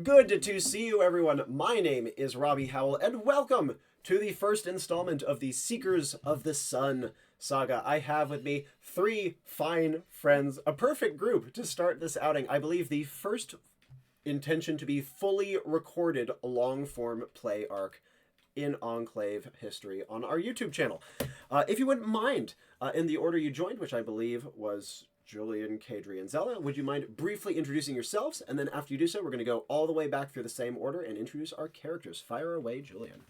Good to see you, everyone. My name is Robbie Howell, and welcome to the first installment of the Seekers of the Sun saga. I have with me three fine friends, a perfect group to start this outing. I believe the first intention to be fully recorded long-form play arc in Enclave history on our YouTube channel. If you wouldn't mind, in the order you joined, which I believe was Julian, Kadrien, Xela, would you mind briefly introducing yourselves? And then after you do so, we're going to go all the way back through the same order and introduce our characters. Fire away, Julian.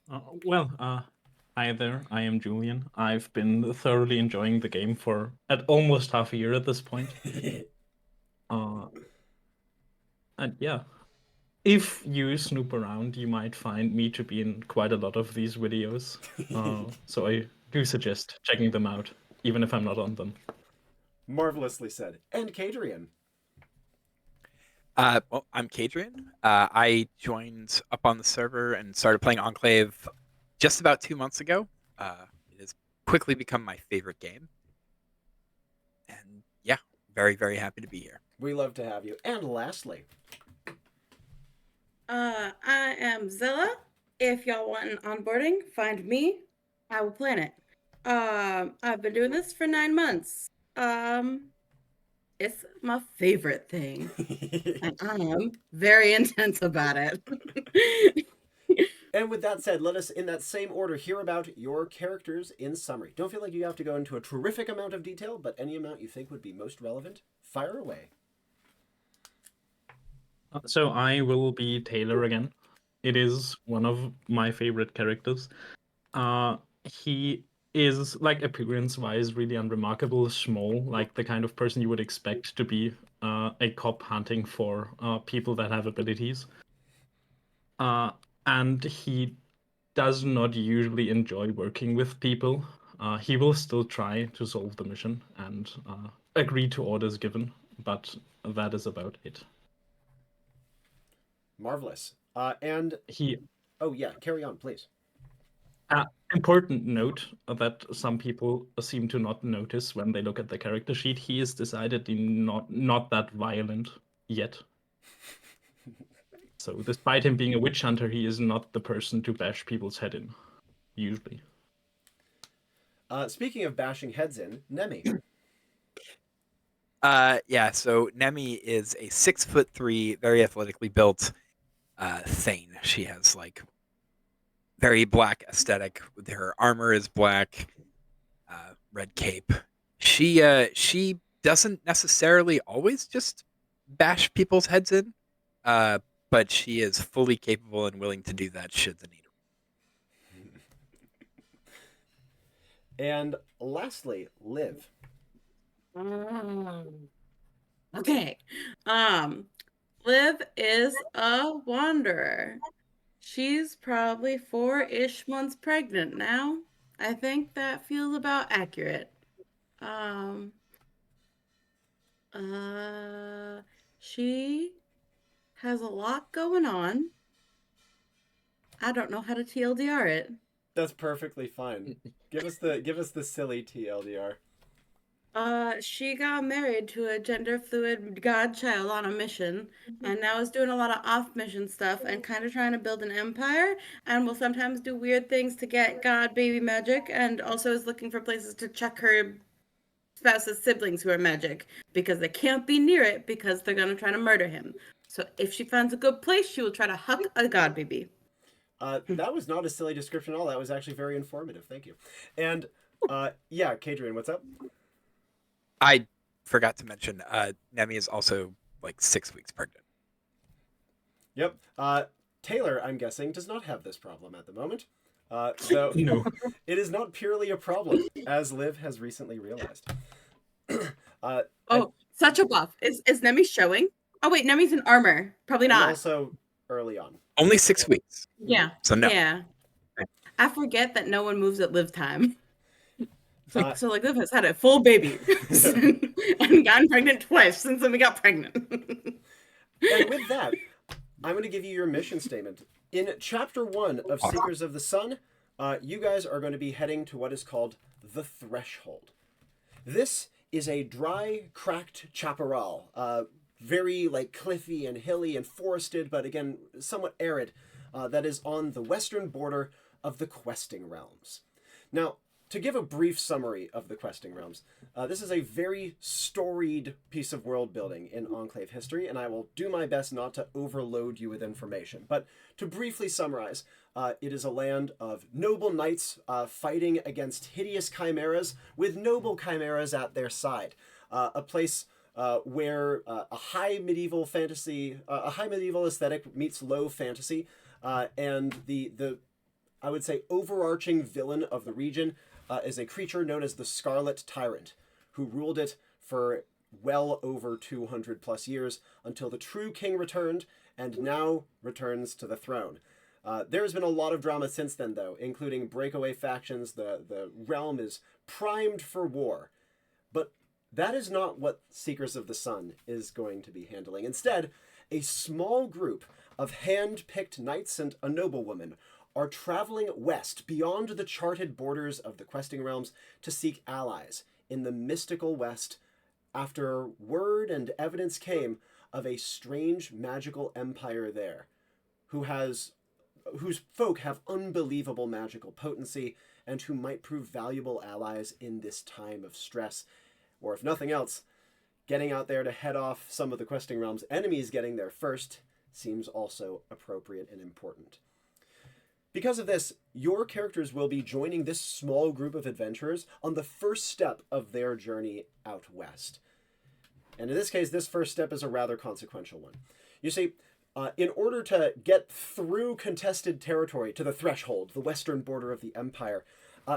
Hi there. I am Julian. I've been thoroughly enjoying the game for almost half a year at this point. And yeah, if you snoop around, you might find me to be in quite a lot of these videos. So I do suggest checking them out, even if I'm not on them. Marvelously said. And Kadrien. I'm Kadrien. I joined up on the server and started playing Enclave just about 2 months ago. It has quickly become my favorite game. And yeah, very, very happy to be here. We love to have you. And lastly, I am Xela. If y'all want an onboarding, find me. I will plan it. I've been doing this for 9 months. It's my favorite thing. And I am very intense about it. And with that said, let us, in that same order, hear about your characters in summary. Don't feel like you have to go into a terrific amount of detail, but any amount you think would be most relevant, fire away. So I will be Taylor again. It is one of my favorite characters. He is, like, appearance-wise, really unremarkable, small, like the kind of person you would expect to be a cop hunting for people that have abilities. And he does not usually enjoy working with people. He will still try to solve the mission and agree to orders given, but that is about it. Marvelous. And he... Oh yeah, carry on, please. Important note that some people seem to not notice when they look at the character sheet: he is decidedly not that violent yet. So despite him being a witch hunter, he is not the person to bash people's head in, usually. Speaking of bashing heads in, Nemi. So Nemi is a 6'3", very athletically built Thane. She has like very black aesthetic. Her armor is black, red cape. She doesn't necessarily always just bash people's heads in, but she is fully capable and willing to do that should the need. And lastly, Liv. Okay. Liv is a wanderer. She's probably 4-ish months pregnant now. I think that feels about accurate. She has a lot going on. I don't know how to TLDR it. That's perfectly fine. Give us the silly TLDR. She got married to a gender fluid godchild on a mission, and now is doing a lot of off mission stuff and kind of trying to build an empire, and will sometimes do weird things to get god baby magic, and also is looking for places to check her spouse's siblings who are magic, because they can't be near it because they're gonna try to murder him. So if she finds a good place, she will try to huck a god baby. That was not a silly description at all. That was actually very informative. Thank you. And yeah, Kadrien, what's up? I forgot to mention, Nemi is also like 6 weeks pregnant. Yep. Taylor, I'm guessing, does not have this problem at the moment. So No. It is not purely a problem, as Liv has recently realized. Such a buff. Is Nemi showing? Oh wait, Nemi's in armor. Probably not. Also early on. Only 6 weeks. Yeah. So no. Yeah. I forget that no one moves at Liv time. So Liv has had a full baby and gotten pregnant twice since we got pregnant. And with that, I'm going to give you your mission statement. In Chapter 1 of Seekers of the Sun, you guys are going to be heading to what is called the Threshold. This is a dry, cracked chaparral, very like cliffy and hilly and forested, but again somewhat arid, that is on the western border of the Questing Realms. Now, to give a brief summary of the Questing Realms, this is a very storied piece of world building in Enclave history, and I will do my best not to overload you with information. But to briefly summarize, it is a land of noble knights fighting against hideous chimeras with noble chimeras at their side. A place where a high medieval fantasy, a high medieval aesthetic meets low fantasy, and the I would say overarching villain of the region is a creature known as the Scarlet Tyrant, who ruled it for well over 200 plus years until the true king returned and now returns to the throne. There has been a lot of drama since then, though, including breakaway factions. The realm is primed for war. But that is not what Seekers of the Sun is going to be handling. Instead, a small group of hand-picked knights and a noblewoman are traveling west beyond the charted borders of the Questing Realms to seek allies in the mystical west after word and evidence came of a strange magical empire there whose folk have unbelievable magical potency and who might prove valuable allies in this time of stress. Or if nothing else, getting out there to head off some of the Questing Realms' enemies getting there first seems also appropriate and important. Because of this, your characters will be joining this small group of adventurers on the first step of their journey out west. And in this case, this first step is a rather consequential one. You see, in order to get through contested territory to the threshold, the western border of the Empire,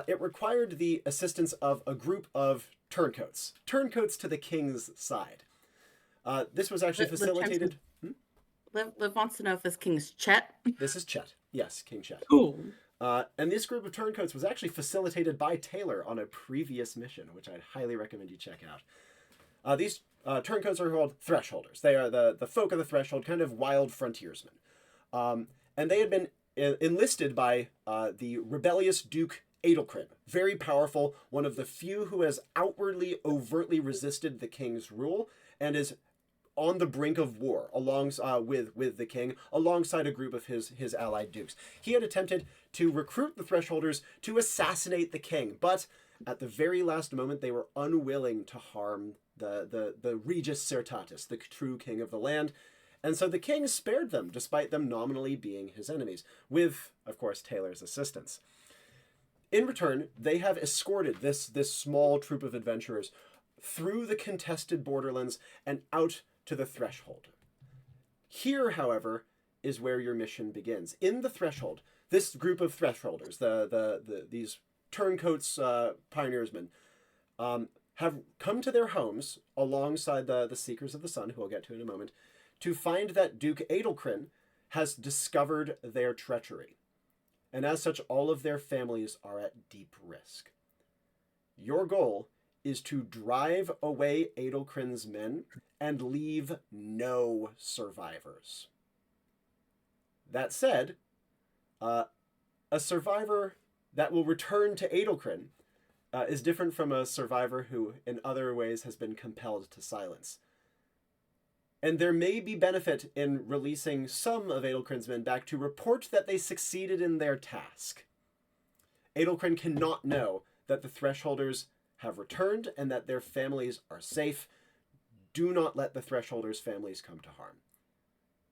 it required the assistance of a group of turncoats to the king's side. This was actually facilitated... Liv wants to know if this king's Chet. This is Chet. Yes, King Chet. Cool. And this group of turncoats was actually facilitated by Taylor on a previous mission, which I'd highly recommend you check out. These turncoats are called Thresholders. They are the folk of the Threshold, kind of wild frontiersmen. And they had been enlisted by the rebellious Duke Adelcrin, very powerful, one of the few who has outwardly, overtly resisted the king's rule, and is on the brink of war with the king, alongside a group of his allied dukes. He had attempted to recruit the Thresholders to assassinate the king, but at the very last moment they were unwilling to harm the Regis Certatus, the true king of the land, and so the king spared them, despite them nominally being his enemies, with, of course, Taylor's assistance. In return, they have escorted this small troop of adventurers through the contested borderlands and out to the Threshold. Here, however, is where your mission begins. In the Threshold, this group of Thresholders, these turncoats, pioneersmen, have come to their homes alongside the Seekers of the Sun, who I'll get to in a moment, to find that Duke Adelcrin has discovered their treachery. And as such, all of their families are at deep risk. Your goal is to drive away Adelcrin's men and leave no survivors. That said, a survivor that will return to Adelcrin is different from a survivor who, in other ways, has been compelled to silence. And there may be benefit in releasing some of Adelcrin's men back to report that they succeeded in their task. Adelcrin cannot know that the Thresholders have returned and that their families are safe. Do not let the Thresholders' families come to harm.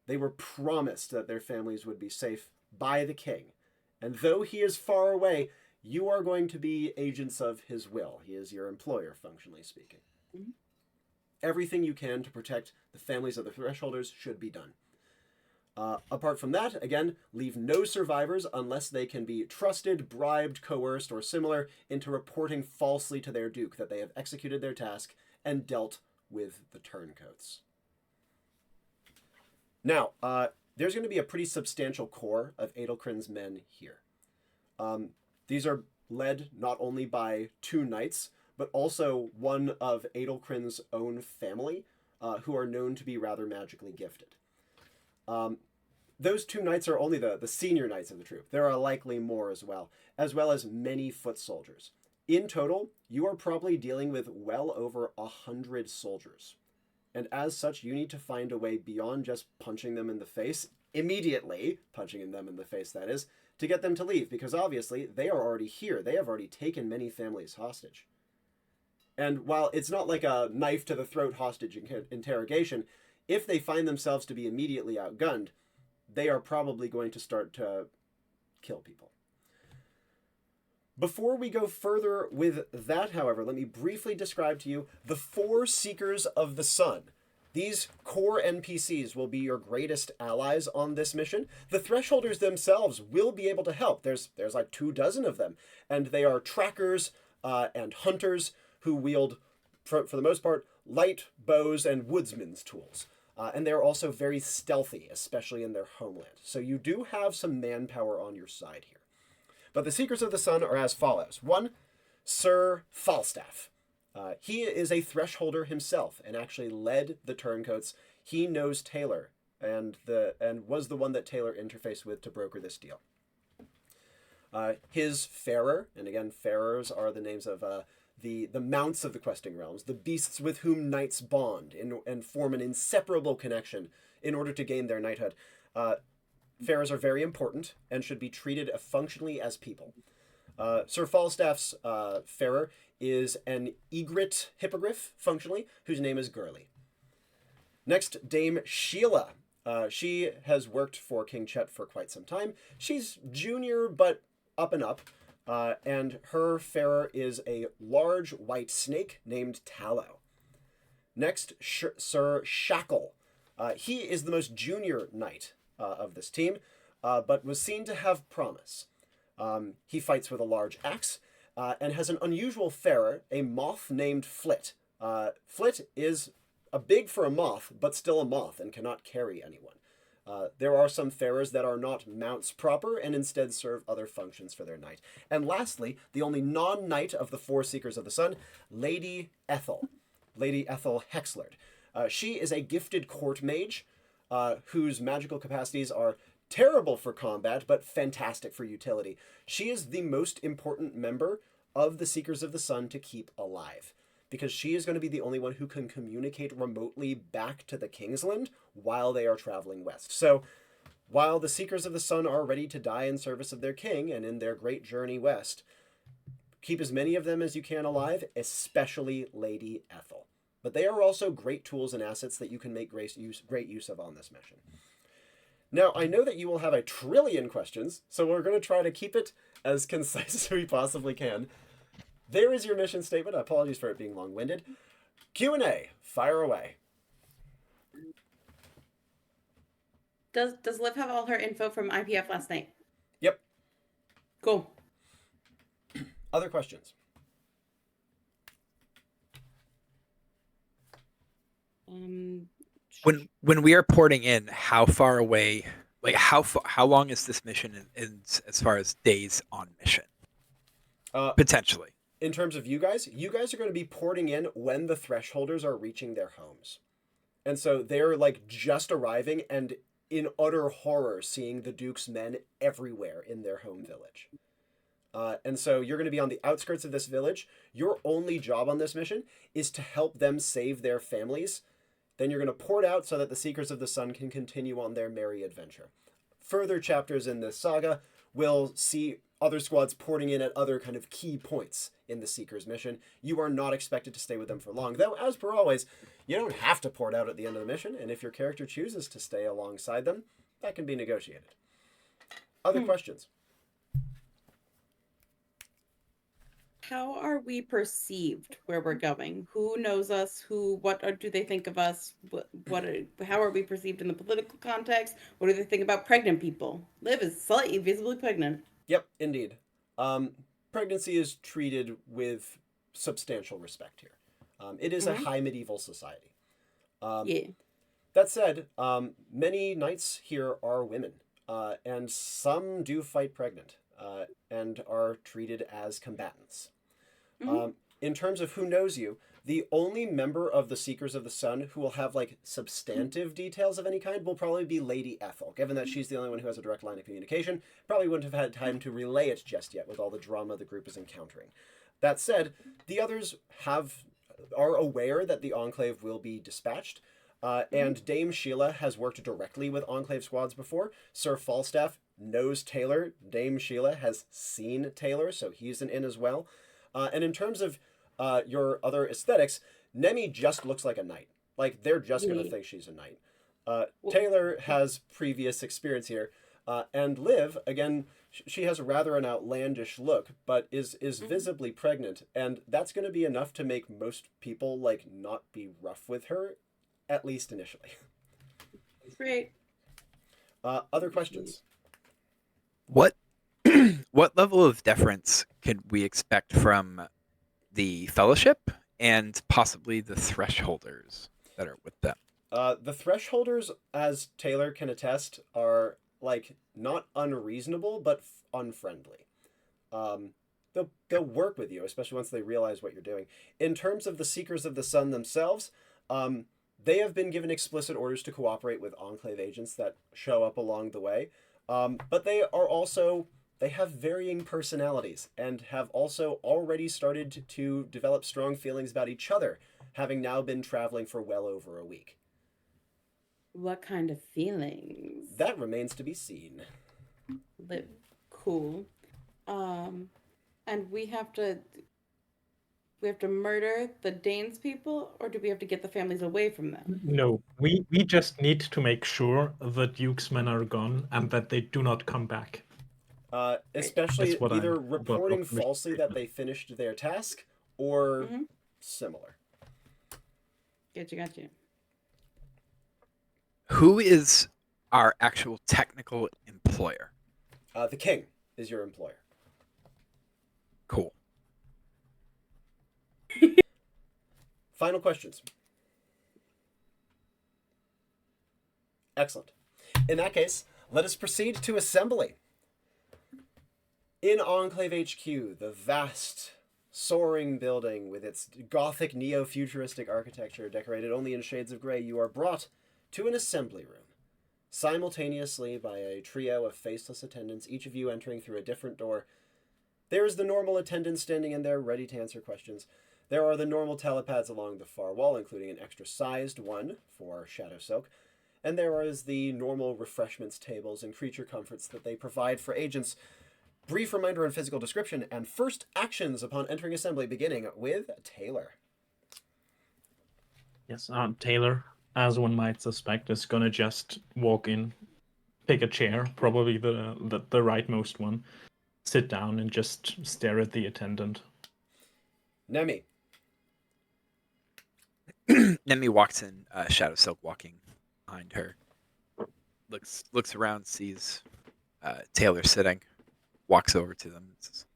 They were promised that their families would be safe by the king. And though he is far away, you are going to be agents of his will. He is your employer, functionally speaking. Mm-hmm. Everything you can to protect the families of the Thresholders should be done. Apart from that, again, leave no survivors unless they can be trusted, bribed, coerced, or similar into reporting falsely to their duke that they have executed their task and dealt with the turncoats. Now, there's going to be a pretty substantial core of Adelcrin's men here. These are led not only by 2 knights, but also one of Adelcrin's own family, who are known to be rather magically gifted. Those 2 knights are only the senior knights of the troop. There are likely more as well as many foot soldiers. In total, you are probably dealing with well over 100 soldiers. And as such, you need to find a way beyond just punching them in the face, immediately, punching them in the face, that is, to get them to leave, because obviously they are already here. They have already taken many families hostage. And while it's not like a knife to the throat hostage interrogation, if they find themselves to be immediately outgunned, they are probably going to start to kill people. Before we go further with that, however, let me briefly describe to you the 4 Seekers of the Sun. These core NPCs will be your greatest allies on this mission. The Thresholders themselves will be able to help. There's like 24 of them, and they are trackers and hunters who wield, for the most part, light bows and woodsman's tools. And they're also very stealthy, especially in their homeland. So you do have some manpower on your side here. But the Seekers of the Sun are as follows. 1, Sir Falstaff. He is a Thresholder himself and actually led the Turncoats. He knows Taylor and was the one that Taylor interfaced with to broker this deal. His Farer, and again, Farers are the names of the mounts of the questing realms, the beasts with whom knights bond and form an inseparable connection in order to gain their knighthood. Farers are very important and should be treated functionally as people. Sir Falstaff's Farer is an egret hippogriff, functionally, whose name is Gurley. Next, Dame Xela. She has worked for King Ch1 for quite some time. She's junior, but up and up. And her Farer is a large white snake named Tallow. Next, Sir Shackle. He is the most junior knight of this team, but was seen to have promise. He fights with a large axe and has an unusual Farer, a moth named Flit. Flit is big for a moth, but still a moth and cannot carry anyone. There are some Farers that are not mounts proper and instead serve other functions for their knight. And lastly, the only non-knight of the 4 Seekers of the Sun, Lady Ethel. Lady Ethel Hexlard. She is a gifted court mage whose magical capacities are terrible for combat, but fantastic for utility. She is the most important member of the Seekers of the Sun to keep alive, because she is going to be the only one who can communicate remotely back to the Kingsland while they are traveling west. So, while the Seekers of the Sun are ready to die in service of their king and in their great journey west, keep as many of them as you can alive, especially Lady Ethel. But they are also great tools and assets that you can make great use of on this mission. Now, I know that you will have a trillion questions, so we're going to try to keep it as concise as we possibly can. There is your mission statement. Apologies for it being long-winded. Q&A. Fire away. Does Liv have all her info from IPF last night? Yep. Cool. Other questions? When we are porting in, how far away, like how long is this mission in as far as days on mission? Potentially. In terms of you guys are going to be porting in when the Thresholders are reaching their homes. And so they're like just arriving and in utter horror seeing the Duke's men everywhere in their home village. And so you're going to be on the outskirts of this village. Your only job on this mission is to help them save their families. Then you're going to port out so that the Seekers of the Sun can continue on their merry adventure. Further chapters in this saga will see other squads porting in at other kind of key points in the Seekers mission. You are not expected to stay with them for long, though, as per always, you don't have to port out at the end of the mission, and if your character chooses to stay alongside them, that can be negotiated. Other questions? How are we perceived where we're going? Who knows us? Do they think of us? How are we perceived in the political context? What do they think about pregnant people? Liv is slightly visibly pregnant. Yep, indeed. Pregnancy is treated with substantial respect here. It is a high medieval society. Yeah. That said, many knights here are women, and some do fight pregnant and are treated as combatants. In terms of who knows you, the only member of the Seekers of the Sun who will have like substantive details of any kind will probably be Lady Ethel, given that she's the only one who has a direct line of communication. Probably wouldn't have had time to relay it just yet with all the drama the group is encountering. That said, the others have are aware that the Enclave will be dispatched. And Dame Xela has worked directly with Enclave squads before. Sir Falstaff knows Taylor. Dame Xela has seen Taylor, so he's an in as well. And in terms of your other aesthetics, Nemi just looks like a knight. Like, they're just going to think she's a knight. Taylor has previous experience here. And Liv, again, she has rather an outlandish look, but is visibly pregnant. And that's going to be enough to make most people, like, not be rough with her, at least initially. Great. Other questions? What what level of deference could we expect from the Fellowship and possibly the Thresholders that are with them? The Thresholders, as Taylor can attest, are, like, not unreasonable, but unfriendly. They'll work with you, especially once they realize what you're doing. In terms of the Seekers of the Sun themselves, they have been given explicit orders to cooperate with Enclave agents that show up along the way. But they have varying personalities and have also already started to develop strong feelings about each other, having now been traveling for well over a week. What kind of feelings? That remains to be seen. Cool. And we have to murder the Danes people, or do we have to get the families away from them? No, we just need to make sure the Duke's men are gone and that they do not come back. Especially either I'm reporting falsely that they finished their task or similar. Gotcha. Who is our actual technical employer? The king is your employer. Cool. Final questions. Excellent. In that case, let us proceed to assembly. In Enclave HQ, the vast, soaring building with its gothic neo-futuristic architecture decorated only in shades of gray, you are brought to an assembly room, simultaneously by a trio of faceless attendants, each of you entering through a different door. There is the normal attendant standing in there, ready to answer questions. There are the normal telepads along the far wall, including an extra-sized one for Shadow Soak, and there is the normal refreshments tables and creature comforts that they provide for agents. Brief reminder and physical description, and first actions upon entering assembly, beginning with Taylor. Yes, Taylor, as one might suspect, is gonna just walk in, pick a chair, probably the rightmost one, sit down and just stare at the attendant. Nemi. Nemi walks in, Shadow Silk walking behind her. Looks around, sees Taylor sitting, walks over to them and says,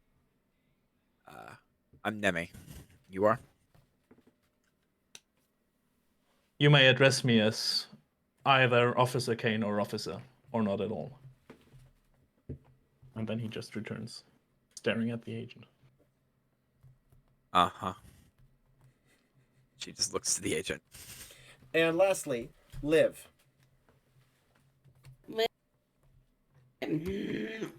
I'm Nemi. You are? You may address me as either Officer Kane or Officer, or not at all. And then he just returns, staring at the agent. Uh-huh. She just looks to the agent. And lastly, Liv.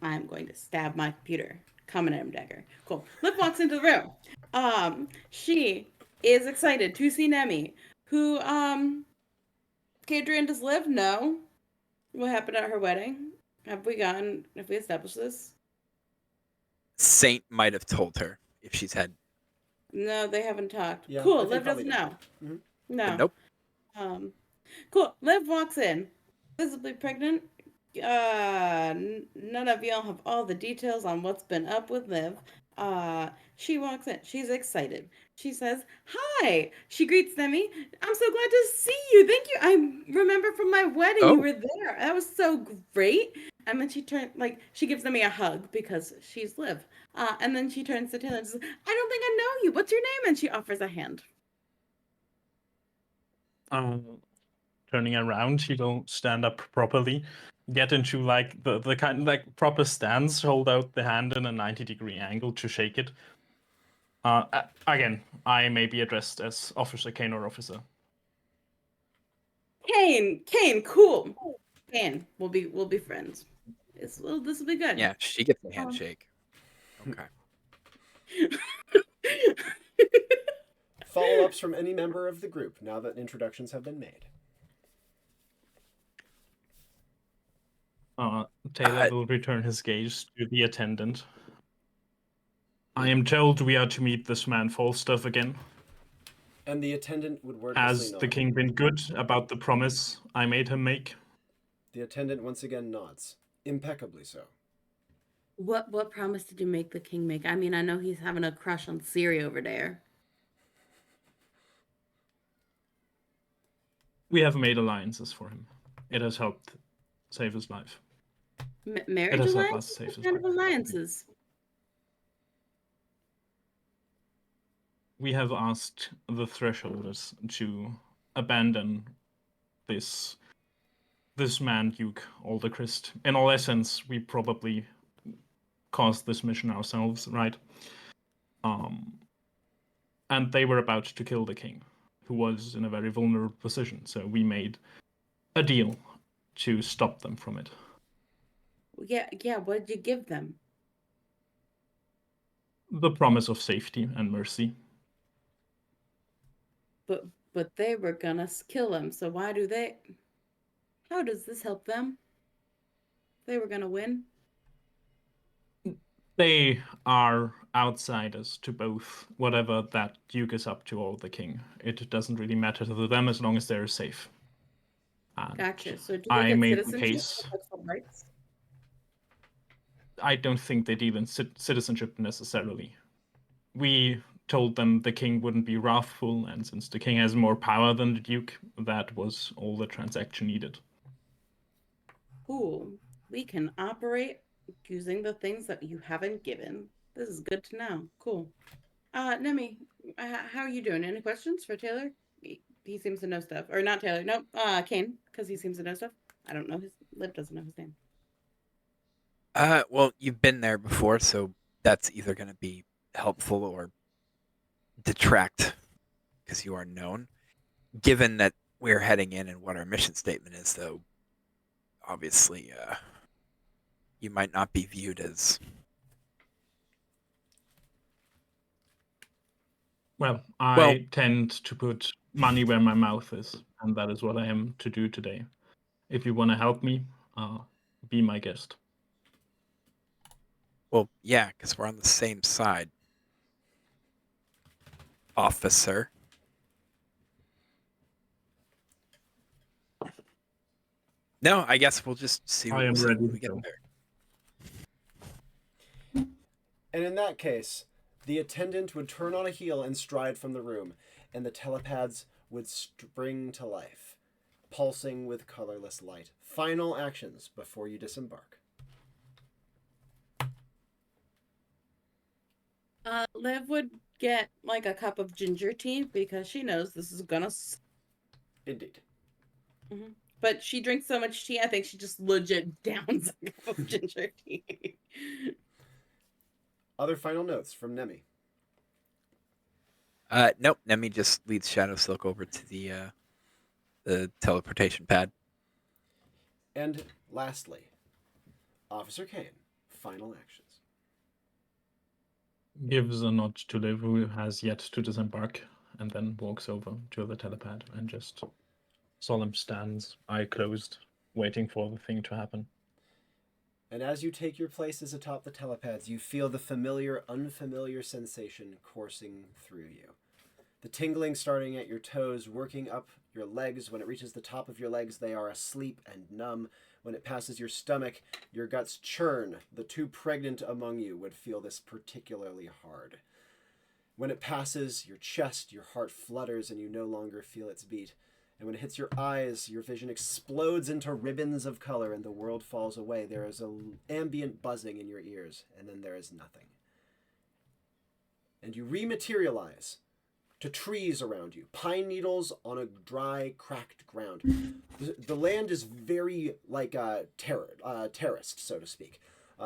I'm going to stab my computer. Coming at him, dagger. Cool. Liv walks into the room. She is excited to see Nemi. Who, Kadrien, does Liv know what happened at her wedding? Have we established this? Saint might have told her if she's had. No, they haven't talked. Yeah, I Cool. think Liv probably doesn't know. Mhm. No. Nope. Cool. Liv walks in, visibly pregnant. None of y'all have all the details on what's been up with Liv. She walks in. She's excited. She says, "Hi." She greets Nemi. "I'm so glad to see you. Thank you. I remember from my wedding you were there. That was so great." And then she gives Nemi a hug because she's Liv. And then she turns to Taylor and says, "I don't think I know you. What's your name?" And she offers a hand. Turning around, she will stand up properly, get into like the kind of like proper stance, hold out the hand in a 90-degree angle to shake it. Again, I may be addressed as Officer Kane or Officer. Kane, cool. Kane, we'll be friends. This will be good. Yeah, she gets a handshake. Okay. follow-ups from any member of the group now that introductions have been made? Taylor will return his gaze to the attendant. I am told we are to meet this man Falstaff again. And the attendant would wordlessly Has nod. the king been good about the promise I made him make? The attendant once again nods. Impeccably so. What promise did you make the king make? I mean, I know he's having a crush on Siri over there. We have made alliances for him. It has helped save his life. Marriage has helped alliances? us save What his kind of life. alliances? We have asked the Thresholders to abandon this man, Duke Alderchrist. In all essence, we probably caused this mission ourselves, right? And they were about to kill the king, who was in a very vulnerable position. So we made a deal to stop them from it. Yeah. What did you give them? The promise of safety and mercy. But they were gonna kill him. So why do they? How does this help them? They were gonna win. They are outsiders to both whatever that Duke is up to or the king. It doesn't really matter to them as long as they're safe. And Gotcha. So do they I get made the citizenship? case. Rights? I don't think they deal in citizenship necessarily. We told them the king wouldn't be wrathful, and since the king has more power than the duke, that was all the transaction needed. Cool. We can operate using the things that you haven't given. This is good to know. Cool. Nemi, how are you doing? Any questions for Taylor? He seems to know stuff. Or not Taylor. Nope. Kane, because he seems to know stuff. I don't know Liv doesn't know his name. Well, you've been there before, so that's either going to be helpful or detract because you are known. Given that we're heading in and what our mission statement is, though, obviously, you might not be viewed as... Well, I tend to put money where my mouth is, and that is what I am to do today. If you want to help me, be my guest. Well, yeah, because we're on the same side. Officer. No, I guess we'll just see I am ready when to we get go. there. And in that case, the attendant would turn on a heel and stride from the room, and the telepads would spring to life, pulsing with colorless light. Final actions before you disembark. Liv would get like a cup of ginger tea because she knows this is gonna. Indeed. Mm-hmm. But she drinks so much tea, I think she just legit downs a cup of ginger tea. Other final notes from Nemi. Nope. Nemi just leads Shadow Silk over to the teleportation pad. And lastly, Officer Kane. Final actions. Gives a nod to Liv, who has yet to disembark, and then walks over to the telepad and just solemn stands, eye closed, waiting for the thing to happen. And as you take your places atop the telepads, you feel the familiar, unfamiliar sensation coursing through you. The tingling starting at your toes, working up your legs. When it reaches the top of your legs, they are asleep and numb. When it passes your stomach, your guts churn. The two pregnant among you would feel this particularly hard. When it passes your chest, your heart flutters and you no longer feel its beat. And when it hits your eyes, your vision explodes into ribbons of color and the world falls away. There is an ambient buzzing in your ears, and then there is nothing. And you rematerialize to trees around you, pine needles on a dry, cracked ground. The land is very terraced, so to speak.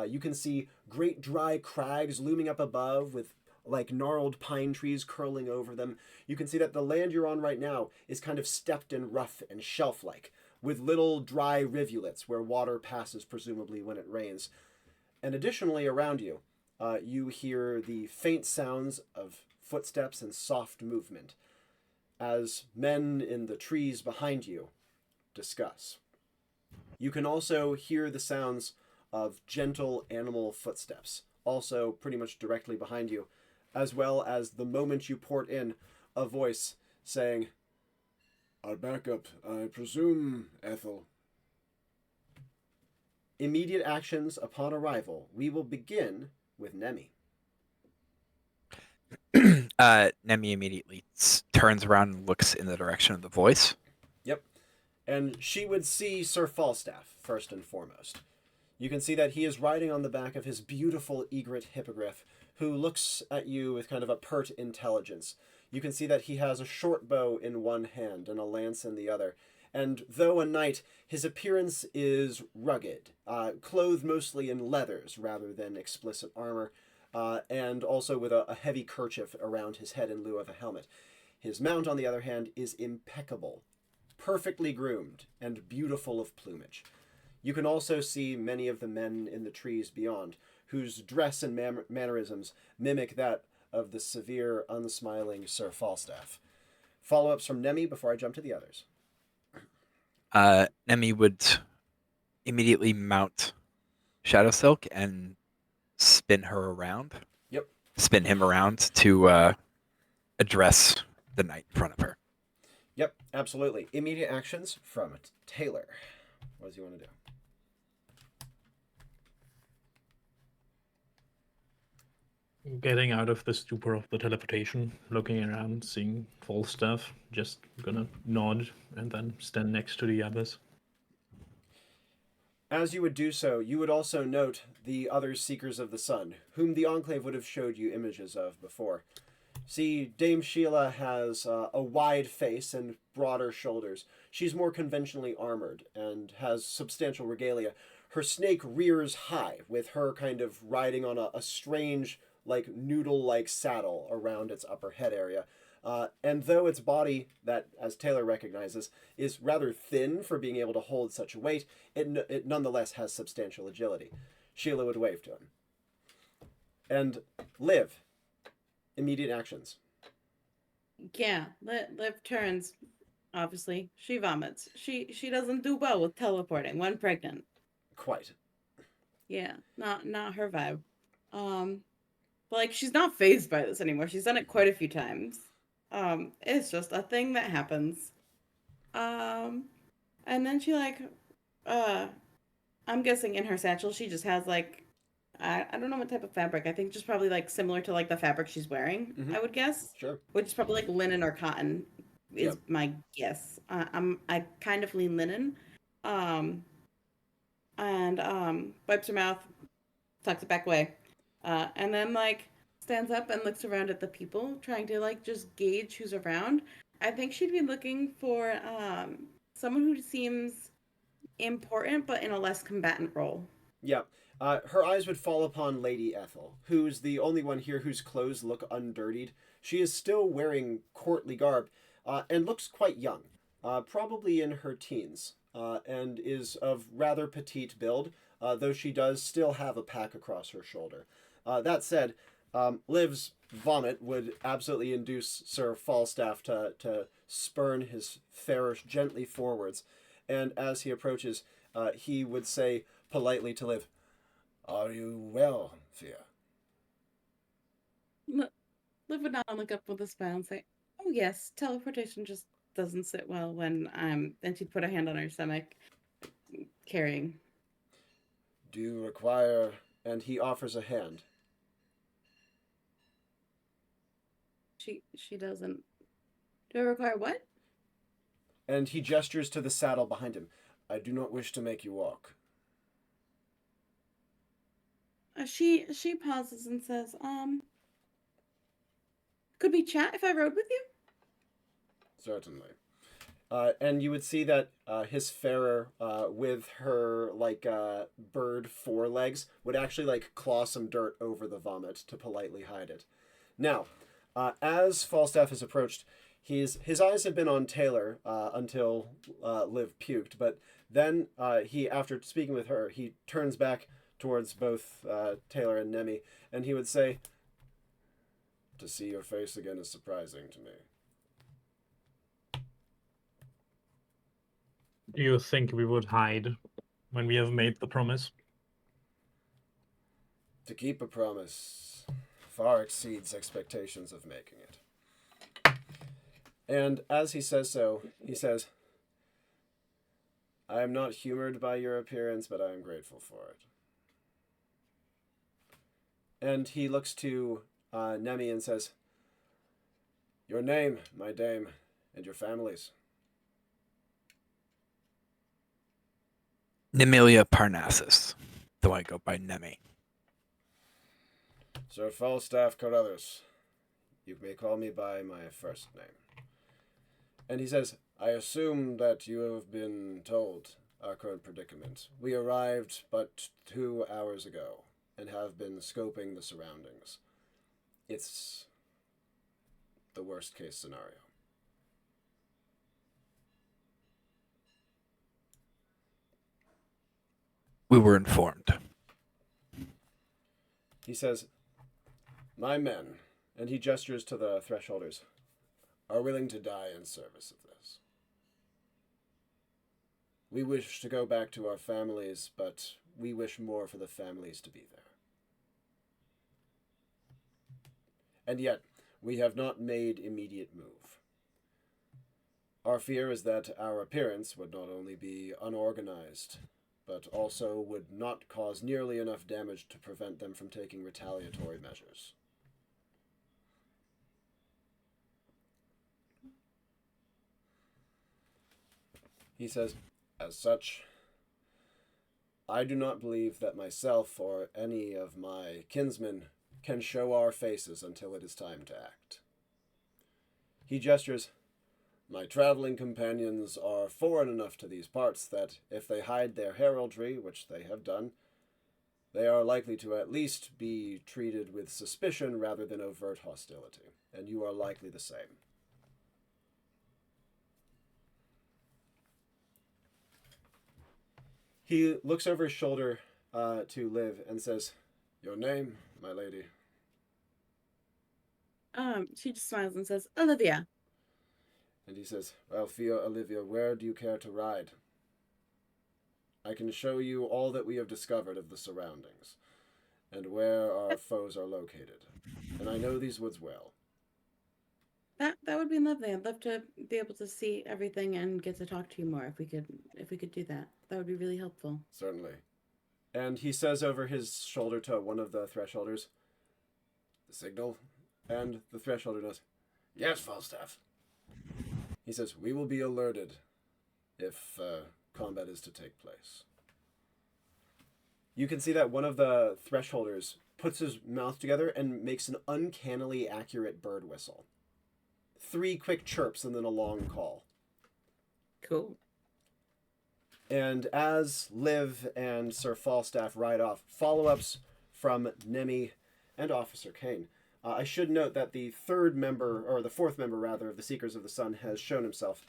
You can see great dry crags looming up above with like gnarled pine trees curling over them. You can see that the land you're on right now is kind of stepped and rough and shelf-like, with little dry rivulets where water passes presumably when it rains. And additionally around you, you hear the faint sounds of footsteps and soft movement as men in the trees behind you discuss. You can also hear the sounds of gentle animal footsteps, also pretty much directly behind you, as well as the moment you port in a voice saying, "Our backup, I presume, Ethel." Immediate actions upon arrival. We will begin with Nemi. Nemi immediately turns around and looks in the direction of the voice. Yep. And she would see Sir Falstaff, first and foremost. You can see that he is riding on the back of his beautiful egret hippogriff, who looks at you with kind of a pert intelligence. You can see that he has a short bow in one hand and a lance in the other. And though a knight, his appearance is rugged, clothed mostly in leathers rather than explicit armor, and also with a heavy kerchief around his head in lieu of a helmet. His mount, on the other hand, is impeccable, perfectly groomed, and beautiful of plumage. You can also see many of the men in the trees beyond, whose dress and mannerisms mimic that of the severe, unsmiling Sir Falstaff. Follow-ups from Nemi before I jump to the others. Nemi would immediately mount Shadow Silk and spin her around. Yep. Spin him around to address the knight in front of her. Yep, absolutely. Immediate actions from Taylor. What does he want to do? Getting out of the stupor of the teleportation, looking around, seeing Falstaff, just gonna nod and then stand next to the others. As you would do so, you would also note the other Seekers of the Sun, whom the Enclave would have showed you images of before. See, Dame Xela has a wide face and broader shoulders. She's more conventionally armored and has substantial regalia. Her snake rears high, with her kind of riding on a strange, like noodle-like saddle around its upper head area. And though its body, that, as Taylor recognizes, is rather thin for being able to hold such a weight, it nonetheless has substantial agility. Sheila would wave to him. And Liv, immediate actions. Yeah, Liv turns. Obviously, she vomits. She doesn't do well with teleporting when pregnant. Quite. Yeah, not her vibe. But like she's not phased by this anymore. She's done it quite a few times. It's just a thing that happens. And then she I'm guessing in her satchel she just has like I don't know what type of fabric. I think just probably like similar to like the fabric she's wearing, I would guess. Sure. Which is probably like linen or cotton is my guess. I kind of lean linen. And wipes her mouth, tucks it back away. And then like stands up and looks around at the people, trying to like just gauge who's around. I think she'd be looking for someone who seems important but in a less combatant role. Yeah. Her eyes would fall upon Lady Ethel, who's the only one here whose clothes look undirtied. She is still wearing courtly garb, and looks quite young, probably in her teens, and is of rather petite build, though she does still have a pack across her shoulder. That said, Liv's vomit would absolutely induce Sir Falstaff to spurn his farish gently forwards, and as he approaches, he would say politely to Liv, "Are you well, Thea?" Liv would not look up with a smile and say, "Oh yes, teleportation just doesn't sit well when I'm." Then she'd put a hand on her stomach, carrying. "Do you require?" And he offers a hand. She doesn't. Do I require what? And he gestures to the saddle behind him. "I do not wish to make you walk." She pauses and says, could we chat if I rode with you?" Certainly. And you would see that his farer, with her like bird forelegs, would actually like claw some dirt over the vomit to politely hide it. Now, as Falstaff is approached, his eyes have been on Taylor until Liv puked, but then he, after speaking with her, he turns back towards both Taylor and Nemi, and he would say, To see your face again is surprising to me. Do you think we would hide when we have made the promise? To keep a promise far exceeds expectations of making it. And as he says so, he says, I am not humored by your appearance, but I am grateful for it. And he looks to Nemi and says, your name, my dame, and your families. Nemilia Parnassus, though I go by Nemi. Sir Falstaff Carruthers. You may call me by my first name. And he says, I assume that you have been told our current predicament. We arrived but 2 hours ago and have been scoping the surroundings. It's the worst case scenario. We were informed. He says, my men, and he gestures to the thresholders, are willing to die in service of this. We wish to go back to our families, but we wish more for the families to be there. And yet, we have not made immediate move. Our fear is that our appearance would not only be unorganized, but also would not cause nearly enough damage to prevent them from taking retaliatory measures. He says, as such, I do not believe that myself or any of my kinsmen can show our faces until it is time to act. He gestures, my traveling companions are foreign enough to these parts that if they hide their heraldry, which they have done, they are likely to at least be treated with suspicion rather than overt hostility, and you are likely the same. He looks over his shoulder to Liv and says, your name, my lady? She just smiles and says, Olivia. And he says, well, Fia, Olivia, where do you care to ride? I can show you all that we have discovered of the surroundings, and where our foes are located. And I know these woods well. That would be lovely. I'd love to be able to see everything and get to talk to you more if we could do that. That would be really helpful. Certainly. And he says over his shoulder to one of the thresholders, the signal, and the thresholder does, yes, Falstaff. He says, we will be alerted if combat is to take place. You can see that one of the thresholders puts his mouth together and makes an uncannily accurate bird whistle. 3 quick chirps and then a long call. Cool. And as Liv and Sir Falstaff ride off, follow-ups from Nemi and Officer Kane. I should note that the fourth member of the Seekers of the Sun has shown himself.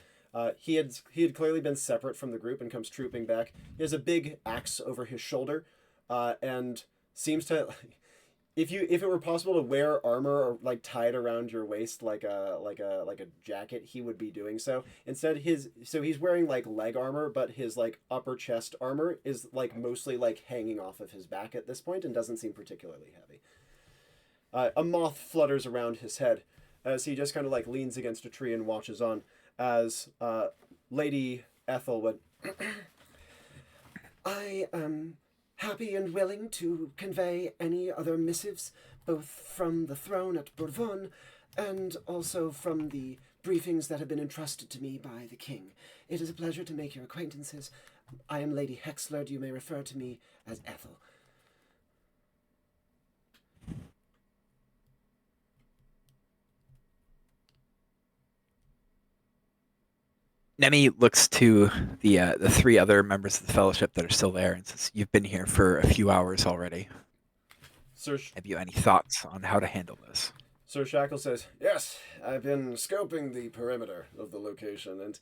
He had clearly been separate from the group and comes trooping back. He has a big axe over his shoulder, and seems to, if it were possible to wear armor or like tied around your waist like a jacket, he would be doing so. Instead, he's wearing like leg armor, but his like upper chest armor is like mostly like hanging off of his back at this point and doesn't seem particularly heavy. A moth flutters around his head as he just kind of like leans against a tree and watches on as Lady Ethel would. I am happy and willing to convey any other missives, both from the throne at Bourbon and also from the briefings that have been entrusted to me by the king. It is a pleasure to make your acquaintances. I am Lady Hexler. You may refer to me as Ethel. Nemi looks to the 3 other members of the Fellowship that are still there and says, you've been here for a few hours already. Sir, Have you any thoughts on how to handle this? Sir Shackle says, yes, I've been scoping the perimeter of the location, and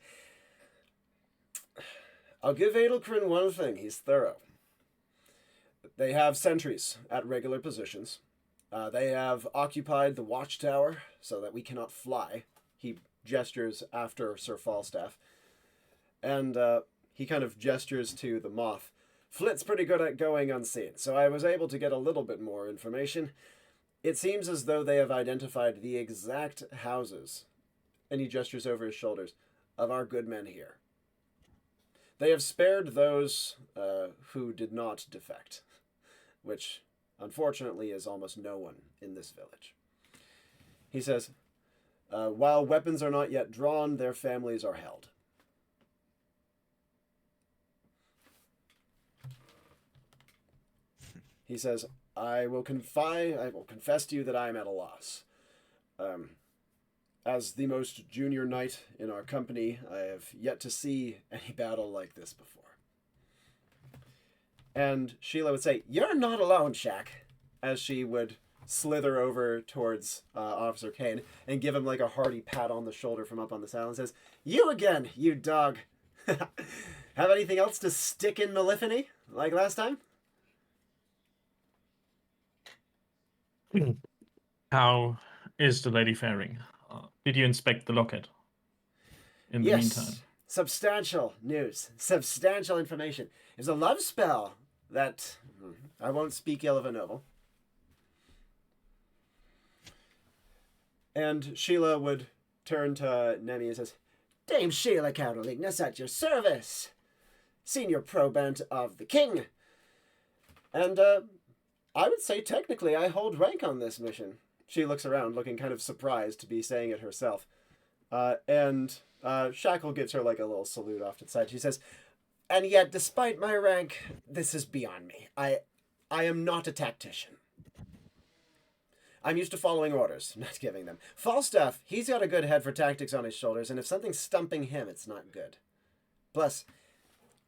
I'll give Adelkrin one thing. He's thorough. They have sentries at regular positions. They have occupied the watchtower so that we cannot fly. He gestures after Sir Falstaff. And he kind of gestures to the moth. Flit's pretty good at going unseen, so I was able to get a little bit more information. It seems as though they have identified the exact houses, and he gestures over his shoulders, of our good men here. They have spared those who did not defect, which unfortunately is almost no one in this village. He says, while weapons are not yet drawn, their families are held. He says, I will confess to you that I am at a loss. As the most junior knight in our company, I have yet to see any battle like this before. And Sheila would say, you're not alone, Shaq, as she would slither over towards Officer Kane and give him like a hearty pat on the shoulder from up on the saddle and says, you again, you dog. Have anything else to stick in Malephony like last time? How is the lady faring? Did you inspect the locket in the meantime? Substantial news, substantial information. It's a love spell that I won't speak ill of a noble. And Sheila would turn to Nemi and says, Dame Sheila Carolignus at your service, senior probant of the king. And I would say technically I hold rank on this mission. She looks around, looking kind of surprised to be saying it herself. And Shackle gives her like a little salute off to the side. She says, and yet, despite my rank, this is beyond me. I am not a tactician. I'm used to following orders, not giving them. Falstaff, he's got a good head for tactics on his shoulders, and if something's stumping him, it's not good. Plus,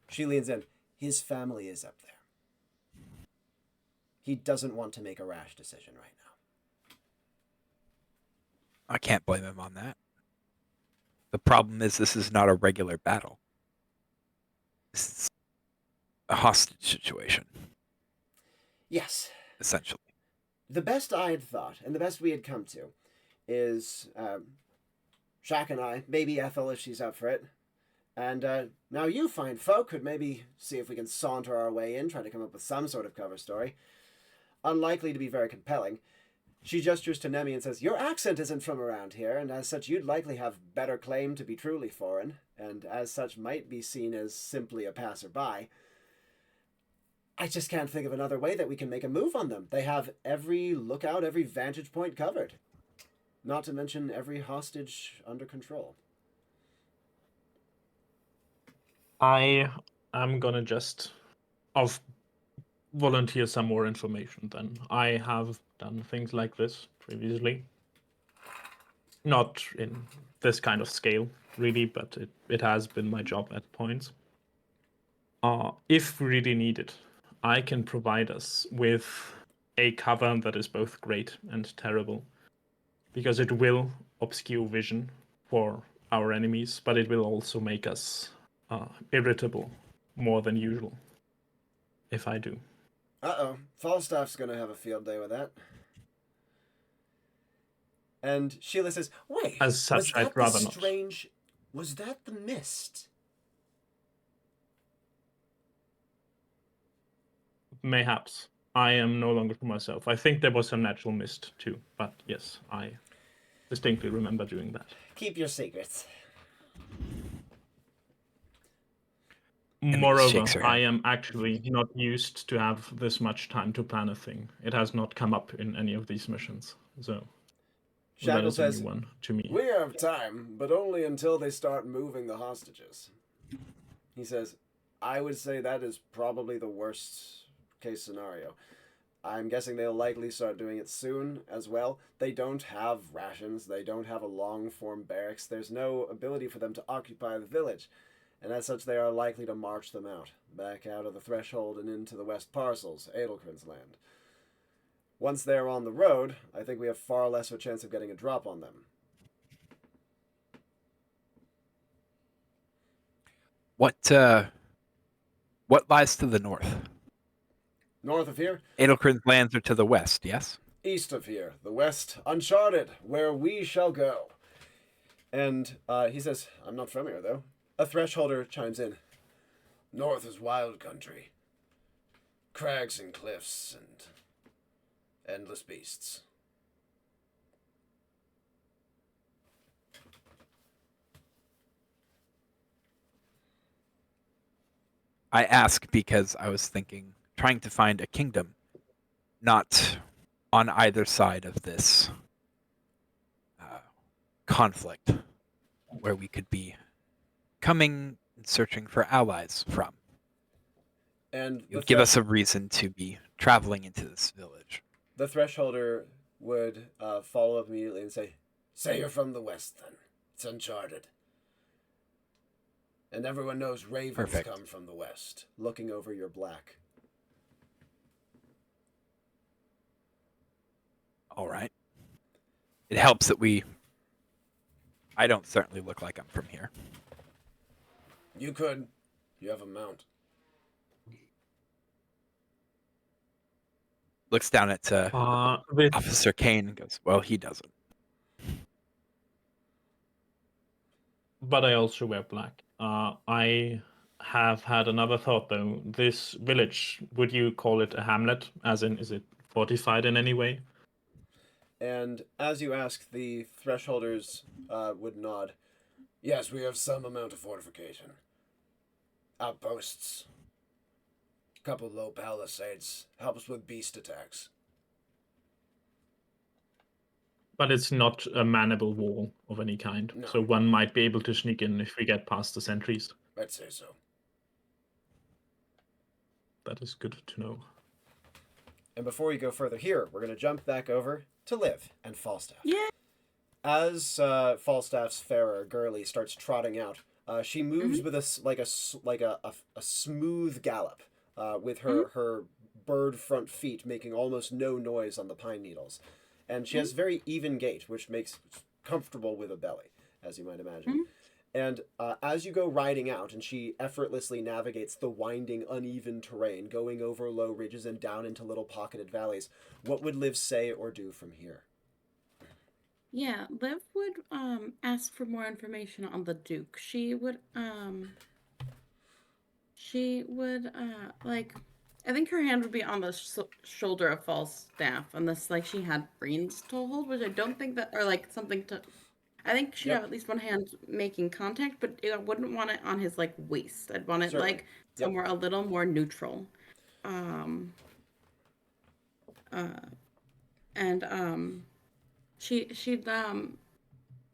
she leans in, his family is up there. He doesn't want to make a rash decision right now. I can't blame him on that. The problem is this is not a regular battle. This is a hostage situation. Yes. Essentially. The best I had thought, and the best we had come to, is Shaq and I, maybe Ethel if she's up for it, and now you fine folk could maybe see if we can saunter our way in, try to come up with some sort of cover story. Unlikely to be very compelling. She gestures to Nemi and says, your accent isn't from around here, and as such you'd likely have better claim to be truly foreign, and as such might be seen as simply a passerby. I just can't think of another way that we can make a move on them. They have every lookout, every vantage point covered. Not to mention every hostage under control. I am gonna just volunteer some more information then. I have done things like this previously. Not in this kind of scale, really, but it has been my job at points. If really needed, I can provide us with a cover that is both great and terrible, because it will obscure vision for our enemies, but it will also make us irritable more than usual, if I do. Uh-oh. Falstaff's gonna have a field day with that. And Sheila says, wait, As such, I'd rather not. Was that the mist? Mayhaps. I am no longer for myself. I think there was some natural mist too, but yes, I distinctly remember doing that. Keep your secrets. Moreover, I am actually not used to have this much time to plan a thing. It has not come up in any of these missions, so that is a new one to me. We have time, but only until they start moving the hostages. He says, I would say that is probably the worst case scenario. I'm guessing they'll likely start doing it soon as well. They don't have rations. They don't have a long-form barracks. There's no ability for them to occupy the village. And as such, they are likely to march them out, back out of the threshold and into the west parcels, Adelkrin's land. Once they're on the road, I think we have far less of a chance of getting a drop on them. What lies to the north? North of here? Adelkrin's lands are to the west, yes? East of here, the west, uncharted, where we shall go. And he says, I'm not from here, though. A thresholder chimes in. North is wild country. Crags and cliffs and endless beasts. I ask because I was trying to find a kingdom, not on either side of this conflict, where we could be coming and searching for allies from. And It would give us a reason to be traveling into this village. The thresholder would follow up immediately and say you're from the west then. It's uncharted. And everyone knows ravens come from the west, looking over your black. All right. It helps that I don't certainly look like I'm from here. You could. You have a mount. Looks down at Officer Kane and goes, well, he doesn't. But I also wear black. I have had another thought, though. This village, would you call it a hamlet? As in, is it fortified in any way? And as you ask, the thresholders would nod. Yes, we have some amount of fortification. Outposts. Couple low palisades. Helps with beast attacks. But it's not a manable wall of any kind. No. So one might be able to sneak in if we get past the sentries. I'd say so. That is good to know. And before we go further here, we're going to jump back over to Liv and Falstaff. Yeah. As Falstaff's fairer girly starts trotting out, she moves with a smooth gallop, with her bird front feet making almost no noise on the pine needles. And she has very even gait, which makes comfortable with a belly, as you might imagine. And as you go riding out, and she effortlessly navigates the winding, uneven terrain, going over low ridges and down into little pocketed valleys, what would Liv say or do from here? Yeah, Liv would ask for more information on the Duke. She would like, I think her hand would be on the shoulder of Falstaff, unless like she had reins to hold, which I don't think that, or like something to. I think she'd have at least one hand making contact, but I wouldn't want it on his like waist. I'd want it like somewhere a little more neutral. She'd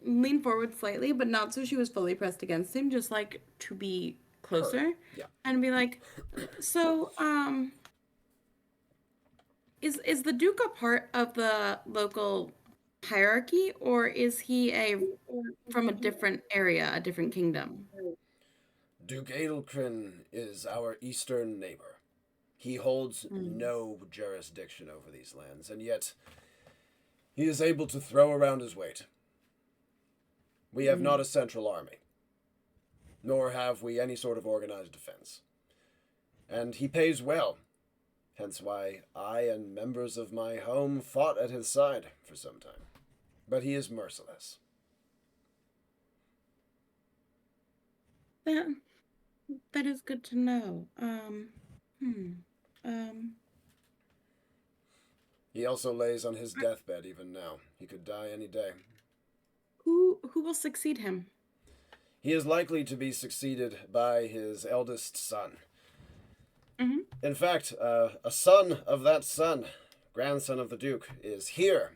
lean forward slightly, but not so she was fully pressed against him, just like to be closer. And be like, so is the Duke a part of the local hierarchy, or is he from a different area, a different kingdom? Duke Adelcrin is our eastern neighbor. He holds no jurisdiction over these lands, and yet he is able to throw around his weight. We have not a central army, nor have we any sort of organized defense. And he pays well, hence why I and members of my home fought at his side for some time. But he is merciless. That is good to know. He also lays on his deathbed even now. He could die any day. Who will succeed him? He is likely to be succeeded by his eldest son. In fact, a son of that son, grandson of the Duke, is here,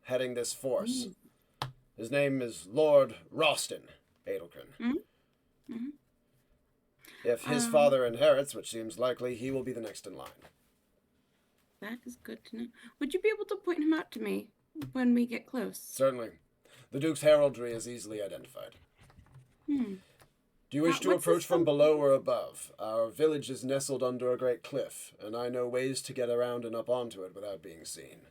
heading this force. His name is Lord Rostin Adelcrin. If his father inherits, which seems likely, he will be the next in line. That is good to know. Would you be able to point him out to me when we get close? Certainly. The Duke's heraldry is easily identified. Do you wish to approach from below or above? Our village is nestled under a great cliff, and I know ways to get around and up onto it without being seen.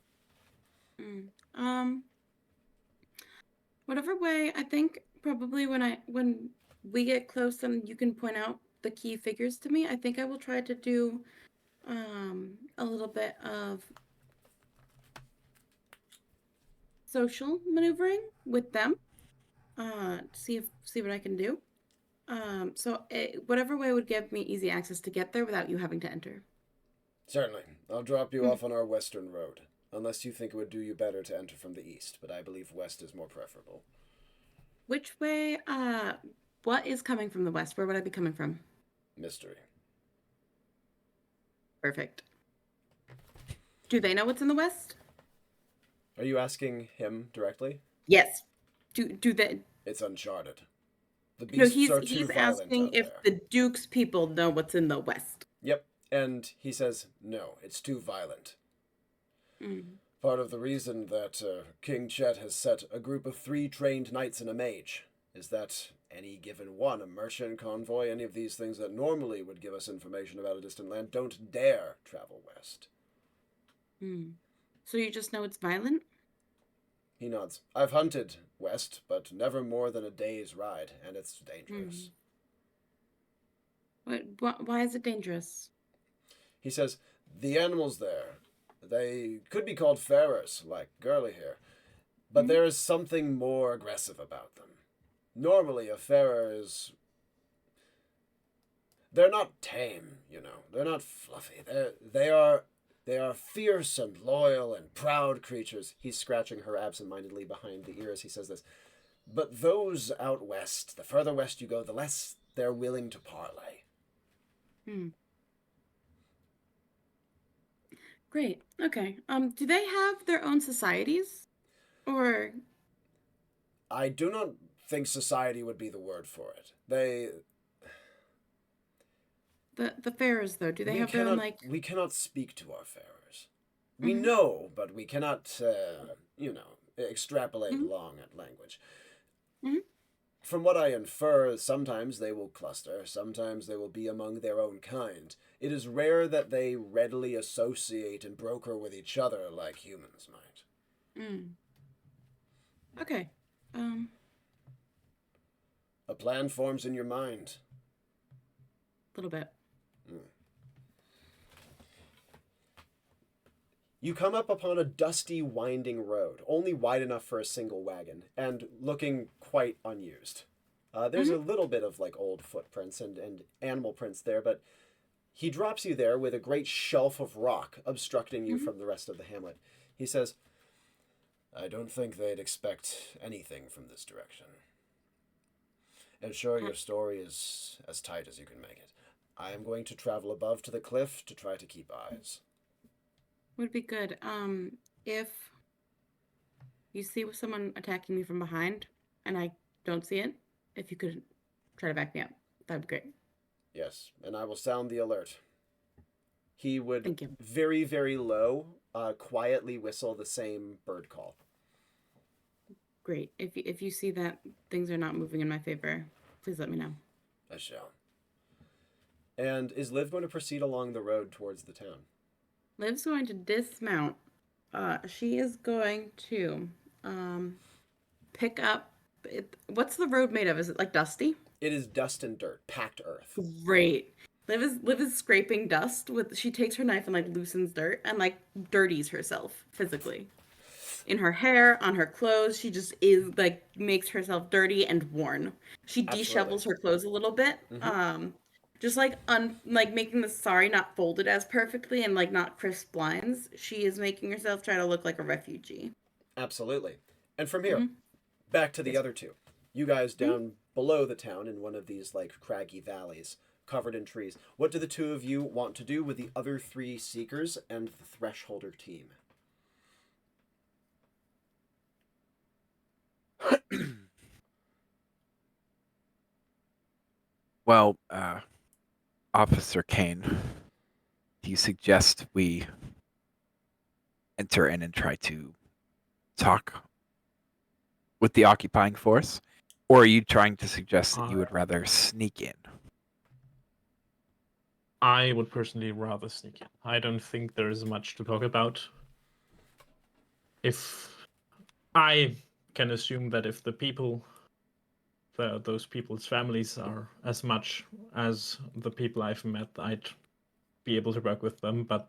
Whatever way, I think probably when we get close and you can point out the key figures to me, I think I will try to do a little bit of social maneuvering with them. See what I can do. Whatever way would give me easy access to get there without you having to enter. Certainly. I'll drop you off on our western road, unless you think it would do you better to enter from the east, but I believe west is more preferable. Which way, what is coming from the west? Where would I be coming from? Mystery. Perfect. Do they know what's in the west? Are you asking him directly? Yes. Do they? It's uncharted. The No, beasts are too he's violent asking out if there. the Duke's people know what's in the west. Yep, and he says, no, it's too violent. Mm. Part of the reason that King Chet has set a group of 3 trained knights and a mage is that any given one, a merchant convoy, any of these things that normally would give us information about a distant land, don't dare travel west. Mm. So you just know it's violent? He nods. I've hunted west, but never more than a day's ride, and it's dangerous. Why is it dangerous? He says, the animals there, they could be called farers, like Girly here, but there is something more aggressive about them. Normally, a farer is... They're not tame, you know. They're not fluffy. They are fierce and loyal and proud creatures. He's scratching her absentmindedly behind the ear as he says this. But those out west, the further west you go, the less they're willing to parley. Great. Okay. Do they have their own societies? Or... I do not think society would be the word for it. The pharaohs, though, do they have their own, like... We cannot speak to our pharaohs. We know, but we cannot, extrapolate long at language. From what I infer, sometimes they will cluster, sometimes they will be among their own kind. It is rare that they readily associate and broker with each other like humans might. Okay. A plan forms in your mind. A little bit. You come up upon a dusty, winding road, only wide enough for a single wagon, and looking quite unused. There's a little bit of, like, old footprints and animal prints there, but he drops you there with a great shelf of rock obstructing you from the rest of the hamlet. He says, I don't think they'd expect anything from this direction. And sure, your story is as tight as you can make it. I am going to travel above to the cliff to try to keep eyes. Would be good. If you see someone attacking me from behind and I don't see it, if you could try to back me up, that'd be great. Yes, and I will sound the alert. He would Thank you. very, very low, quietly whistle the same bird call. Great. If you see that things are not moving in my favor, please let me know. I shall. And is Liv going to proceed along the road towards the town? Liv's going to dismount. She is going to pick up... What's the road made of? Is it like dusty? It is dust and dirt, packed earth. Great. Liv is scraping dust with... She takes her knife and like loosens dirt and like dirties herself physically. In her hair, on her clothes, she just is like makes herself dirty and worn. She dishevels her clothes a little bit. Just like making the sari not folded as perfectly and like not crisp lines. She is making herself try to look like a refugee. Absolutely. And from here, back to the other two. You guys down below the town in one of these like craggy valleys covered in trees. What do the two of you want to do with the other 3 seekers and the thresholder team? Well, Officer Kane, do you suggest we enter in and try to talk with the occupying force? Or are you trying to suggest that you would rather sneak in? I would personally rather sneak in. I don't think there is much to talk about. If I can assume that if the people, those people's families are as much as the people I've met, I'd be able to work with them. But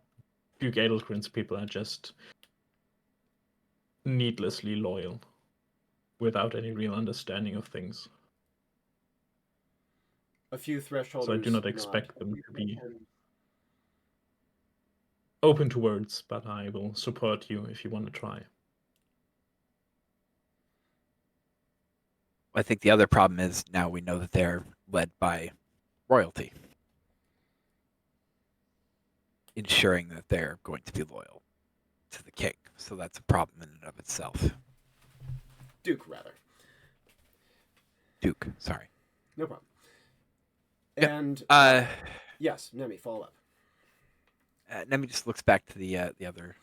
Duke Adelgrin's people are just needlessly loyal without any real understanding of things. A few thresholders. So I do not nod. expect them to be open to words, but I will support you if you want to try. I think the other problem is now we know that they're led by royalty, ensuring that they're going to be loyal to the king. So that's a problem in and of itself. Duke, rather. Duke, sorry. No problem. Yep. And yes, Nemi, follow up. Nemi just looks back to the other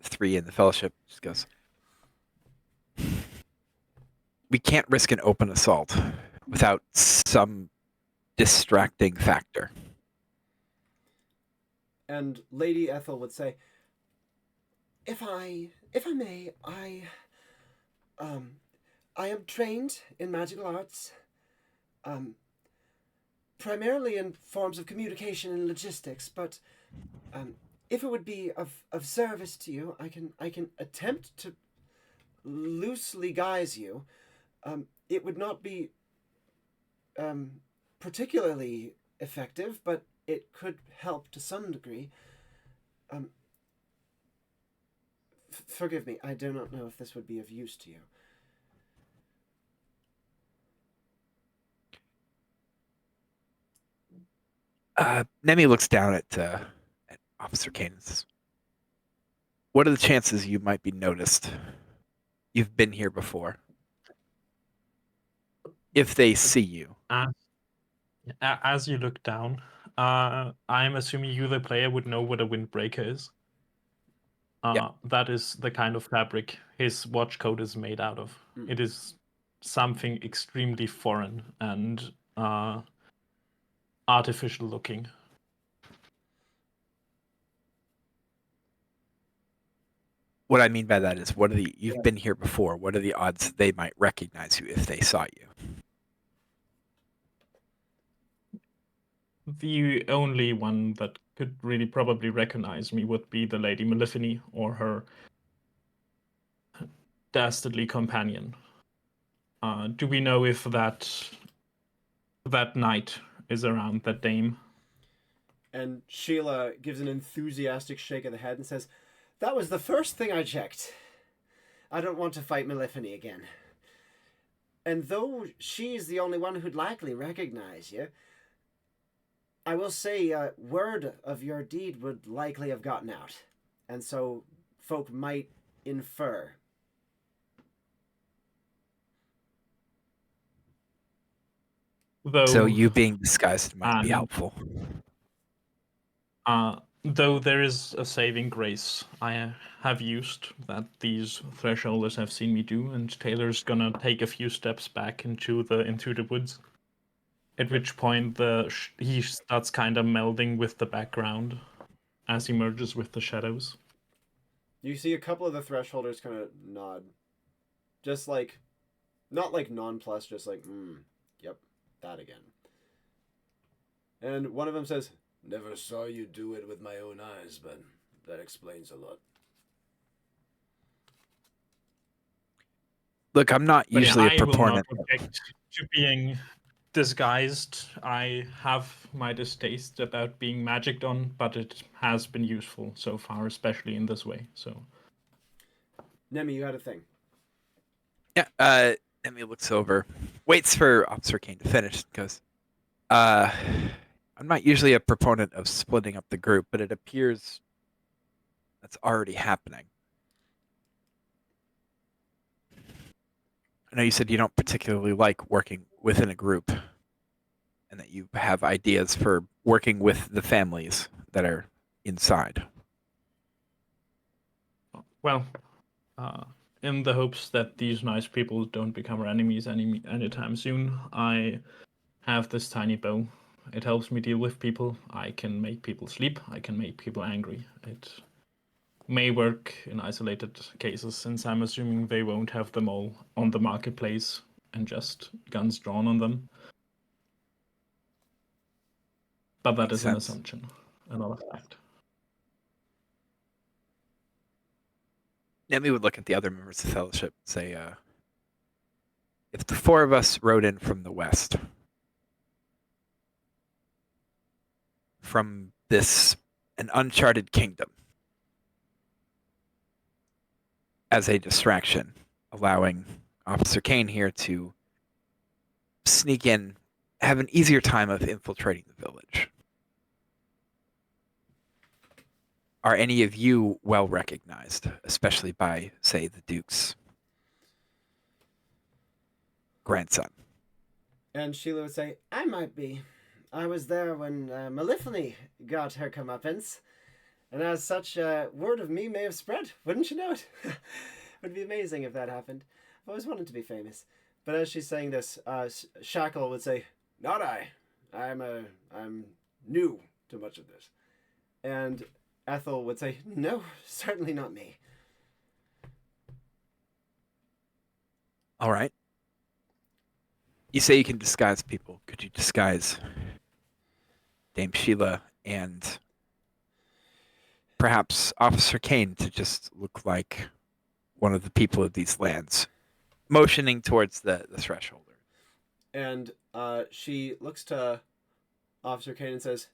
three in the fellowship. Just goes, we can't risk an open assault without some distracting factor. And Lady Ethel would say, If I may, I am trained in magical arts, primarily in forms of communication and logistics, but if it would be of service to you, I can attempt to loosely guise you. It would not be particularly effective, but it could help to some degree. Forgive me, I do not know if this would be of use to you. Nemi looks down at Officer Kane and says, what are the chances you might be noticed? You've been here before. If they see you. As you look down, I'm assuming you, the player, would know what a windbreaker is. Yeah. That is the kind of fabric his watch coat is made out of. It is something extremely foreign and artificial looking. What I mean by that is, you've been here before. What are the odds they might recognize you if they saw you? The only one that could really probably recognize me would be the Lady Malephony or her dastardly companion. Do we know if that knight is around, that dame? And Sheila gives an enthusiastic shake of the head and says, that was the first thing I checked. I don't want to fight Malephony again. And though she's the only one who'd likely recognize you, I will say word of your deed would likely have gotten out. And so folk might infer. So you being disguised might be helpful. Though there is a saving grace I have used that these thresholders have seen me do, and Taylor's gonna take a few steps back into the woods. At which point he starts kind of melding with the background as he merges with the shadows. You see a couple of the thresholders kind of nod. Just like, not like nonplussed, just like, yep, that again. And one of them says, never saw you do it with my own eyes, but that explains a lot. Look, I'm not usually a proponent. I will not object to being disguised. I have my distaste about being magicked on, but it has been useful so far, especially in this way. So, Nemi, you had a thing. Yeah, Nemi looks over, waits for Officer Kane to finish, and goes, I'm not usually a proponent of splitting up the group, but it appears that's already happening. I know you said you don't particularly like working within a group, and that you have ideas for working with the families that are inside. Well, in the hopes that these nice people don't become our enemies anytime soon, I have this tiny bow. It helps me deal with people. I can make people sleep. I can make people angry. It may work in isolated cases, since I'm assuming they won't have them all on the marketplace and just guns drawn on them. But that is an assumption, and not a fact. Nemi would look at the other members of the Fellowship and say, if the four of us rode in from the west, from an uncharted kingdom, as a distraction, allowing Officer Kane here to sneak in, have an easier time of infiltrating the village. Are any of you well recognized, especially by, say, the Duke's grandson? And Sheila would say, I might be. I was there when Malephony got her comeuppance. And as such, word of me may have spread. Wouldn't you know it? Would be amazing if that happened. I've always wanted to be famous. But as she's saying this, Shackle would say, not I. I'm new to much of this. And Ethel would say, no, certainly not me. All right. You say you can disguise people. Could you disguise Dame Sheila and perhaps Officer Kane to just look like one of the people of these lands, motioning towards the threshold? And she looks to Officer Kane and says,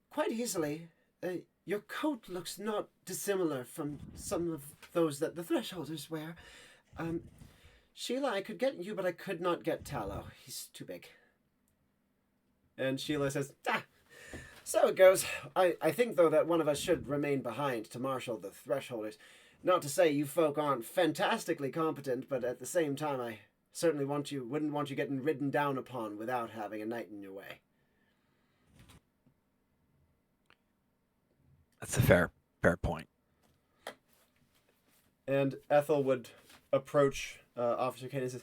quite easily. Your coat looks not dissimilar from some of those that the Thresholders wear. Sheila, I could get you, but I could not get Tallow. He's too big. And Sheila says, so it goes. I think, though, that one of us should remain behind to marshal the Thresholders. Not to say you folk aren't fantastically competent, but at the same time, I certainly wouldn't want you getting ridden down upon without having a knight in your way. That's a fair point. And Ethel would approach Officer Kane and says,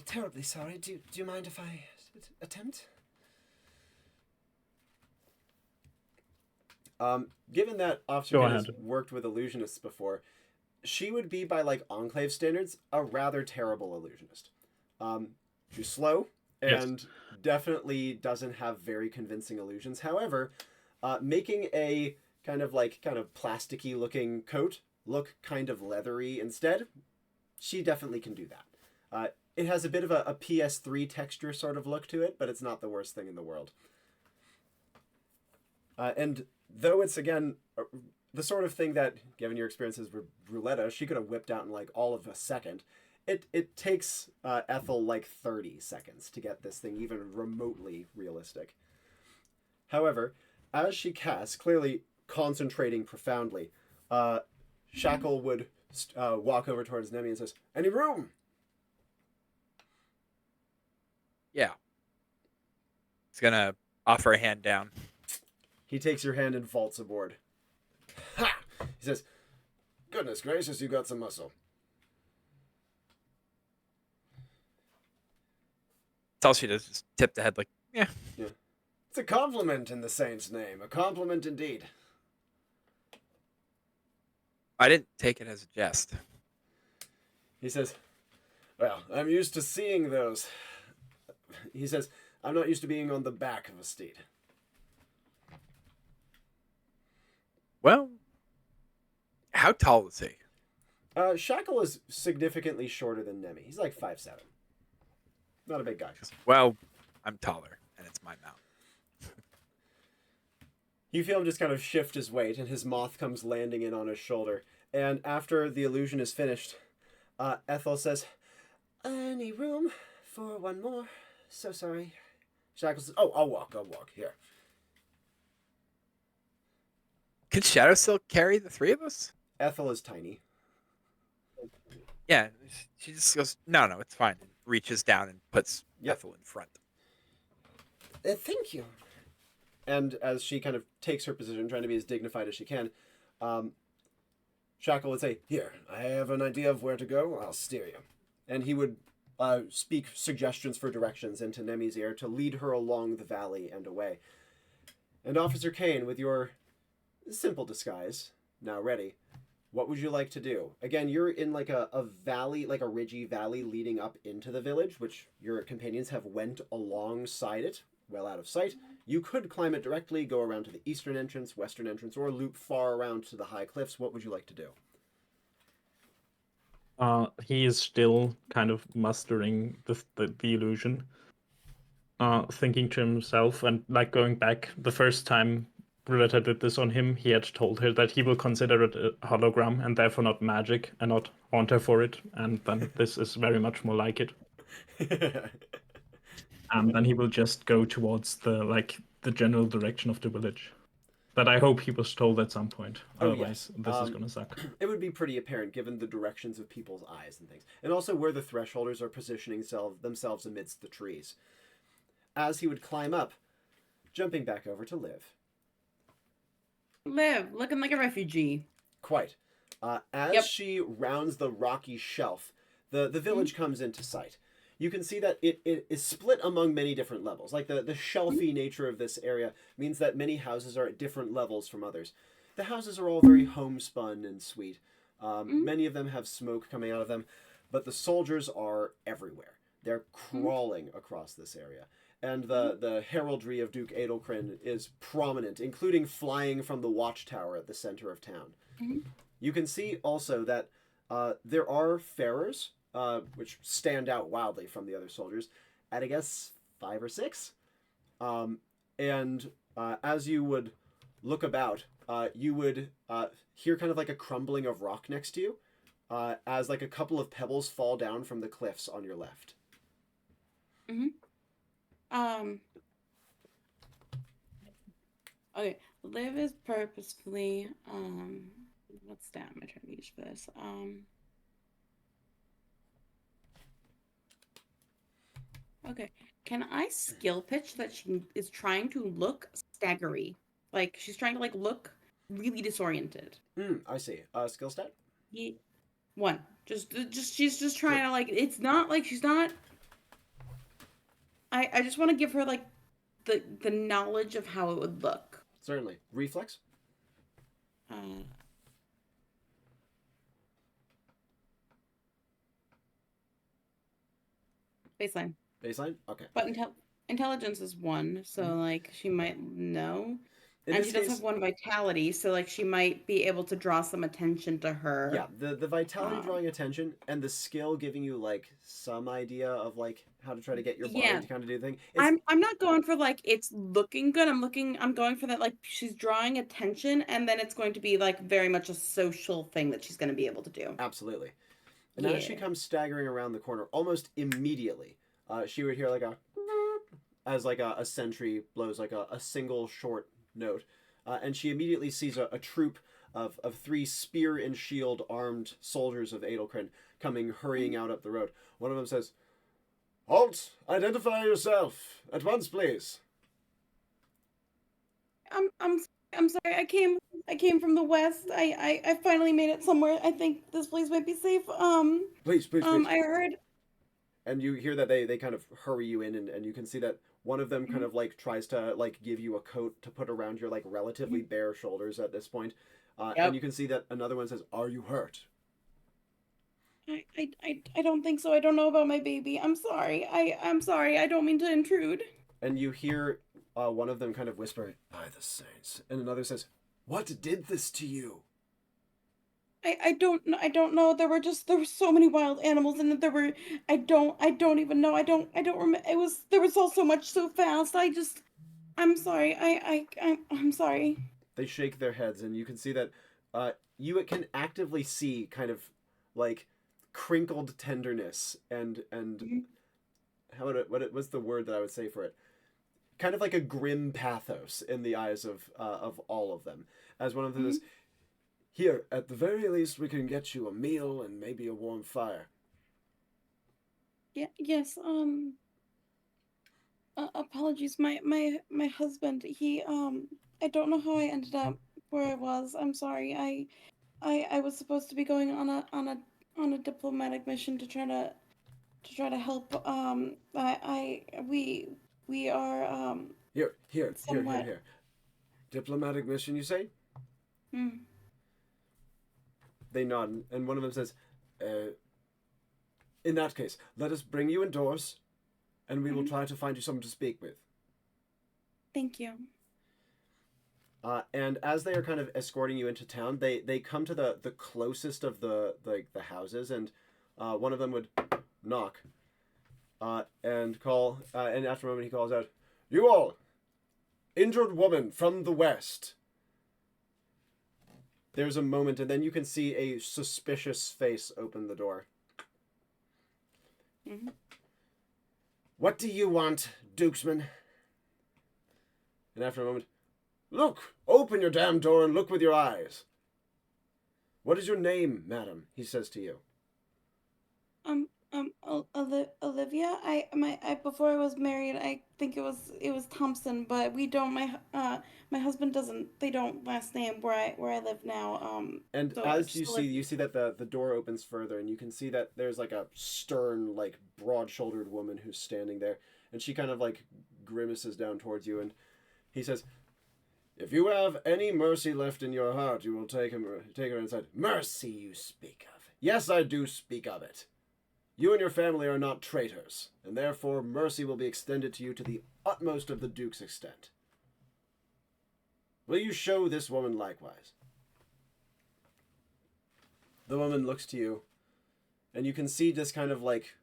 terribly sorry. Do you mind if I attempt? Given that Officer Kane has worked with illusionists before, she would be, by like Enclave standards, a rather terrible illusionist. She's slow and definitely doesn't have very convincing illusions. However, making a kind of plasticky looking coat look kind of leathery instead, she definitely can do that. It has a bit of a PS3 texture sort of look to it, but it's not the worst thing in the world. And though it's, again, the sort of thing that, given your experiences with Rouletta, she could have whipped out in like all of a second, it takes Ethel like 30 seconds to get this thing even remotely realistic. However, as she casts, clearly concentrating profoundly, Shackle would walk over towards Nemi and says, any room? Yeah. He's going to offer a hand down. He takes your hand and vaults aboard. Ha! He says, goodness gracious, you got some muscle. That's all she does, just tip the head like, yeah. It's a compliment in the saint's name. A compliment indeed. I didn't take it as a jest. He says, well, I'm used to seeing those. He says, I'm not used to being on the back of a steed. Well, how tall is he? Shackle is significantly shorter than Nemi. He's like 5'7". Not a big guy. Well, I'm taller, and it's my mount. You feel him just kind of shift his weight, and his moth comes landing in on his shoulder. And after the illusion is finished, Ethel says, any room for one more? So sorry. Shackle says, oh, I'll walk. Here. Could Shadow still carry the three of us? Ethel is tiny. Yeah, she just goes, no, it's fine. And reaches down and puts Ethel in front. Thank you. And as she kind of takes her position, trying to be as dignified as she can, Shackle would say, here, I have an idea of where to go. I'll steer you. And he would speak suggestions for directions into Nemi's ear to lead her along the valley and away. And Officer Kane, with your simple disguise, now ready, what would you like to do? Again, you're in like a valley, like a ridgy valley leading up into the village, which your companions have went alongside it, well out of sight. You could climb it directly, go around to the eastern entrance, western entrance, or loop far around to the high cliffs. What would you like to do? he is still kind of mastering the illusion, thinking to himself and like going back. The first time Ruletta did this on him, he had told her that he will consider it a hologram and therefore not magic and not haunt her for it. And then this is very much more like it. And then he will just go towards the general direction of the village. That I hope he was told at some point. Oh, Otherwise, yes. this is gonna suck. It would be pretty apparent given the directions of people's eyes and things, and also where the thresholders are positioning themselves amidst the trees. As he would climb up, jumping back over to Liv. Liv, looking like a refugee. Quite. As Yep. she rounds the rocky shelf, the village comes into sight. You can see that it is split among many different levels. Like the shelfy nature of this area means that many houses are at different levels from others. The houses are all very homespun and sweet. Many of them have smoke coming out of them, but the soldiers are everywhere. They're crawling across this area. And the heraldry of Duke Adelcrin is prominent, including flying from the watchtower at the center of town. You can see also that there are farers, which stand out wildly from the other soldiers, at I guess 5 or 6. As you would look about, you would hear kind of like a crumbling of rock next to you, as like a couple of pebbles fall down from the cliffs on your left. Okay, Liv is purposefully, what stat am I trying to use for this? Okay, can I skill pitch that she is trying to look staggery? Like, she's trying to, like, look really disoriented. I see. Skill stat? Yeah. 1. She's just trying to, like, it's not like she's not... I just want to give her, like, the knowledge of how it would look. Certainly. Reflex? Baseline. Baseline? Okay. But intelligence is 1, so, like, she might know. In And this she does case- have 1 vitality, so, like, she might be able to draw some attention to her. Yeah, the vitality drawing attention and the skill giving you like some idea of like how to try to get your body to kind of do the thing. I'm not going for like it's looking good. I'm going for that like she's drawing attention, and then it's going to be like very much a social thing that she's going to be able to do. Absolutely. And as she comes staggering around the corner, almost immediately, she would hear like as like a sentry blows like a single short note, and she immediately sees a troop of 3 spear and shield armed soldiers of Adelcrin coming hurrying out up the road. One of them says, "Halt! Identify yourself at once, please." I'm sorry. I came from the west. I finally made it somewhere. I think this place might be safe. Please. I heard. And you hear that they kind of hurry you in, and you can see that one of them kind of like tries to like give you a coat to put around your like relatively bare shoulders at this point. And you can see that another one says, "Are you hurt?" I don't think so. I don't know about my baby. I'm sorry. I'm sorry. I don't mean to intrude. And you hear one of them kind of whisper, "By the saints," and another says, "What did this to you?" I don't know. There were so many wild animals, and there were I don't even know. I don't remember. There was all so much so fast. I'm sorry. I'm sorry. They shake their heads, and you can see that you can actively see kind of like crinkled tenderness and what's the word that I would say for it? Kind of like a grim pathos in the eyes of all of them. As one of them says, "Here, at the very least, we can get you a meal and maybe a warm fire." Yeah. Yes. Apologies. My husband. He. I don't know how I ended up where I was. I'm sorry. I was supposed to be going on a diplomatic mission to try to help. We are Here. Diplomatic mission, you say? They nod, and one of them says, "In that case, let us bring you indoors, and we will try to find you someone to speak with." Thank you. And as they are kind of escorting you into town, they come to the closest of the houses, and one of them would knock and call, and after a moment he calls out, "You all, injured woman from the west." There's a moment, and then you can see a suspicious face open the door. Mm-hmm. "What do you want, Dukesman?" And after a moment, "Look, open your damn door and look with your eyes." "What is your name, madam?" he says to you. Olivia. I before I was married, I think it was Thompson, but we don't. My husband doesn't. They don't last name where I live now. And So as it's you just see, that the door opens further, and you can see that there's like a stern, like broad-shouldered woman who's standing there, and she kind of like grimaces down towards you, and he says, "If you have any mercy left in your heart, you will take her inside." "Mercy you speak of. Yes, I do speak of it. You and your family are not traitors, and therefore mercy will be extended to you to the utmost of the Duke's extent. Will you show this woman likewise?" The woman looks to you, and you can see this kind of like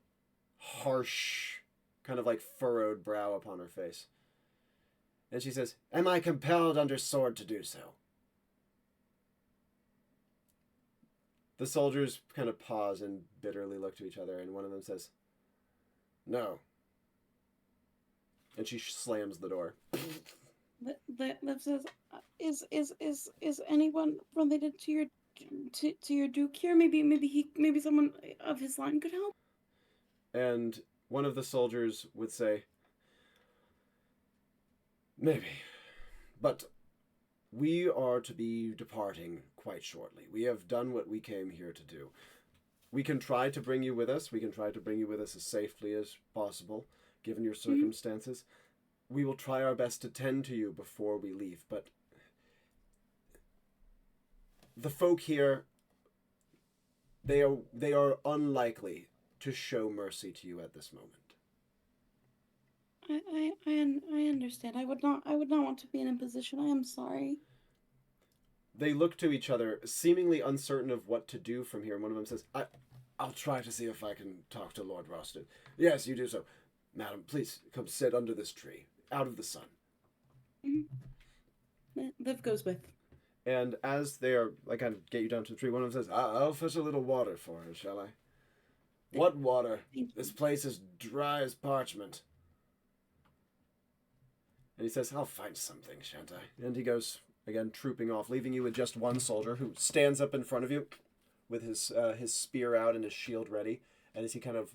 harsh, kind of like furrowed brow upon her face. And she says, "Am I compelled under sword to do so?" The soldiers kind of pause and bitterly look to each other, and one of them says, "No." And she slams the door. Liv says, is anyone related to your Duke here? Maybe someone of his line could help. And one of the soldiers would say, "Maybe, but we are to be departing quite shortly. We have done what we came here to do. We can try to bring you with us. We can try to bring you with us as safely as possible, given your circumstances. We will try our best to tend to you before we leave, but the folk here, they are unlikely to show mercy to you at this moment." I understand. I would not want to be in a position. I am sorry. They look to each other, seemingly uncertain of what to do from here, and one of them says, I'll try to see if I can talk to Lord Roston." "Yes, you do so. Madam, please come sit under this tree, out of the sun." Liv goes with. And as they are, like, kind of get you down to the tree, one of them says, I'll fetch a little water for her, shall I?" "What water? This place is dry as parchment." And he says, "I'll find something, shan't I?" And he goes, again, trooping off, leaving you with just one soldier who stands up in front of you with his spear out and his shield ready. And as he kind of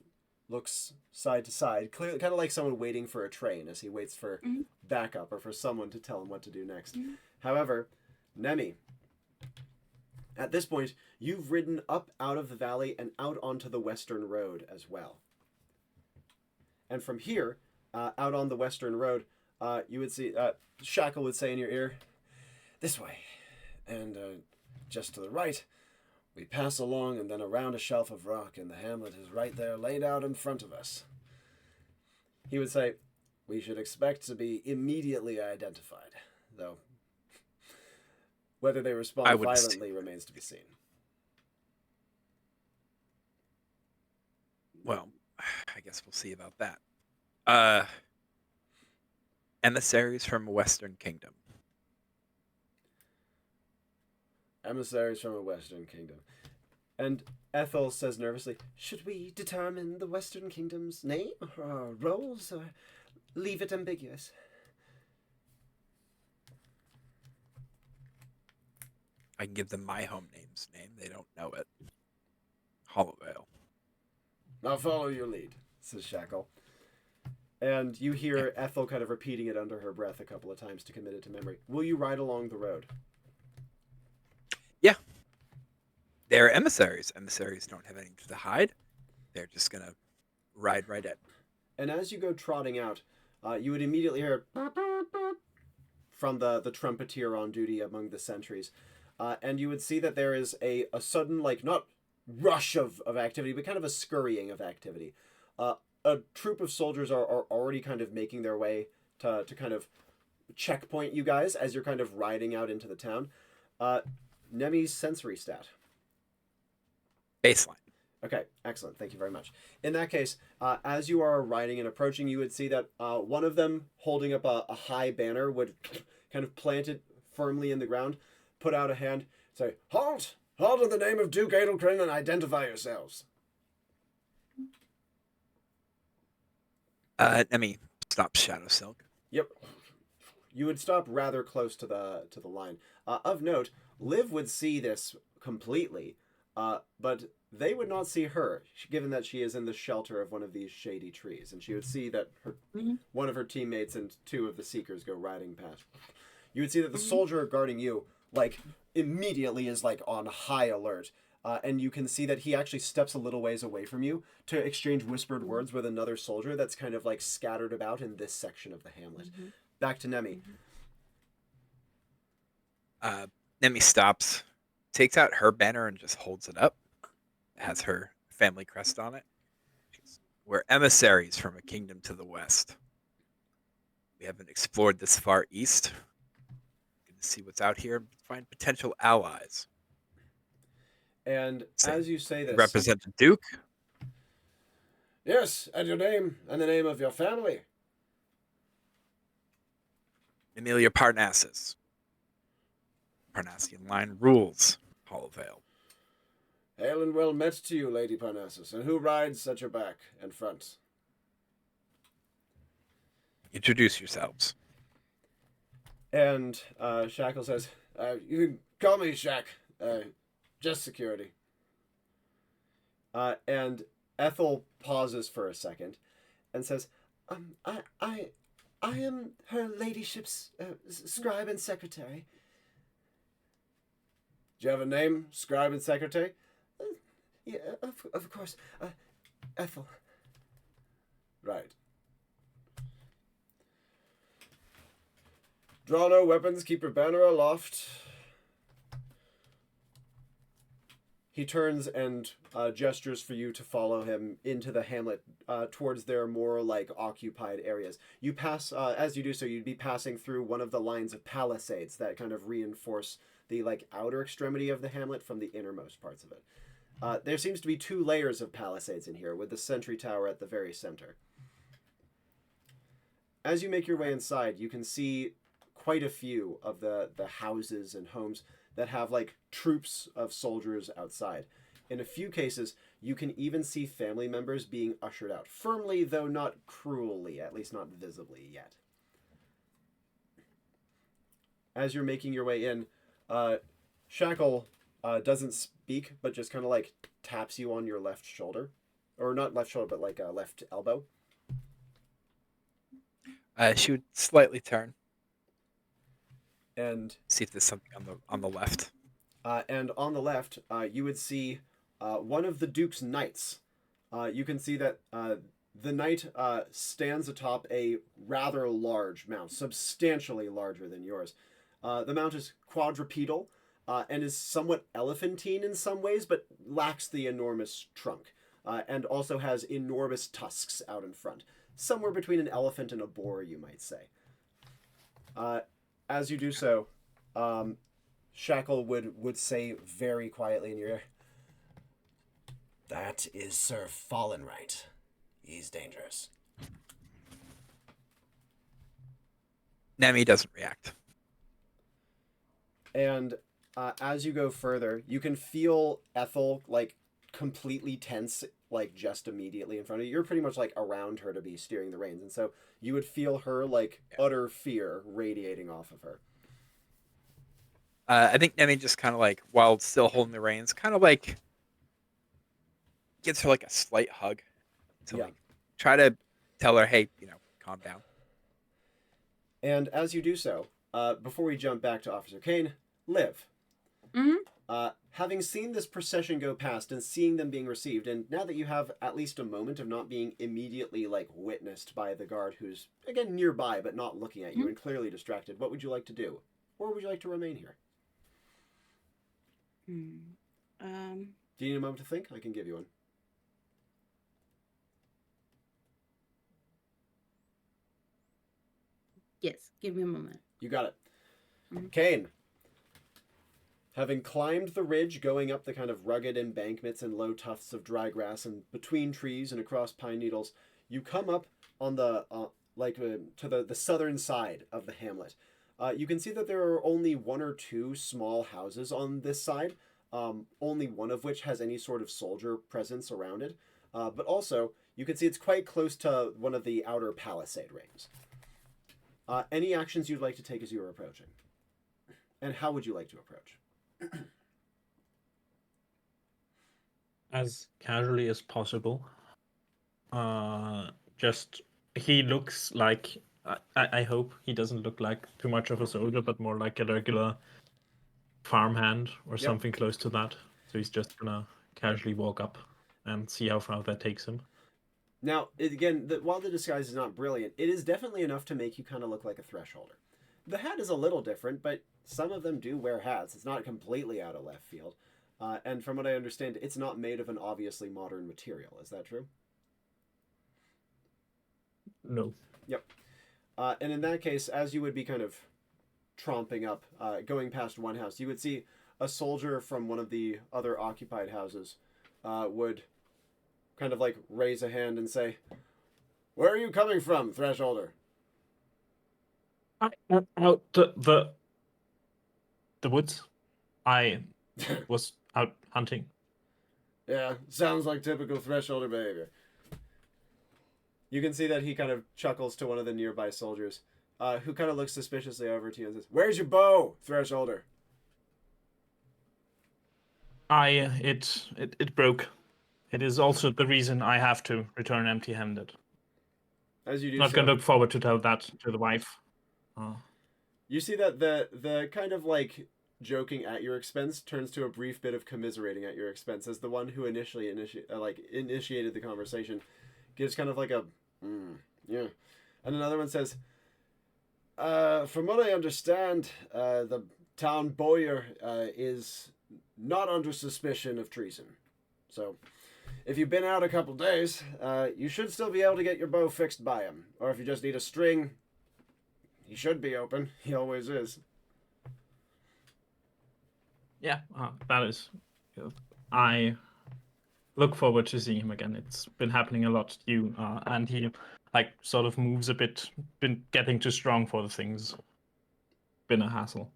looks side to side, clearly kind of like someone waiting for a train as he waits for backup or for someone to tell him what to do next. However, Nemi, at this point, you've ridden up out of the valley and out onto the western road as well. And from here, out on the western road, you would see, Shackle would say in your ear, "This way, and just to the right, we pass along and then around a shelf of rock, and the hamlet is right there laid out in front of us." He would say, "We should expect to be immediately identified, though whether they respond violently remains to be seen." Well, I guess we'll see about that. Emissaries from a Western Kingdom. Emissaries from a Western Kingdom. And Ethel says nervously, "Should we determine the Western Kingdom's name or roles, or leave it ambiguous?" I can give them my home name's name. They don't know it. Hollowvale. "I'll follow your lead," says Shackle. And you hear Ethel kind of repeating it under her breath a couple of times to commit it to memory. Will you ride along the road? Yeah. They're emissaries. Emissaries don't have anything to hide. They're just going to ride right in. And as you go trotting out, you would immediately hear from the trumpeter on duty among the sentries. And you would see that there is a sudden, like, not rush of activity, but kind of a scurrying of activity. A troop of soldiers are already kind of making their way to kind of checkpoint you guys as you're kind of riding out into the town. Nemi's sensory stat. Baseline. Okay, excellent. Thank you very much. In that case, as you are riding and approaching, you would see that one of them, holding up a high banner, would kind of plant it firmly in the ground, put out a hand, say, "Halt! Halt in the name of Duke Adelcrin and identify yourselves." Nemi stops Shadow Silk. Yep. You would stop rather close to the line. Of note, Liv would see this completely, but they would not see her, given that she is in the shelter of one of these shady trees, and she would see that one of her teammates and two of the Seekers go riding past. You would see that the soldier guarding you, like, immediately is, like, on high alert, and you can see that he actually steps a little ways away from you to exchange whispered words with another soldier that's kind of, like, scattered about in this section of the hamlet. Back to Nemi. Nemi stops, takes out her banner and just holds it up. It has her family crest on it. We're emissaries from a kingdom to the west. We haven't explored this far east. Going to see what's out here and find potential allies. And as you say this... Represent the Duke? Yes, and your name, and the name of your family. Emilia Parnassus. Parnassian line rules Hall of Vale. Hail and well met to you, Lady Parnassus. And who rides at your back and front? Introduce yourselves. And Shackle says, you can call me Shack. Just security. And Ethel pauses for a second and says, I am her ladyship's scribe and secretary. Do you have a name, scribe and secretary? Yeah, of course. Ethel. Right. Draw no weapons, keep your banner aloft. He turns and gestures for you to follow him into the hamlet towards their more, like, occupied areas. You pass, as you do so, you'd be passing through one of the lines of palisades that kind of reinforce the, like, outer extremity of the hamlet from the innermost parts of it. There seems to be 2 layers of palisades in here, with the sentry tower at the very center. As you make your way inside, you can see quite a few of the houses and homes that have, like, troops of soldiers outside. In a few cases, you can even see family members being ushered out. Firmly, though not cruelly, at least not visibly yet. As you're making your way in, Shackle doesn't speak, but just kind of, like, taps you on your left shoulder. Or not left shoulder, but, like, left elbow. She would slightly turn. And see if there's something on the left. And on the left, you would see one of the Duke's knights. You can see that the knight stands atop a rather large mount, substantially larger than yours. The mount is quadrupedal and is somewhat elephantine in some ways, but lacks the enormous trunk, and also has enormous tusks out in front. Somewhere between an elephant and a boar, you might say. As you do so, Shackle would say very quietly in your ear, "That is Sir Fallenright. He's dangerous." Nemi doesn't react. And as you go further, you can feel Ethel, like, completely tense, like, just immediately in front of you. You're pretty much, like, around her to be steering the reins. And so you would feel her, like, utter fear radiating off of her. I think Nemi just kind of, like, while still holding the reins, kind of, like, gives her, like, a slight hug to, like, try to tell her, hey, calm down. And as you do so, before we jump back to Officer Kane, Liv. Having seen this procession go past and seeing them being received, and now that you have at least a moment of not being immediately, like, witnessed by the guard who's, again, nearby but not looking at you and clearly distracted, what would you like to do? Or would you like to remain here? Do you need a moment to think? I can give you one. Yes, give me a moment. You got it. Kane. Having climbed the ridge, going up the kind of rugged embankments and low tufts of dry grass and between trees and across pine needles, you come up on the to the southern side of the hamlet. You can see that there are only one or two small houses on this side, only one of which has any sort of soldier presence around it. But also, you can see it's quite close to one of the outer palisade rings. Any actions you'd like to take as you are approaching? And how would you like to approach? As casually as possible. Just he looks like I hope he doesn't look like too much of a soldier, but more like a regular farmhand or something close to that. So he's just gonna casually walk up and see how far that takes him. Now, again, while the disguise is not brilliant, it is definitely enough to make you kind of look like a thresholder. The hat is a little different, but some of them do wear hats. It's not completely out of left field. And from what I understand, it's not made of an obviously modern material. Is that true? No. Yep. And in that case, as you would be kind of tromping up, going past one house, you would see a soldier from one of the other occupied houses would kind of like raise a hand and say, "Where are you coming from, thresholder?" Out the woods. I was out hunting. Yeah, sounds like typical thresholder behavior. You can see that he kind of chuckles to one of the nearby soldiers, who kind of looks suspiciously over to you and says, "Where's your bow, thresholder?" It broke. It is also the reason I have to return empty-handed. As you do Not so, gonna look forward to tell that to the wife. you see that the kind of like joking at your expense turns to a brief bit of commiserating at your expense, as the one who initiated the conversation gives kind of like a yeah, and another one says, "From what I understand, the town bowyer is not under suspicion of treason. So, if you've been out a couple days, you should still be able to get your bow fixed by him. Or if you just need a string, he should be open. He always is." Yeah, that is. I look forward to seeing him again. It's been happening a lot. And he like sort of moves a bit. Been getting too strong for the things. Been a hassle.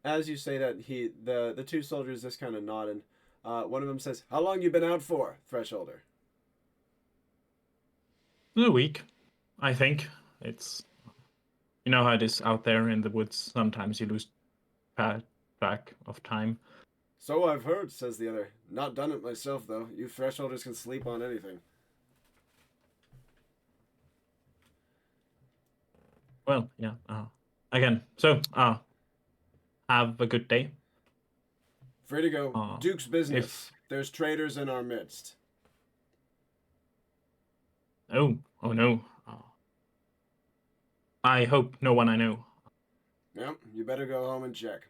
As you say that, the two soldiers just kind of nod, and one of them says, "How long you been out for, thresholder?" A week, I think. It's you know how it is out there in the woods. Sometimes you lose track of time. "So I've heard," says the other. "Not done it myself, though. You thresholders can sleep on anything." Well, yeah. Again, so have a good day. "Free to go. Duke's business. There's traitors in our midst." Oh no. I hope no one I know. "Yep, you better go home and check."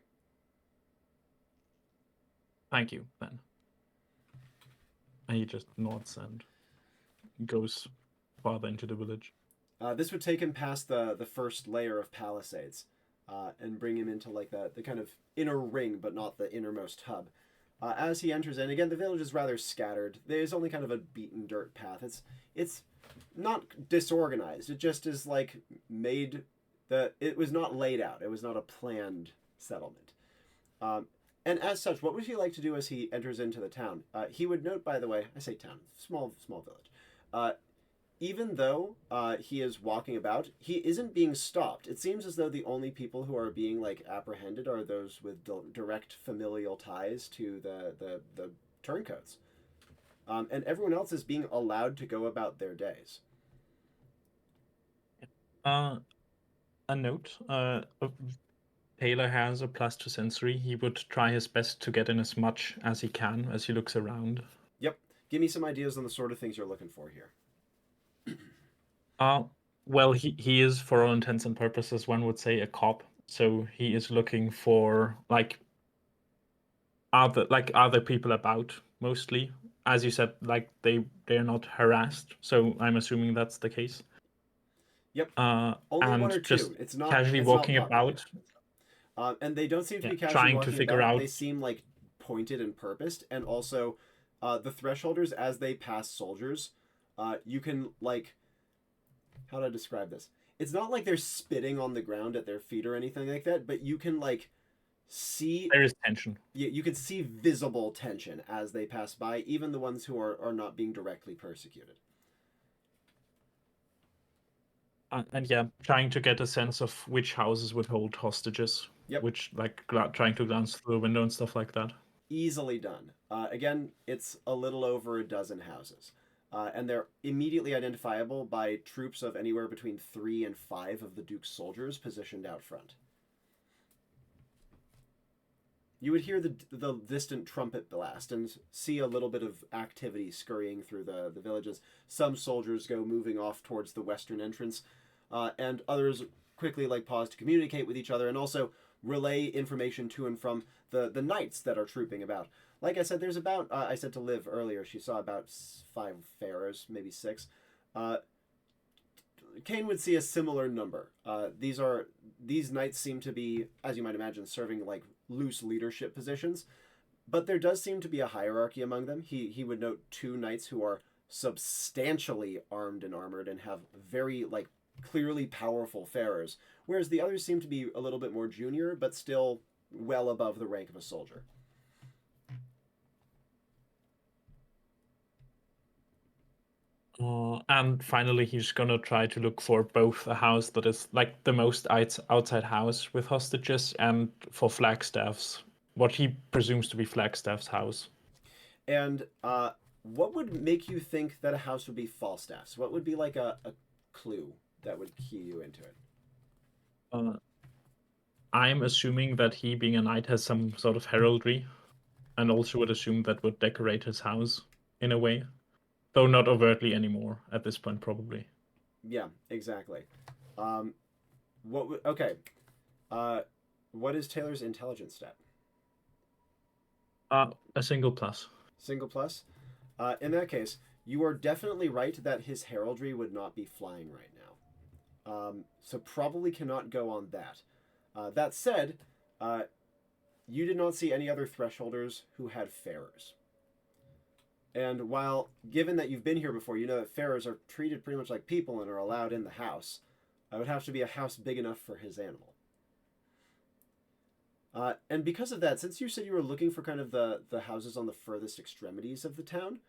Thank you, then. And he just nods and goes farther into the village. This would take him past the first layer of palisades, and bring him into like the kind of inner ring, but not the innermost hub. As he enters in, again, the village is rather scattered. There's only kind of a beaten dirt path. It's not disorganized. It just is like made it was not laid out. It was not a planned settlement. And as such, what would he like to do as he enters into the town? He would note, by the way, I say town, small village. Even though he is walking about, he isn't being stopped. It seems as though the only people who are being like apprehended are those with direct familial ties to the turncoats, and everyone else is being allowed to go about their days. A note. Taylor has a +2 sensory. He would try his best to get in as much as he can as he looks around. Yep. Give me some ideas on the sort of things you're looking for here. Well, he is, for all intents and purposes, one would say, a cop. So he is looking for other people about, mostly. As you said, like they're not harassed. So I'm assuming that's the case. Yep. Only and one or two. Just it's not casually it's walking not about. And they don't seem to be casually trying to walking figure about. out. They seem like pointed and purposed, and also the thresholders, as they pass soldiers, you can like, how do I describe this? It's not like they're spitting on the ground at their feet or anything like that, but you can like see There is tension. you can see visible tension as they pass by, even the ones who are not being directly persecuted. And yeah, trying to get a sense of which houses would hold hostages. Yep. Which, like, trying to glance through the window and stuff like that. Easily done. Again, it's a little over a dozen houses. And they're immediately identifiable by troops of anywhere between 3 and 5 of the Duke's soldiers positioned out front. You would hear the distant trumpet blast and see a little bit of activity scurrying through the villages. Some soldiers go moving off towards the western entrance, and others quickly pause to communicate with each other and also relay information to and from the knights that are trooping about. Like I said, there's about, I said to Liv earlier, she saw about 5 pharaohs, maybe 6. Kane would see a similar number. These knights seem to be, as you might imagine, serving loose leadership positions, but there does seem to be a hierarchy among them. He would note 2 knights who are substantially armed and armored and have very clearly powerful pharaohs, whereas the others seem to be a little bit more junior, but still well above the rank of a soldier. And finally, he's gonna try to look for both a house that is the most outside house with hostages, and for Flagstaff's, what he presumes to be Flagstaff's house. And what would make you think that a house would be Falstaff's? What would be a clue that would key you into it? I'm assuming that he, being a knight, has some sort of heraldry, and also would assume that would decorate his house in a way. Though not overtly anymore at this point, probably. Yeah, exactly. Okay. What is Taylor's intelligence stat? A single plus. Single plus? In that case, you are definitely right that his heraldry would not be flying right now. So probably cannot go on that. That said, you did not see any other thresholders who had farers. And while, given that you've been here before, you know that farers are treated pretty much like people and are allowed in the house, it would have to be a house big enough for his animal. And because of that, since you said you were looking for kind of the houses on the furthest extremities of the town,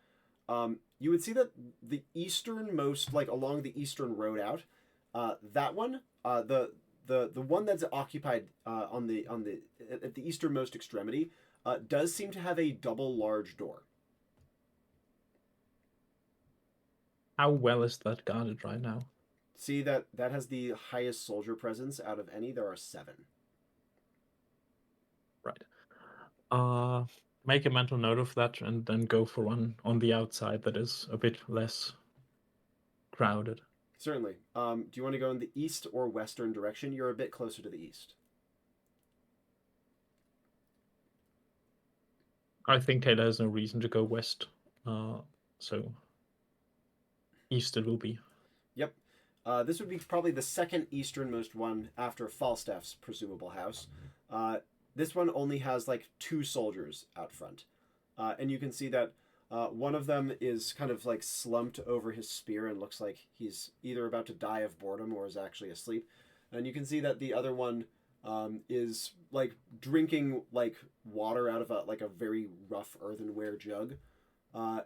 you would see that the easternmost, along the eastern road out, that one, the one that's occupied at the easternmost extremity, does seem to have a double large door. How well is that guarded right now? See that has the highest soldier presence out of any. There are 7. Right. Make a mental note of that, and then go for one on the outside that is a bit less crowded. Certainly. Do you want to go in the east or western direction? You're a bit closer to the east. I think Taylor has no reason to go west, so east it will be. Yep. This would be probably the second easternmost one after Falstaff's presumable house. This one only has 2 soldiers out front. And you can see that one of them is kind of slumped over his spear and looks like he's either about to die of boredom or is actually asleep. And you can see that the other one is drinking water out of a very rough earthenware jug,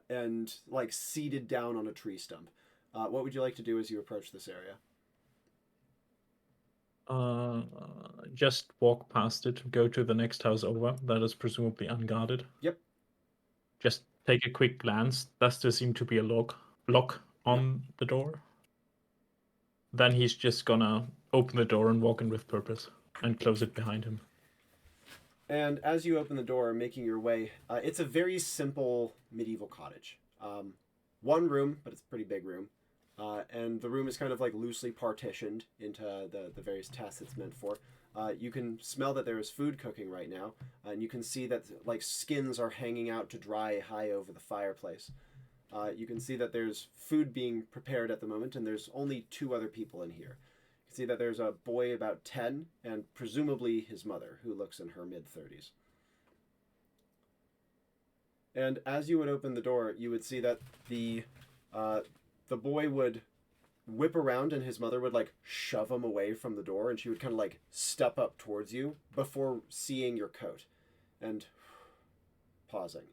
and seated down on a tree stump. What would you like to do as you approach this area? Just walk past it, go to the next house over that is presumably unguarded. Yep. Just take a quick glance. Does there seem to be a lock on the door? Then he's just gonna open the door and walk in with purpose and close it behind him. And as you open the door, making your way, it's a very simple medieval cottage. 1 room, but it's a pretty big room. And the room is kind of loosely partitioned into the various tasks it's meant for. You can smell that there is food cooking right now, and you can see that skins are hanging out to dry high over the fireplace. You can see that there's food being prepared at the moment, and there's only 2 other people in here. You can can see that there's a boy about 10 and presumably his mother, who looks in her mid-30s. And as you would open the door, you would see that the boy would whip around and his mother would like shove him away from the door, and she would kind of like step up towards you before seeing your coat and pausing.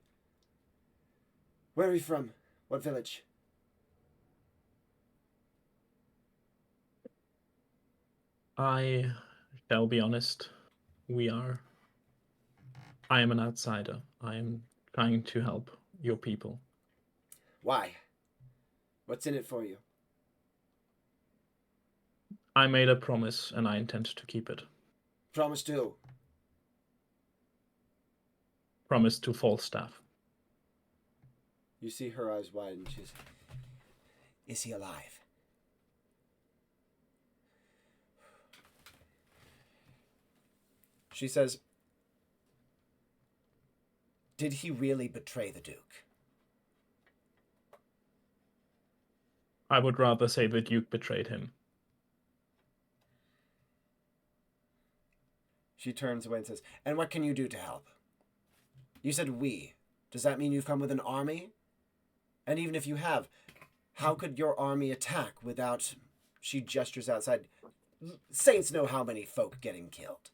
Where are you from? What village? I shall be honest. I am an outsider. I am trying to help your people. Why? What's in it for you? I made a promise and I intend to keep it. Promise to who? Promise to Falstaff. You see her eyes widen. She's... Is he alive? She says, did he really betray the Duke? I would rather say the Duke betrayed him. She turns away and says, and what can you do to help? You said we. Does that mean you've come with an army? And even if you have, how could your army attack without... She gestures outside. Saints know how many folk getting killed.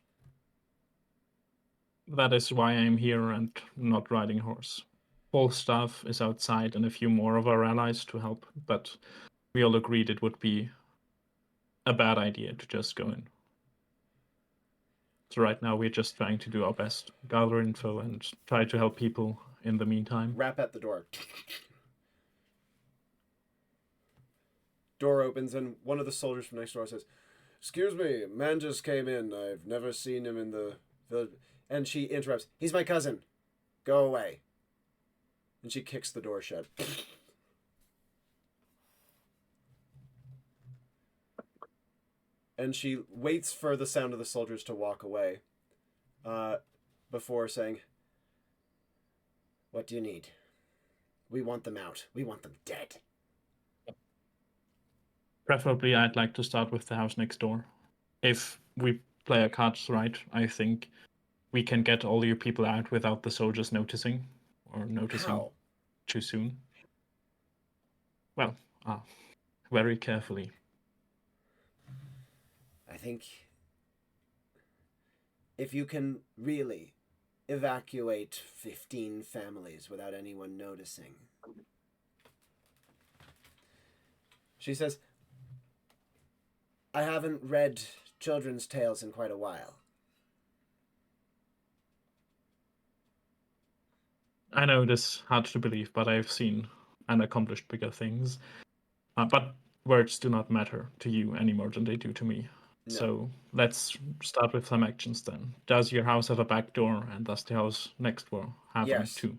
That is why I am here and not riding horse. Falstaff is outside and a few more of our allies to help, but we all agreed it would be a bad idea to just go in. So right now we're just trying to do our best, gather info and try to help people in the meantime. Rap at the door. Door opens and one of the soldiers from next door says, excuse me, man just came in. I've never seen him in the village. And she interrupts. He's my cousin. Go away. And she kicks the door shut. And she waits for the sound of the soldiers to walk away before saying, what do you need? We want them out. We want them dead. Preferably, I'd like to start with the house next door. If we play our cards right, I think we can get all your people out without the soldiers noticing, or noticing How? too soon. Well, very carefully. I think if you can really evacuate 15 families without anyone noticing. She says, I haven't read children's tales in quite a while. I know it is hard to believe, but I've seen and accomplished bigger things. But words do not matter to you any more than they do to me. No. So let's start with some actions then. Does your house have a back door, and does the house next door have them too?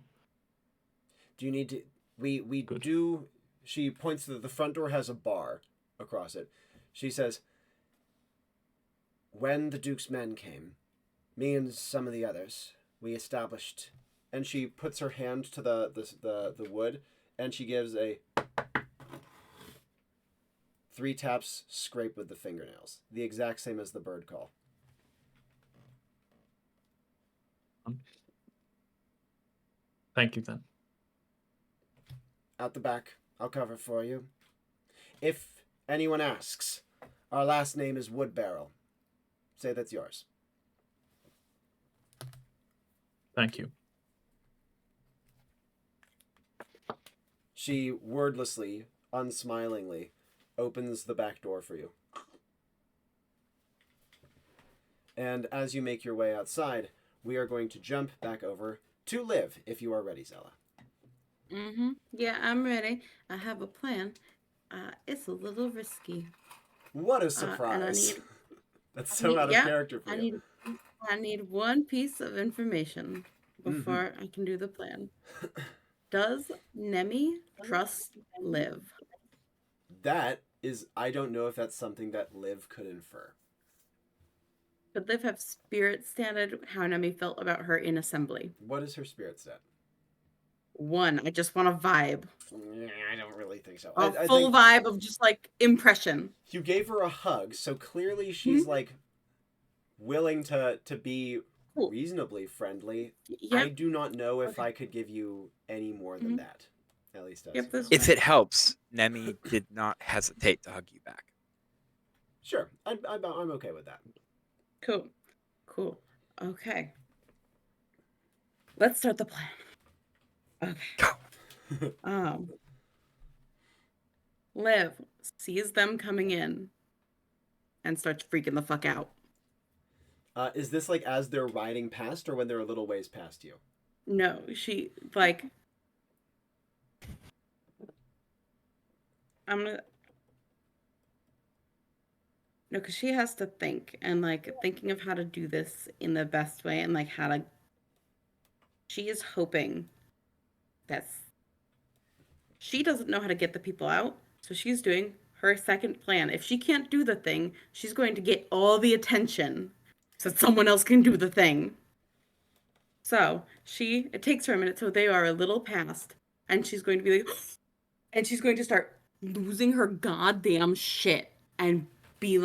Do you need to... We Good. Do... She points to the front door has a bar across it. She says, when the Duke's men came, me and some of the others, we established... And she puts her hand to the wood, and she gives a 3 taps, scrape with the fingernails. The exact same as the bird call. Thank you, then. Out the back. I'll cover for you. If anyone asks, our last name is Woodbarrel. Say that's yours. Thank you. She wordlessly, unsmilingly, opens the back door for you. And as you make your way outside, we are going to jump back over to Liv, if you are ready, Xela. Mm-hmm. Yeah, I'm ready. I have a plan. It's a little risky. What a surprise. That's so out of character for you. I need one piece of information before I can do the plan. Does Nemi trust Liv? That is, I don't know if that's something that Liv could infer. Could Liv have spirit standard how Nemi felt about her in assembly? What is her spirit stat? 1. I just want a vibe. I don't really think so. A I full think vibe of just like impression. you gave her a hug, so clearly she's like willing to be Cool. reasonably friendly. Yep. I do not know if Okay. I could give you any more than that. At least as Yep, of that's now. If it helps, Nemi did not hesitate to hug you back. Sure, I'm okay with that. Cool. Okay. Let's start the plan. Okay. Go. Liv sees them coming in and starts freaking the fuck out. Is this like as they're riding past, or when they're a little ways past you? No, she like. I'm gonna. No, because she has to think and like thinking of how to do this in the best way and like how to. She is hoping that she doesn't know how to get the people out, so she's doing her second plan. If she can't do the thing, she's going to get all the attention so that someone else can do the thing. So it takes her a minute, so they are a little past, and she's going to be like, and she's going to start losing her goddamn shit and be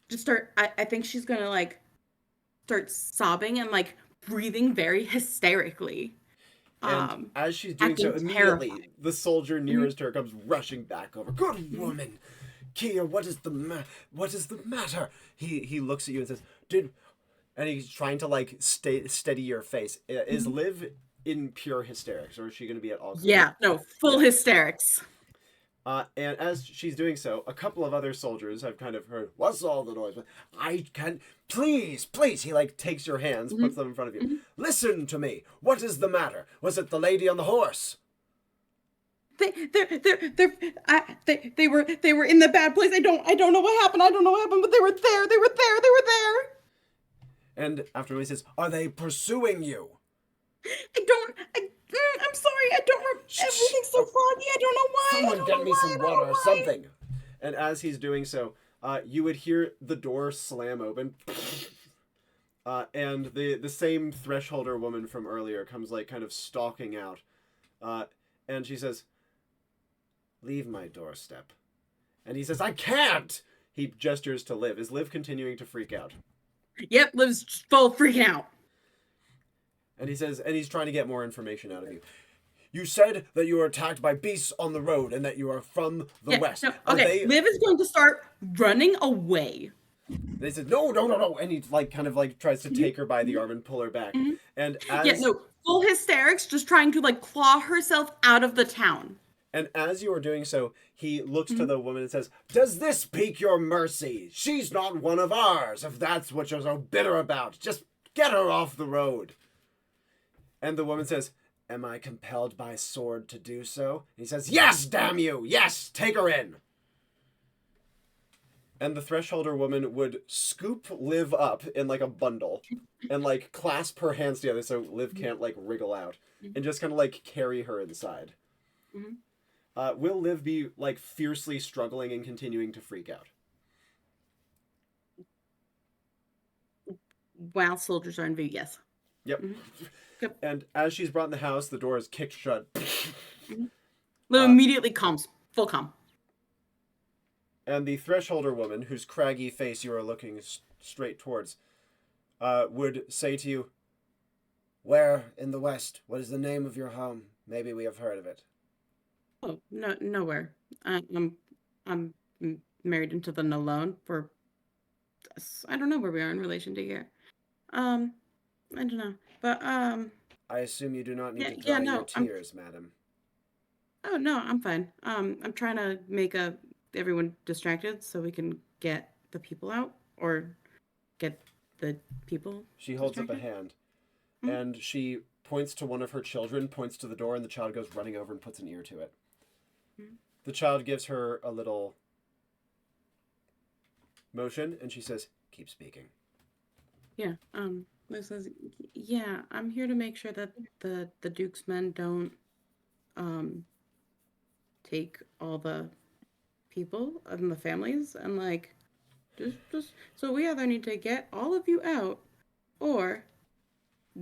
just start. I think she's gonna like start sobbing and like breathing very hysterically. And as she's doing so, acting immediately terrified. the soldier nearest her comes rushing back over. Good woman, Kia, what is the matter? He looks at you and says, and he's trying to like steady your face. Is Liv in pure hysterics, or is she going to be at all? Yeah, no, full hysterics. And as she's doing so, a couple of other soldiers have kind of heard, what's all the noise? I can't, please. He like takes your hands, puts them in front of you. Listen to me. What is the matter? Was it the lady on the horse? They were in the bad place. I don't know what happened. But they were there. And after he says, are they pursuing you? I'm sorry. I don't remember. Everything's so foggy. I don't know why. Someone get me some water or something. And as he's doing so, you would hear the door slam open. And the same thresholder woman from earlier comes like kind of stalking out. And she says, leave my doorstep. And he says, I can't! He gestures to Liv. Is Liv continuing to freak out? Yep, Liv's full freaking out. And he says, and he's trying to get more information out of you. You said that you were attacked by beasts on the road and that you are from the west. No, okay, Liv is going to start running away. They said, no. And he like kind of like tries to take her by the arm and pull her back. And as full hysterics, just trying to like claw herself out of the town. And as you are doing so, he looks to the woman and says, does this pique your mercy? She's not one of ours, if that's what you're so bitter about. Just get her off the road. And the woman says, am I compelled by sword to do so? And he says, yes, damn you! Yes, take her in! And the thresholder woman would scoop Liv up in like a bundle and like clasp her hands together so Liv can't like wriggle out and just kind of like carry her inside. Will Liv be like fiercely struggling and continuing to freak out? While soldiers are in view, yes. Yep. Yep. And as she's brought in the house, the door is kicked shut. Liv immediately calms. Full calm. And the thresholder woman, whose craggy face you are looking straight towards, would say to you, where in the west? What is the name of your home? Maybe we have heard of it. Oh, no, nowhere. I'm married into the Nolone for. I don't know where we are in relation to here. I don't know, but I assume you do not need to yeah, dry no, your tears, madam. Oh no, I'm fine. I'm trying to make everyone distracted so we can get the people out or get the people. She holds up a distracted. hand, and she points to one of her children, points to the door, and the child goes running over and puts an ear to it. The child gives her a little motion, and she says, keep speaking. Yeah. Liz says, yeah, I'm here to make sure that the Duke's men don't take all the people and the families and like just so we either need to get all of you out or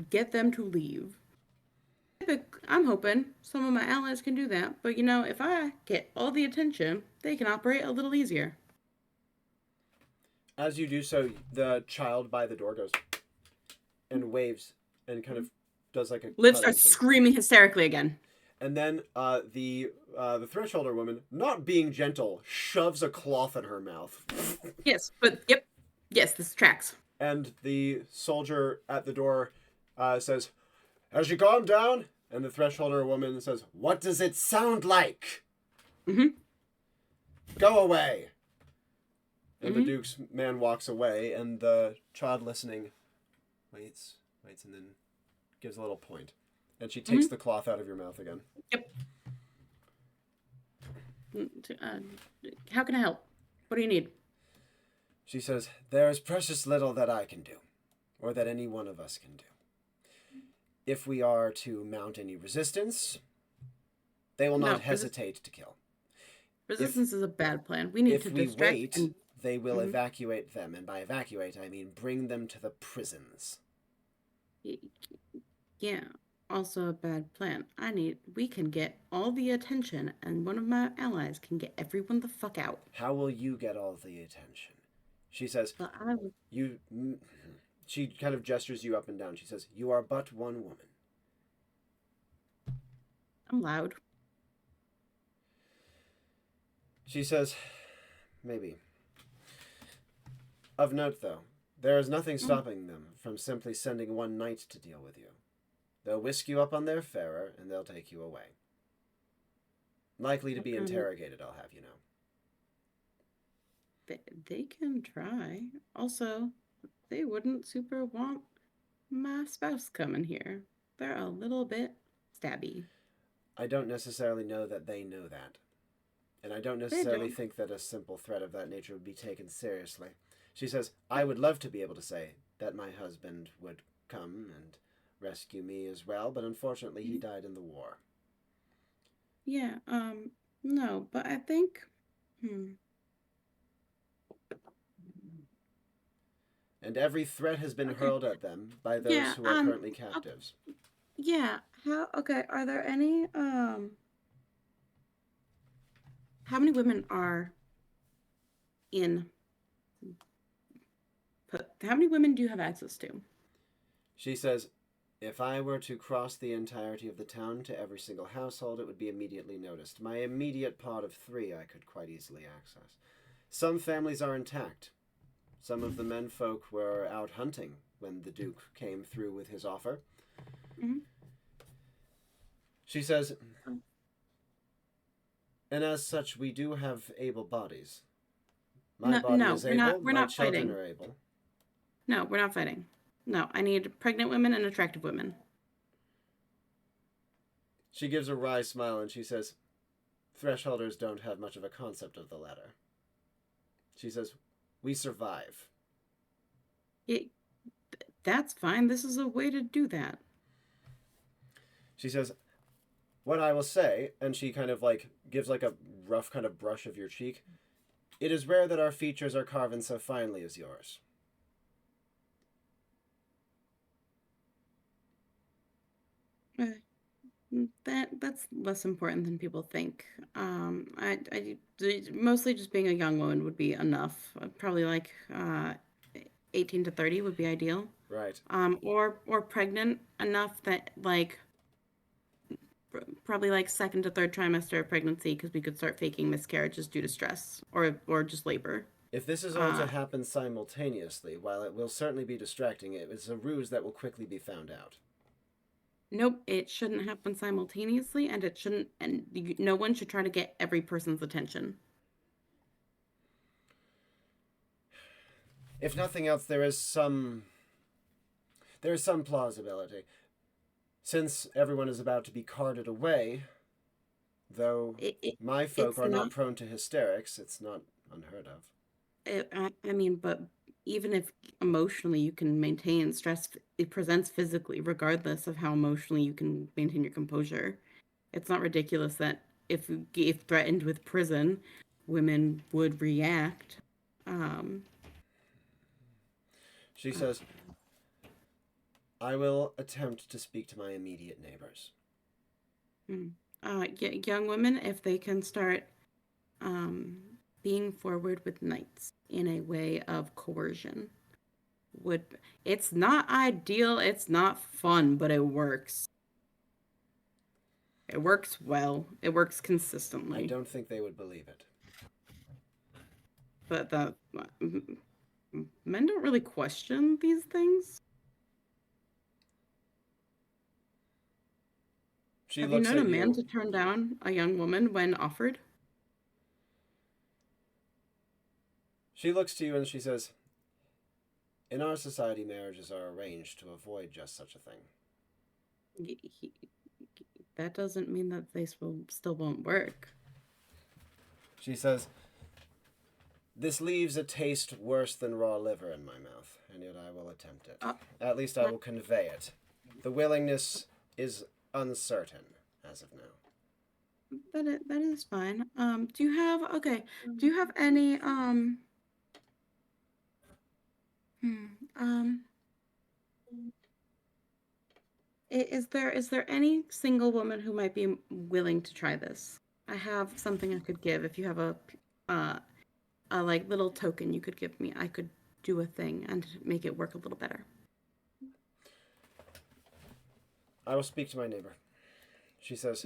get them to leave. I'm hoping some of my allies can do that, but if I get all the attention, they can operate a little easier. As you do so, the child by the door goes and waves and kind of does like a Liv cutting starts thing. screaming hysterically again. And then the thresholder woman, not being gentle, shoves a cloth in her mouth. Yes, yes, this tracks. And the soldier at the door says, "Has she gone down?" And the thresholder woman says, "What does it sound like?" Mm-hmm. "Go away." And the Duke's man walks away, and the child listening waits, and then gives a little point. And she takes the cloth out of your mouth again. Yep. How can I help? What do you need? She says, "There is precious little that I can do, or that any one of us can do. If we are to mount any resistance, they will not hesitate to kill. Resistance is a bad plan. We need to distract. If we wait, they will evacuate them. And by evacuate, I mean bring them to the prisons." Yeah, also a bad plan. We can get all the attention, and one of my allies can get everyone the fuck out. "How will you get all the attention?" She says, She kind of gestures you up and down. She says, "You are but one woman." I'm loud. She says, "Maybe. Of note, though, there is nothing stopping them from simply sending one knight to deal with you. They'll whisk you up on their fairer, and they'll take you away. Likely to be interrogated, I'll have you know." They can try. Also, they wouldn't super want my spouse coming here. They're a little bit stabby. "I don't necessarily know that they know that. And I don't necessarily think that a simple threat of that nature would be taken seriously." She says, "I would love to be able to say that my husband would come and rescue me as well, but unfortunately he died in the war." Yeah, no, but I think, "And every threat has been hurled at them by those who are currently captives." Yeah, are there any, how many women are how many women do you have access to? She says, "If I were to cross the entirety of the town to every single household, it would be immediately noticed. My immediate pot of 3 I could quite easily access. Some families are intact. Some of the menfolk were out hunting when the Duke came through with his offer." She says, "And as such, we do have able bodies. My body is able, my children are able." No, we're not fighting. No, I need pregnant women and attractive women. She gives a wry smile and she says, "Thresholders don't have much of a concept of the latter." She says, "We survive." That's fine. This is a way to do that. She says, "What I will say," and she kind of like gives like a rough kind of brush of your cheek, "it is rare that our features are carven so finely as yours." That's less important than people think. I mostly just being a young woman would be enough. Probably like 18 to 30 would be ideal. Right. Or pregnant enough that like probably like second to third trimester of pregnancy, because we could start faking miscarriages due to stress or just labor. If this is all to happen simultaneously, while it will certainly be distracting, it is a ruse that will quickly be found out. Nope, it shouldn't happen simultaneously, and it shouldn't, and no one should try to get every person's attention. If nothing else, there is some plausibility. Since everyone is about to be carted away, though my folk are not prone to hysterics, it's not unheard of. I mean, but even if emotionally you can maintain stress, it presents physically, regardless of how emotionally you can maintain your composure. It's not ridiculous that if threatened with prison, women would react. She says, I will attempt to speak to my immediate neighbors. Young women, if they can start being forward with knights in a way of coercion, would it's not ideal, it's not fun, but it works. It works well. It works consistently. I don't think they would believe it. But men don't really question these things. Have you known a man to turn down a young woman when offered? She looks to you and she says, in our society, marriages are arranged to avoid just such a thing. That doesn't mean that they still won't work. She says, this leaves a taste worse than raw liver in my mouth, and yet I will attempt it. At least I will convey it. The willingness is uncertain as of now. That is fine. Do you have any is there any single woman who might be willing to try this? I have something I could give. If you have a like little token you could give me, I could do a thing and make it work a little better. I will speak to my neighbor. She says,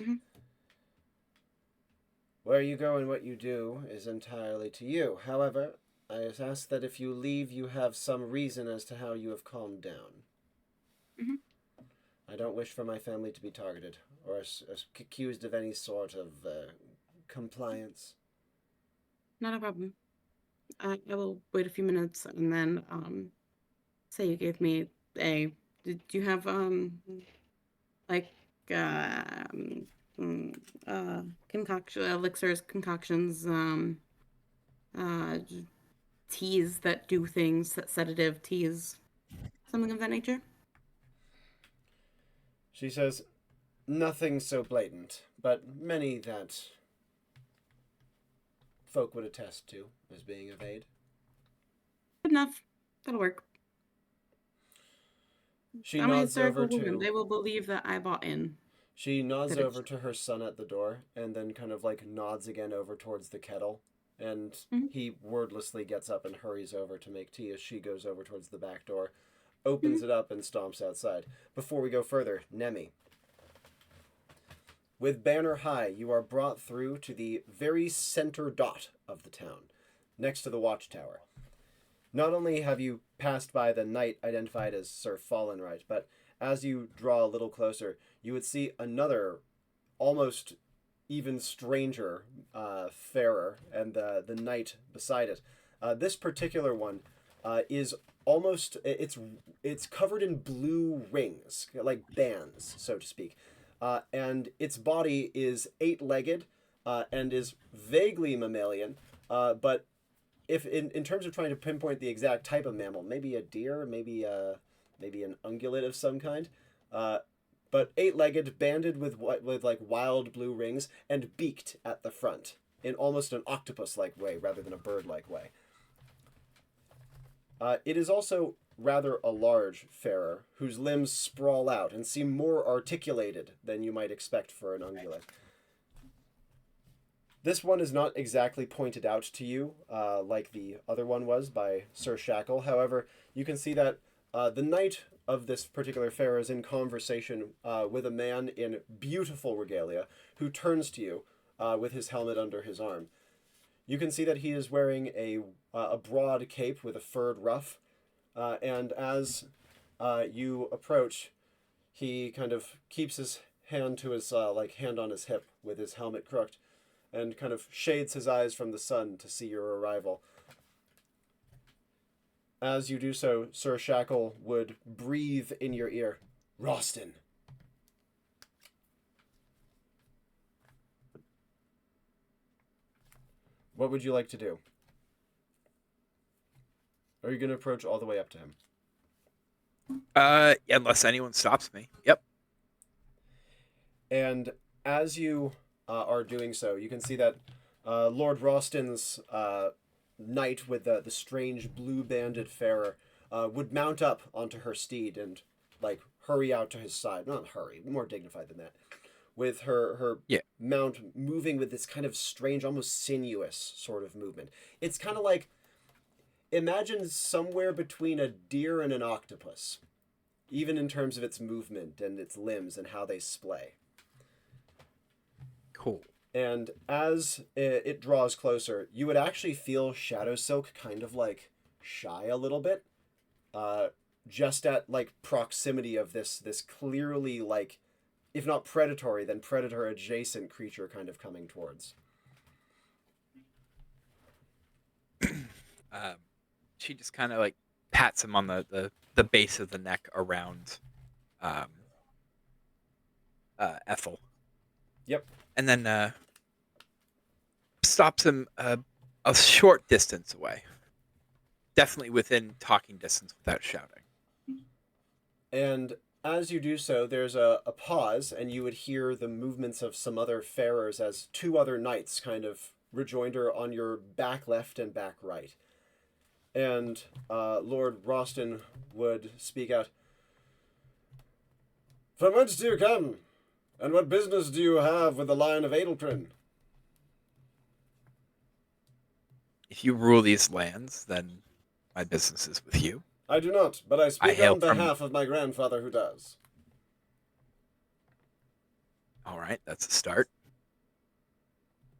where you go and what you do is entirely to you. However, I ask that if you leave, you have some reason as to how you have calmed down. I don't wish for my family to be targeted or accused of any sort of compliance. Not a problem. I will wait a few minutes and then say you gave me a. Do you have concoction elixirs, concoctions, teas that do things, sedative teas, something of that nature? She says, nothing so blatant, but many that folk would attest to as being of aid. Good enough. That'll work. She I'm a nods over historical woman. to... They will believe that I bought in. She nods over to her son at the door, and then kind of like nods again over towards the kettle. And he wordlessly gets up and hurries over to make tea as she goes over towards the back door, opens it up, and stomps outside. Before we go further, Nemi. With banner high, you are brought through to the very center dot of the town, next to the watchtower. Not only have you passed by the knight identified as Sir Fallenright, but as you draw a little closer, you would see another, almost even stranger, farer, and the knight beside it. This particular one is almost, it's covered in blue rings, like bands, so to speak. And its body is 8-legged and is vaguely mammalian, but if in terms of trying to pinpoint the exact type of mammal, maybe a deer, maybe an ungulate of some kind, but 8-legged, banded with like wild blue rings, and beaked at the front in almost an octopus-like way rather than a bird-like way. It is also rather a large farer, whose limbs sprawl out and seem more articulated than you might expect for an ungulate. This one is not exactly pointed out to you like the other one was by Sir Shackle. However, you can see that the knight of this particular farer is in conversation with a man in beautiful regalia who turns to you with his helmet under his arm. You can see that he is wearing a broad cape with a furred ruff, and as you approach, he kind of keeps his hand to his hand on his hip with his helmet crooked, and kind of shades his eyes from the sun to see your arrival. As you do so, Sir Shackle would breathe in your ear, Rostin. What would you like to do? Are you going to approach all the way up to him? Unless anyone stops me. Yep. And as you are doing so, you can see that Lord Rostin's knight with the strange blue-banded farer would mount up onto her steed and like hurry out to his side. Not hurry, more dignified than that. With her Yeah. mount moving with this kind of strange, almost sinuous sort of movement. It's kind of like, imagine somewhere between a deer and an octopus, even in terms of its movement and its limbs and how they splay. Cool. And as it draws closer, you would actually feel Shadow Silk kind of like shy a little bit, just at like proximity of this clearly like, if not predatory, then predator adjacent creature kind of coming towards. She just kind of like pats him on the base of the neck around Ethel. Yep. And then stops him a short distance away. Definitely within talking distance without shouting. And as you do so, there's a pause, and you would hear the movements of some other farers as two other knights kind of rejoinder on your back left and back right. And Lord Roston would speak out. From whence do you come? And what business do you have with the line of Adeltrin? If you rule these lands, then my business is with you. I do not, but I speak hail on from- behalf of my grandfather who does. All right, that's a start.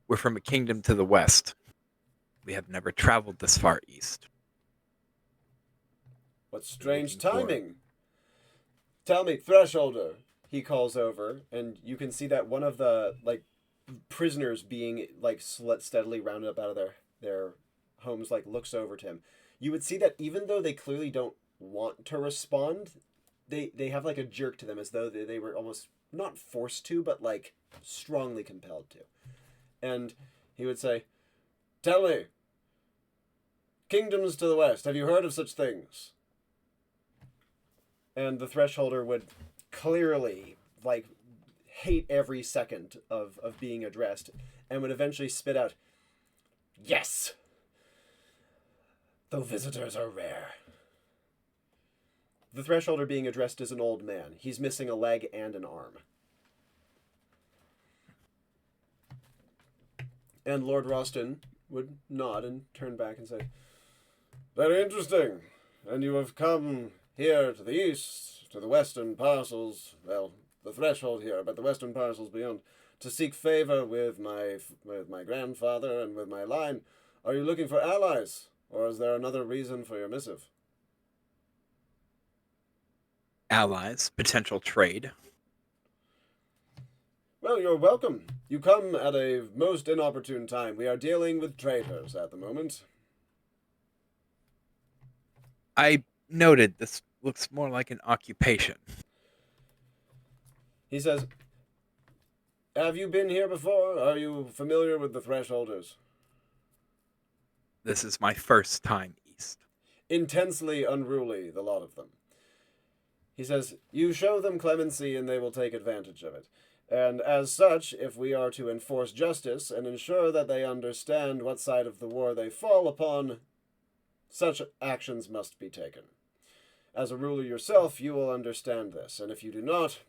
We're from a kingdom to the west. We have never traveled this far east. What strange Looking for- timing. Tell me, Thresholder, he calls over, and you can see that one of the, like, prisoners being, like, steadily rounded up out of their homes, like, looks over to him. You would see that even though they clearly don't want to respond, they have, like, a jerk to them as though they were almost not forced to, but, like, strongly compelled to. And he would say, tell me, kingdoms to the west, have you heard of such things? And the Thresholder would clearly, like, hate every second of being addressed, and would eventually spit out, yes! Though visitors are rare. The Thresholder being addressed as an old man. He's missing a leg and an arm. And Lord Roston would nod and turn back and say, very interesting. And you have come here to the east, to the western parcels, well, the threshold here, but the western parcels beyond, to seek favor with my grandfather and with my line. Are you looking for allies, or is there another reason for your missive? Allies, potential trade. Well, you're welcome. You come at a most inopportune time. We are dealing with traitors at the moment. I noted this looks more like an occupation. He says, have you been here before? Are you familiar with the Thresholders? This is my first time east. Intensely unruly, the lot of them. He says, you show them clemency and they will take advantage of it. And as such, if we are to enforce justice and ensure that they understand what side of the war they fall upon, such actions must be taken. As a ruler yourself, you will understand this, and if you do not,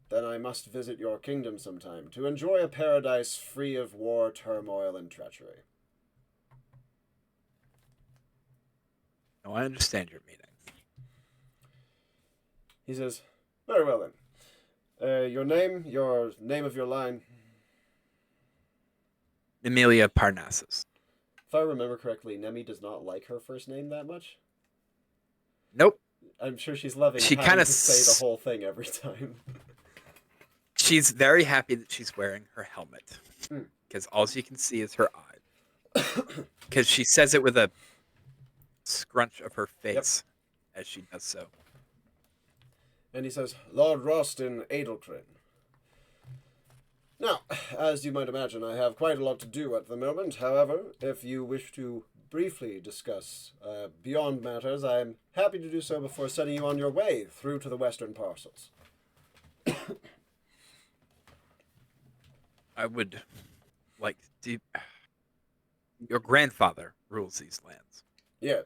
then I must visit your kingdom sometime to enjoy a paradise free of war, turmoil, and treachery. Oh, I understand your meaning. He says, very well then. Your name of your line. Emilia Parnassus. If I remember correctly, Nemi does not like her first name that much. Nope. I'm sure she's loving She having kinda to say the whole thing every time. She's very happy that she's wearing her helmet. Because all you can see is her eye. Because she says it with a scrunch of her face as she does so. And he says, Lord Roston Adeltrin. Now, as you might imagine, I have quite a lot to do at the moment. However, if you wish to briefly discuss beyond matters, I am happy to do so before sending you on your way through to the western parcels. I would like to... Your grandfather rules these lands. Yes.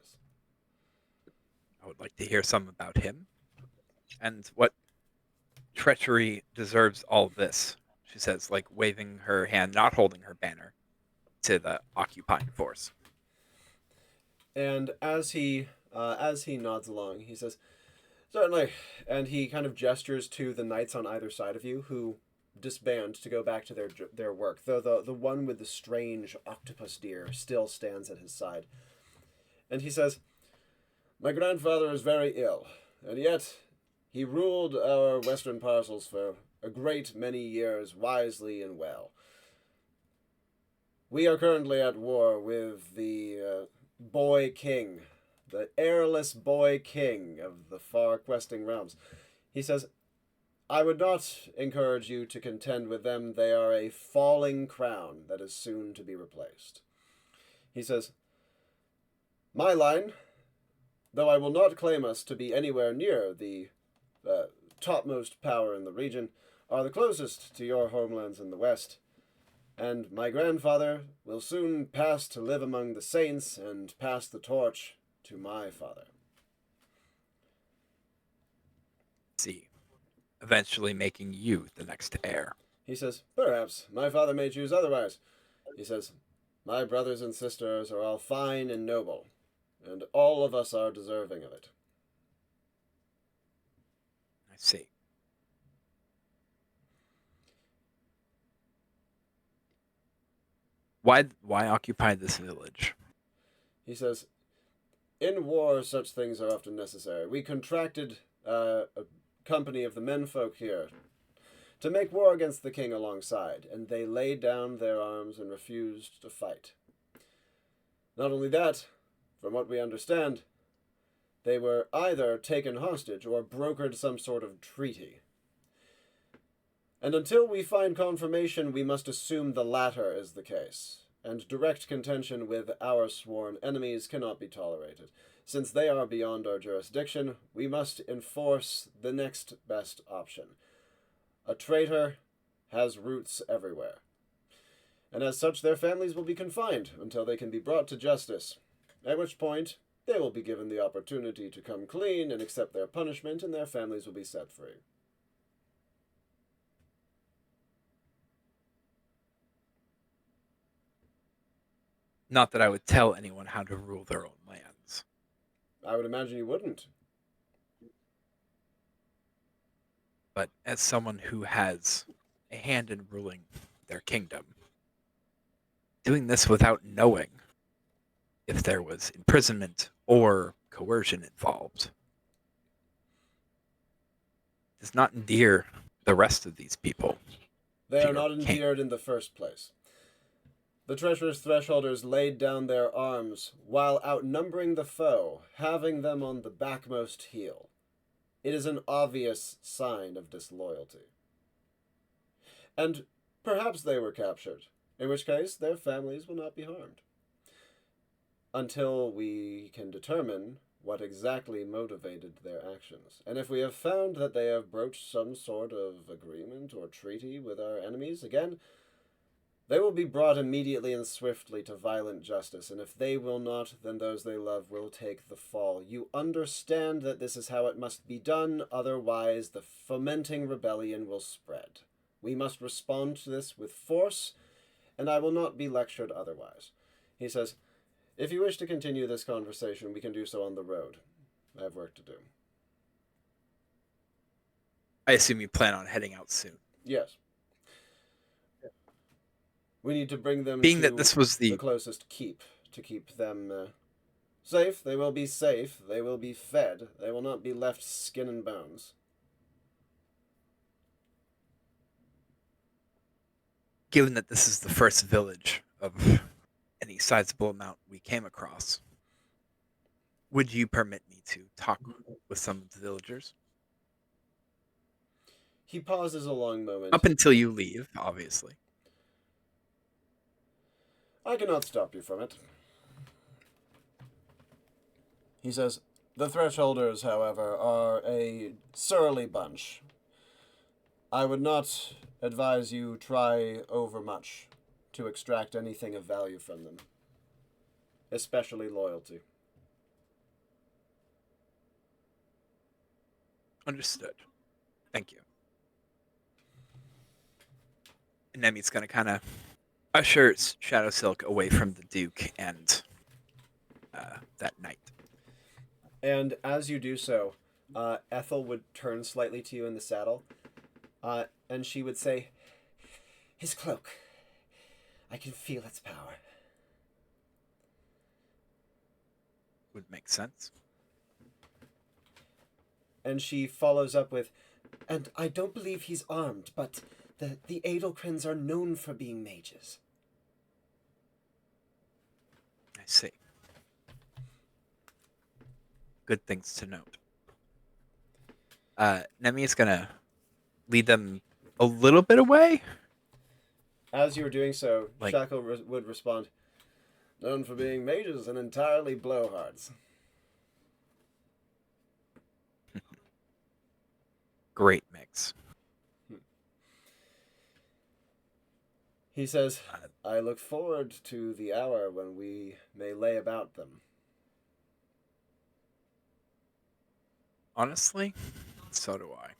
I would like to hear some about him. And what treachery deserves all this? She says, like waving her hand, not holding her banner, to the occupying force. And as he nods along, he says, "Certainly," and he kind of gestures to the knights on either side of you, who disband to go back to their work. Though the one with the strange octopus deer still stands at his side, and he says, "My grandfather is very ill, and yet he ruled our western parcels for a great many years wisely and well. We are currently at war with the boy king, the heirless boy king of the far questing realms." He says, "I would not encourage you to contend with them. They are a falling crown that is soon to be replaced." He says, "My line, though I will not claim us to be anywhere near the topmost power in the region, are the closest to your homelands in the west. And my grandfather will soon pass to live among the saints and pass the torch to my father." See, eventually making you the next heir. He says, "Perhaps my father may choose otherwise." He says, "My brothers and sisters are all fine and noble, and all of us are deserving of it." I see. Why occupy this village? He says, "In war, such things are often necessary. We contracted a company of the menfolk here to make war against the king alongside, and they laid down their arms and refused to fight. Not only that, from what we understand, they were either taken hostage or brokered some sort of treaty. And until we find confirmation, we must assume the latter is the case, and direct contention with our sworn enemies cannot be tolerated. Since they are beyond our jurisdiction, we must enforce the next best option. A traitor has roots everywhere, and as such their families will be confined until they can be brought to justice, at which point they will be given the opportunity to come clean and accept their punishment, and their families will be set free." Not that I would tell anyone how to rule their own lands. I would imagine you wouldn't. But as someone who has a hand in ruling their kingdom, doing this without knowing if there was imprisonment or coercion involved does not endear the rest of these people. They to are your not king. endeared in the first place. The treacherous thresholders laid down their arms while outnumbering the foe, having them on the backmost heel. It is an obvious sign of disloyalty. And perhaps they were captured, in which case their families will not be harmed. Until we can determine what exactly motivated their actions. And if we have found that they have broached some sort of agreement or treaty with our enemies, again, they will be brought immediately and swiftly to violent justice, and if they will not, then those they love will take the fall. You understand that this is how it must be done, otherwise the fomenting rebellion will spread. We must respond to this with force, and I will not be lectured otherwise." He says, "If you wish to continue this conversation, we can do so on the road. I have work to do." I assume you plan on heading out soon. Yes. We need to bring them Being to that this was the closest keep to keep them safe. They will be safe. They will be fed. They will not be left skin and bones. Given that this is the first village of any sizable amount we came across, would you permit me to talk with some of the villagers? He pauses a long moment. Up until you leave, obviously. "I cannot stop you from it." He says, "The Thresholders, however, are a surly bunch. I would not advise you try overmuch to extract anything of value from them, especially loyalty." Understood. Thank you. And Nemi's going to kind of usher Shadow Silk away from the Duke and that knight. And as you do so, Ethel would turn slightly to you in the saddle, and she would say, "His cloak. I can feel its power." Would make sense. And she follows up with, "And I don't believe he's armed, but the Edelkrins are known for being mages." I see. Good things to note. Nemi is going to lead them a little bit away. As you were doing so, Like- Shackle would respond, "Known for being mages and entirely blowhards." Great mix. He says, "I look forward to the hour when we may lay about them." Honestly, so do I.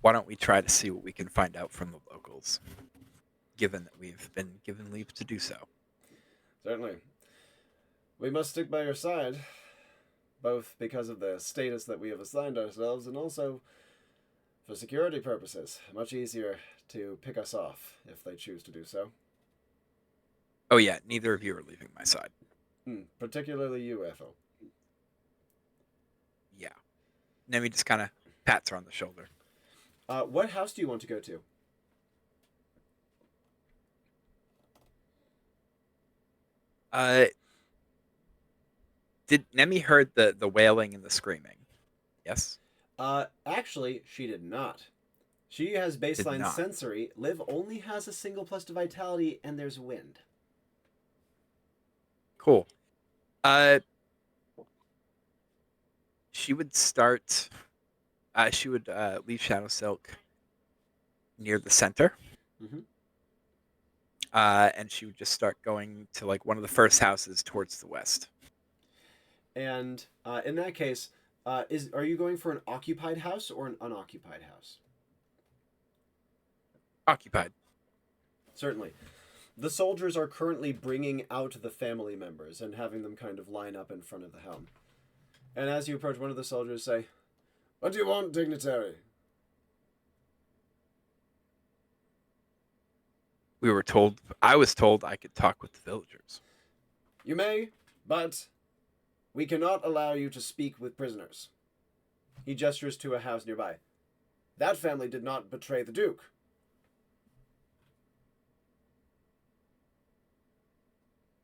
Why don't we try to see what we can find out from the locals, given that we've been given leave to do so? Certainly. We must stick by your side, both because of the status that we have assigned ourselves and also for security purposes. Much easier to pick us off if they choose to do so. Oh yeah, neither of you are leaving my side. Particularly you, Ethel. Yeah. Nemi just kind of pats her on the shoulder. What house do you want to go to? Did Nemi heard the wailing and the screaming? Yes? Actually, she did not. She has baseline not. sensory. Liv only has a single plus to vitality, and there's wind. Cool. She would start... she would leave Shadow Silk near the center. Mhm. And she would just start going to like one of the first houses towards the west. And in that case, are you going for an occupied house or an unoccupied house? Occupied. Certainly. The soldiers are currently bringing out the family members and having them kind of line up in front of the helm. And as you approach, one of the soldiers say, "What do you want, dignitary?" I was told I could talk with the villagers. "You may, but we cannot allow you to speak with prisoners." He gestures to a house nearby. "That family did not betray the Duke."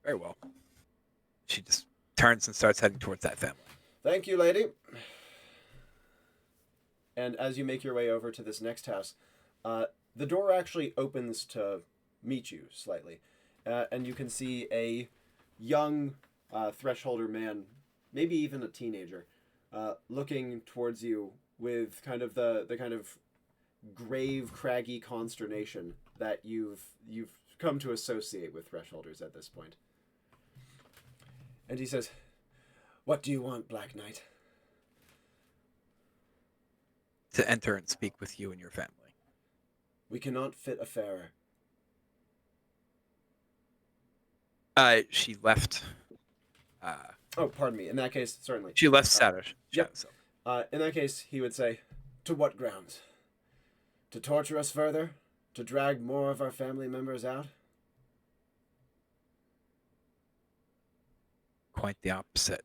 Very well. She just turns and starts heading towards that family. "Thank you, lady." And as you make your way over to this next house, the door actually opens to meet you slightly. And you can see a young thresholder man, maybe even a teenager, looking towards you with kind of the kind of grave, craggy consternation that you've come to associate with thresholders at this point. And he says, "What do you want, Black Knight?" To enter and speak with you and your family. "We cannot fit a fairer." She left. Oh, pardon me. In that case, certainly. She left Shadow Yep. Silk. In that case, he would say, "To what grounds? To torture us further? To drag more of our family members out?" Quite the opposite.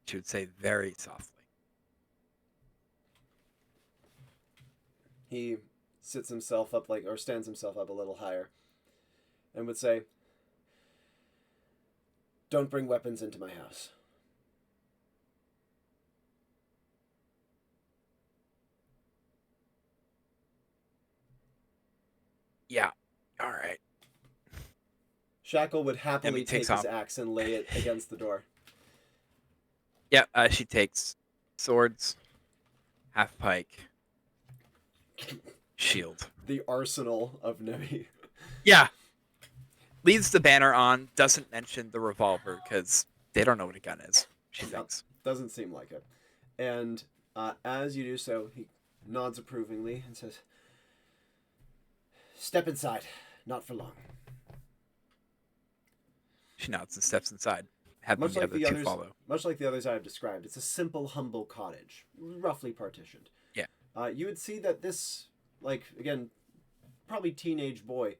She would say very softly. He stands himself up a little higher and would say, "Don't bring weapons into my house." Yeah. All right. Shackle would happily Nemi take takes his off. axe and lay it against the door. Yeah. She takes swords, half pike, shield. The arsenal of Nemi. Yeah. Leaves the banner on. Doesn't mention the revolver because they don't know what a gun is. She No. thinks. Doesn't seem like it. And as you do so, he nods approvingly and says, "Step inside. Not for long." She nods and steps inside, having Much the like other the two others, follow. much like the others I have described, it's a simple, humble cottage, roughly partitioned. Yeah. You would see that this, like, again, probably teenage boy,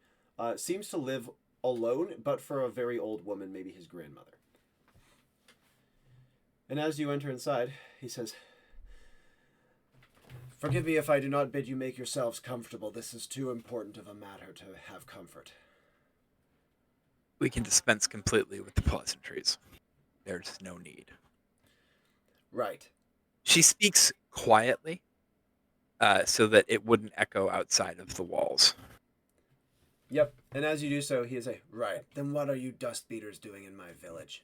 seems to live alone, but for a very old woman, maybe his grandmother. And as you enter inside, he says, "Forgive me if I do not bid you make yourselves comfortable. This is too important of a matter to have comfort." We can dispense completely with the pleasantries. There's no need. Right. She speaks quietly, so that it wouldn't echo outside of the walls. Yep. And as you do so, he is a, "Right. Then what are you dust beaters doing in my village?"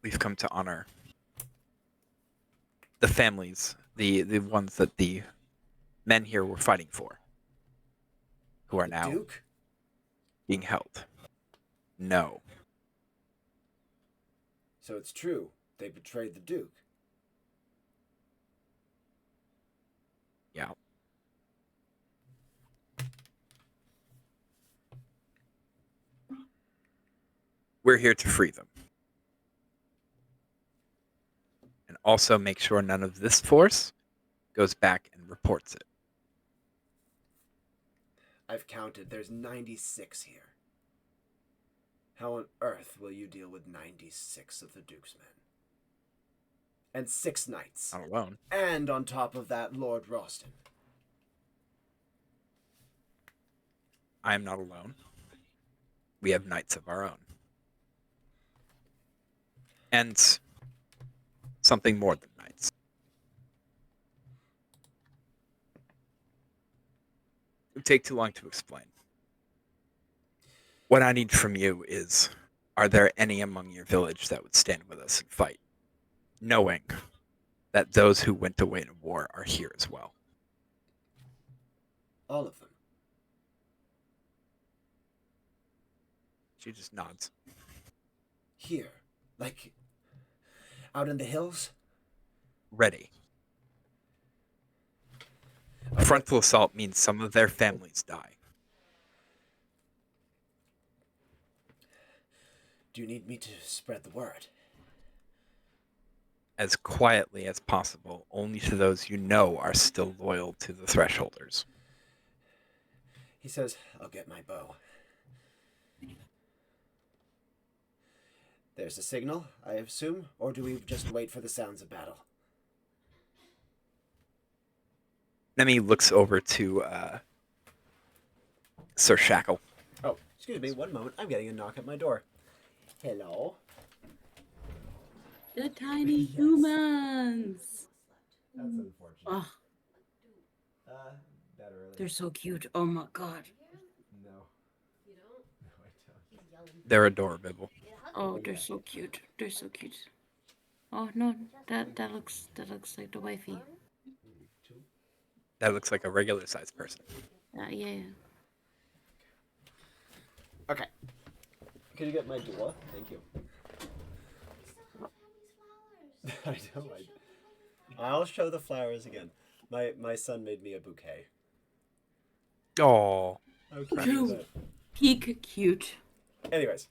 We've come to honor the families, the ones that the men here were fighting for, who are The now Duke? being held. No. So it's true. They betrayed the Duke. Yeah. We're here to free them. And also make sure none of this force goes back and reports it. I've counted. There's 96 here. How on earth will you deal with 96 of the Duke's men? And 6 knights. Not alone. And on top of that, Lord Ralston. I am not alone. We have knights of our own. And something more than knights. It would take too long to explain. What I need from you is, are there any among your village that would stand with us and fight, knowing that those who went away to war are here as well? All of them. She just nods. Here. Like, out in the hills? Ready. A frontal assault means some of their families die. Do you need me to spread the word? As quietly as possible, only to those you know are still loyal to the Thresholders. He says, "I'll get my bow." There's a signal, I assume, or do we just wait for the sounds of battle? Nemi looks over to Sir Shackle. Oh, excuse me, one moment. I'm getting a knock at my door. Hello? The tiny humans. That's unfortunate. Oh, That early? they're so cute. Oh my god. No. No, I don't. They're adorable. Oh, they're so cute. They're so cute. Oh no, that looks like the wifey. That looks like a regular sized person. Yeah. Okay. Can you get my door? Thank you. I know. I'll show the flowers again. My son made me a bouquet. Oh, How cute is Cute. that? Peak cute. Anyways.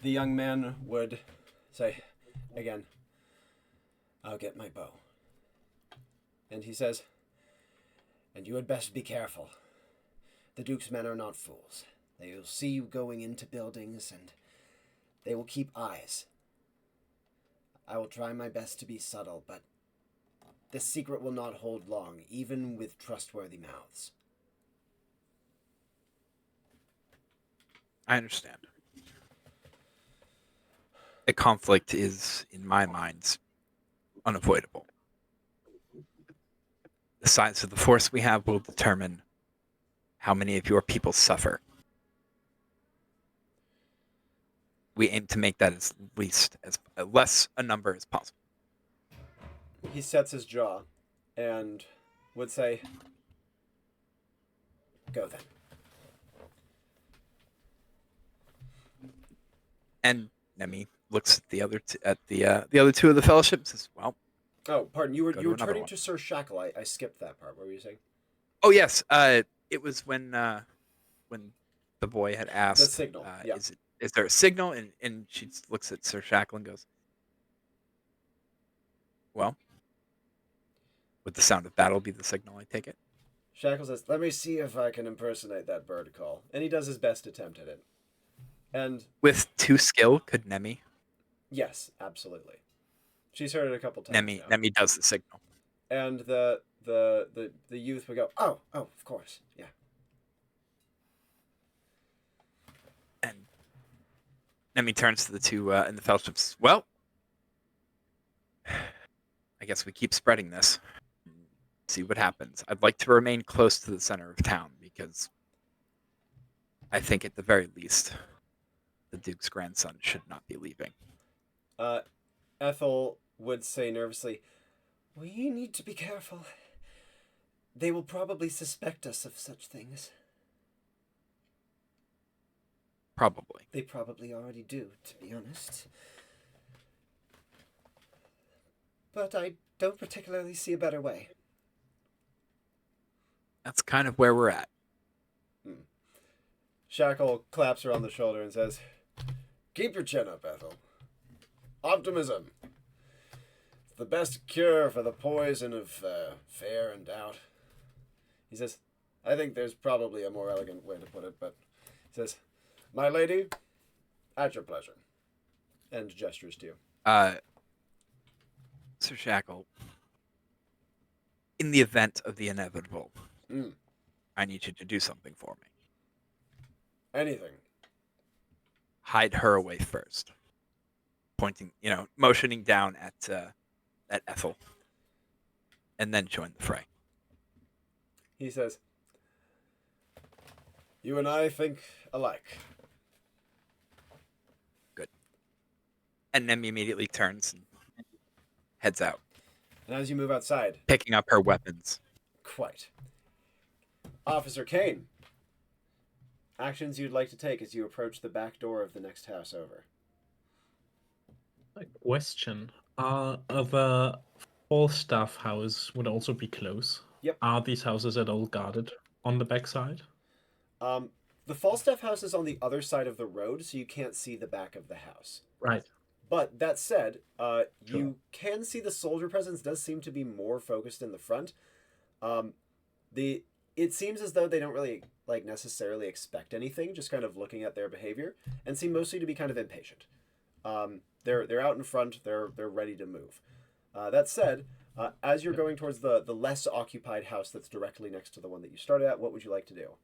The young man would say, again, "I'll get my bow." And he says, "And you had best be careful. The Duke's men are not fools. They will see you going into buildings, and they will keep eyes. I will try my best to be subtle, but this secret will not hold long, even with trustworthy mouths." I understand. A conflict is, in my mind, unavoidable. The size of the force we have will determine how many of your people suffer. We aim to make that as less a number as possible. He sets his jaw and would say, "Go then." And Nemi looks at the other the other two of the fellowship and says, "Well, Oh, pardon. You were Go you to were another turning one. to Sir Shackle. I skipped that part. What were you saying? oh yes, it was when the boy had asked, signal, yeah. is there a signal?" And she looks at Sir Shackle and goes, "Well, would the sound of battle be the signal? I take it." Shackle says, "Let me see if I can impersonate that bird call," and he does his best attempt at it. And With 2 skill, could Nemi? yes, absolutely. She's heard it a couple times now. Nemi does the signal. And the youth would go, "Oh, of course, yeah." And Nemi turns to the two in the fellowships. "Well, I guess we keep spreading this. See what happens. I'd like to remain close to the center of town because I think at the very least the Duke's grandson should not be leaving." Ethel would say nervously, "We need to be careful. They will probably suspect us of such things." Probably. They probably already do, to be honest. But I don't particularly see a better way. That's kind of where we're at. Shackle claps her on the shoulder and says, "Keep your chin up, Ethel. Optimism. It's the best cure for the poison of fear and doubt." He says, "I think there's probably a more elegant way to put it, but," he says, "My lady, at your pleasure." And gestures to you. Sir Shackle, in the event of the inevitable, I need you to do something for me. Anything. Hide her away first. Pointing, motioning down at Ethel. And then join the fray. He says, "You and I think alike." Good. And Nemi immediately turns and heads out, And as you move outside, picking up her weapons. quite. Officer Kane, actions you'd like to take as you approach the back door of the next house over. A question. The Falstaff house would also be close. Yep. Are these houses at all guarded on the backside? The Falstaff house is on the other side of the road, so you can't see the back of the house. Right. But that said, you can see the soldier presence does seem to be more focused in the front. It seems as though they don't really necessarily expect anything, just kind of looking at their behavior, and seem mostly to be kind of impatient. They're out in front. They're ready to move. That said, as you're going towards the less occupied house that's directly next to the one that you started at, what would you like to do?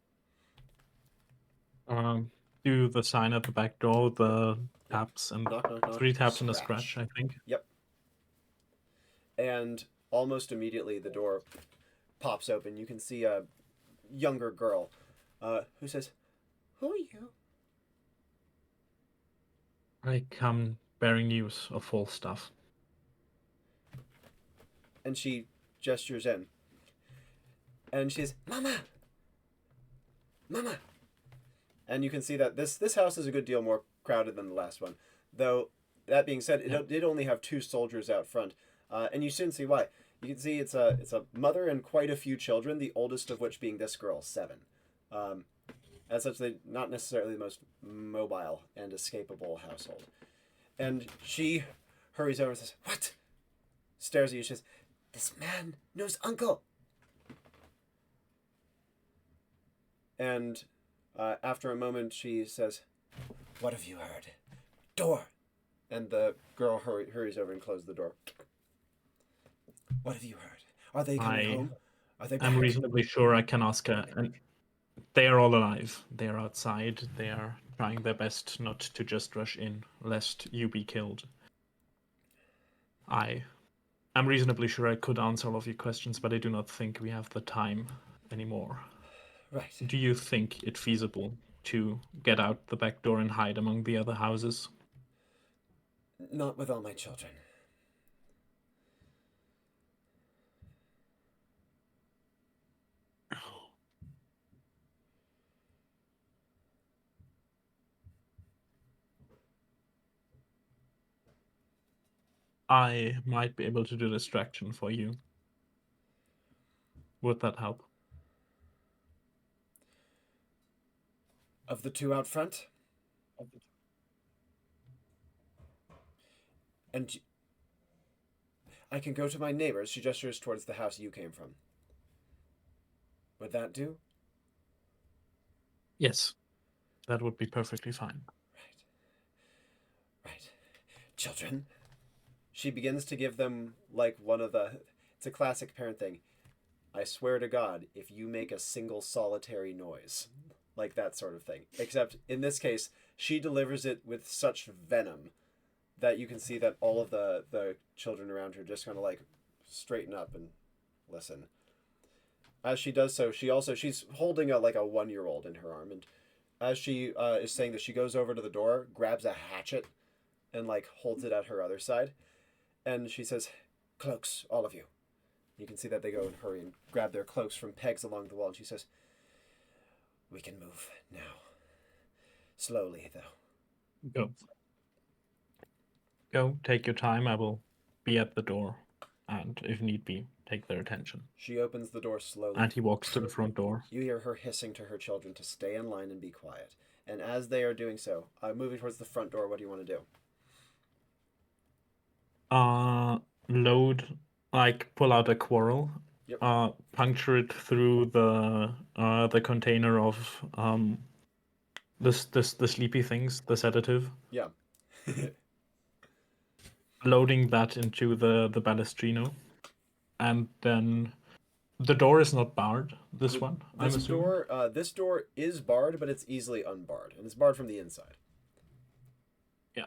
Do the sign at the back door, the taps, and Knock, knock, knock. 3 taps and a scratch, I think. Yep. And almost immediately the door pops open. You can see a younger girl who says, "Who are you?" I come bearing news of Falstaff. And she gestures in. And she says, "Mama! Mama!" And you can see that this house is a good deal more crowded than the last one. Though, that being said, it did only have 2 soldiers out front. And you soon see why. You can see it's a mother and quite a few children, the oldest of which being this girl, 7. As such, they're not necessarily the most mobile and escapable household. And she hurries over and says, "What?" Stares at you. She says, "This man knows Uncle." And after a moment, she says, "What have you heard? Door!" And the girl hurries over and closes the door. "What have you heard? Are they coming home? Are they back?" I'm reasonably sure I can ask her. And they are all alive. They are outside. They are trying their best not to just rush in, lest you be killed. I'm reasonably sure I could answer all of your questions, but I do not think we have the time anymore. Right. Do you think it feasible to get out the back door and hide among the other houses? Not with all my children. I might be able to do distraction for you. Would that help? Of the two out front? And I can go to my neighbors. She gestures towards the house you came from. Would that do? Yes, that would be perfectly fine. Right. Children. She begins to give them, like, one of the... It's a classic parent thing. I swear to God, if you make a single solitary noise. Like that sort of thing. Except, in this case, she delivers it with such venom that you can see that all of the children around her just kind of, like, straighten up and listen. As she does so, she's holding a 1-year-old in her arm, and as she is saying that, she goes over to the door, grabs a hatchet, and, like, holds it at her other side. And she says, "Cloaks, all of you." You can see that they go and hurry and grab their cloaks from pegs along the wall. And she says, "We can move now. Slowly, though." Go. Go, take your time. I will be at the door. And if need be, take their attention. She opens the door slowly. And he walks to the front door. You hear her hissing to her children to stay in line and be quiet. And as they are doing so, moving towards the front door, what do you want to do? Load, like, pull out a quarrel. Yep. Puncture it through the container of the sleepy things, the sedative. Yeah. Loading that into the balestrino, and then the door is not barred. This one, I'm assuming. This door is barred, but it's easily unbarred, and it's barred from the inside. Yeah.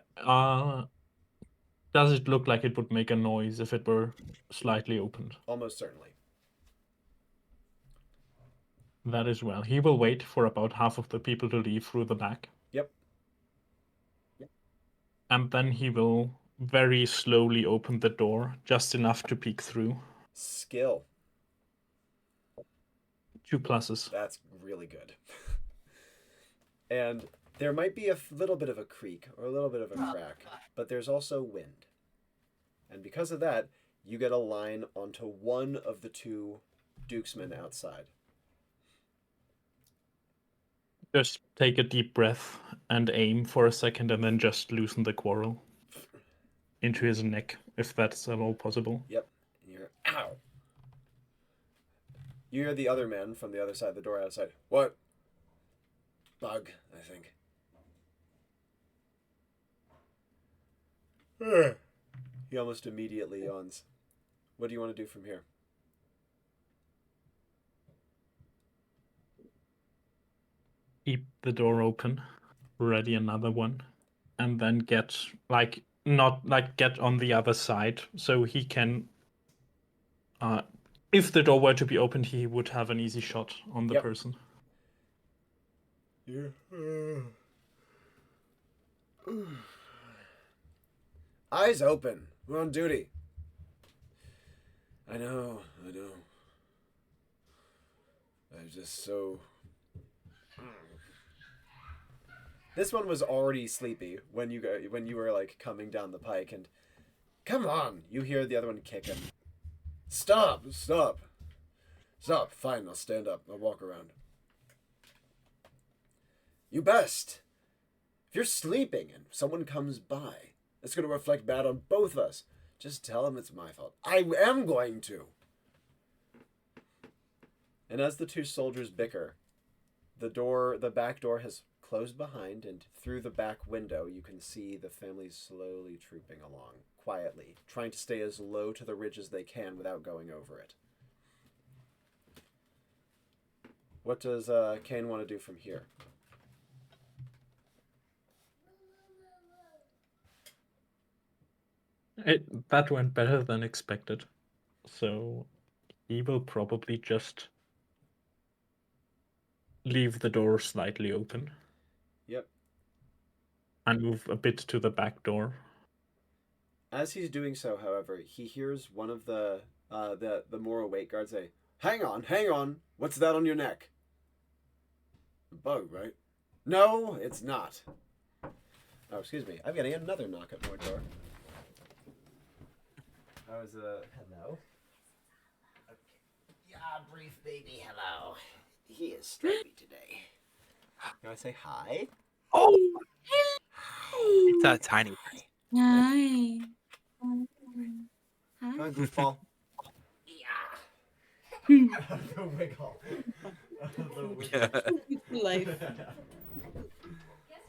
Does it look like it would make a noise if it were slightly opened? Almost certainly. That is well. He will wait for about half of the people to leave through the back. Yep. And then he will very slowly open the door, just enough to peek through. Skill. 2 pluses. That's really good. And there might be a little bit of a creak or a little bit of a crack, but there's also wind. And because of that, you get a line onto one of the 2 Dukesmen outside. Just take a deep breath and aim for a second, and then just loosen the quarrel into his neck, if that's at all possible. Yep. And you hear, "Ow!" You hear the other man from the other side of the door outside. "What?" "Bug, I think." He almost immediately yawns. What do you want to do from here? Keep the door open, ready another one, and then get, like, not, like, get on the other side so he can, if the door were to be opened, he would have an easy shot on the person. Yeah. Eyes open. We're on duty. I know. I'm just so... This one was already sleepy when you were, like, coming down the pike, and "Come on!" You hear the other one kick him. Stop! Fine, I'll stand up. I'll walk around. You best. If you're sleeping and someone comes by, it's going to reflect bad on both of us. Just tell them it's my fault. I am going to. And as the 2 soldiers bicker, the back door has closed behind, and through the back window you can see the family slowly trooping along, quietly, trying to stay as low to the ridge as they can without going over it. What does Kane want to do from here? That went better than expected. So he will probably just leave the door slightly open. Yep. And move a bit to the back door. As he's doing so, however, he hears one of the more awake guards say, Hang on. What's that on your neck?" "A bug, right?" "No, it's not." Oh, excuse me. I'm getting another knock at my door. I was hello. Okay. Yeah, brief baby, hello. He is stripey today. Can I say hi? Oh, Hey. it's a tiny. Hi. Come on, goofball. Yeah. The wiggle. The wiggle. Life. Guess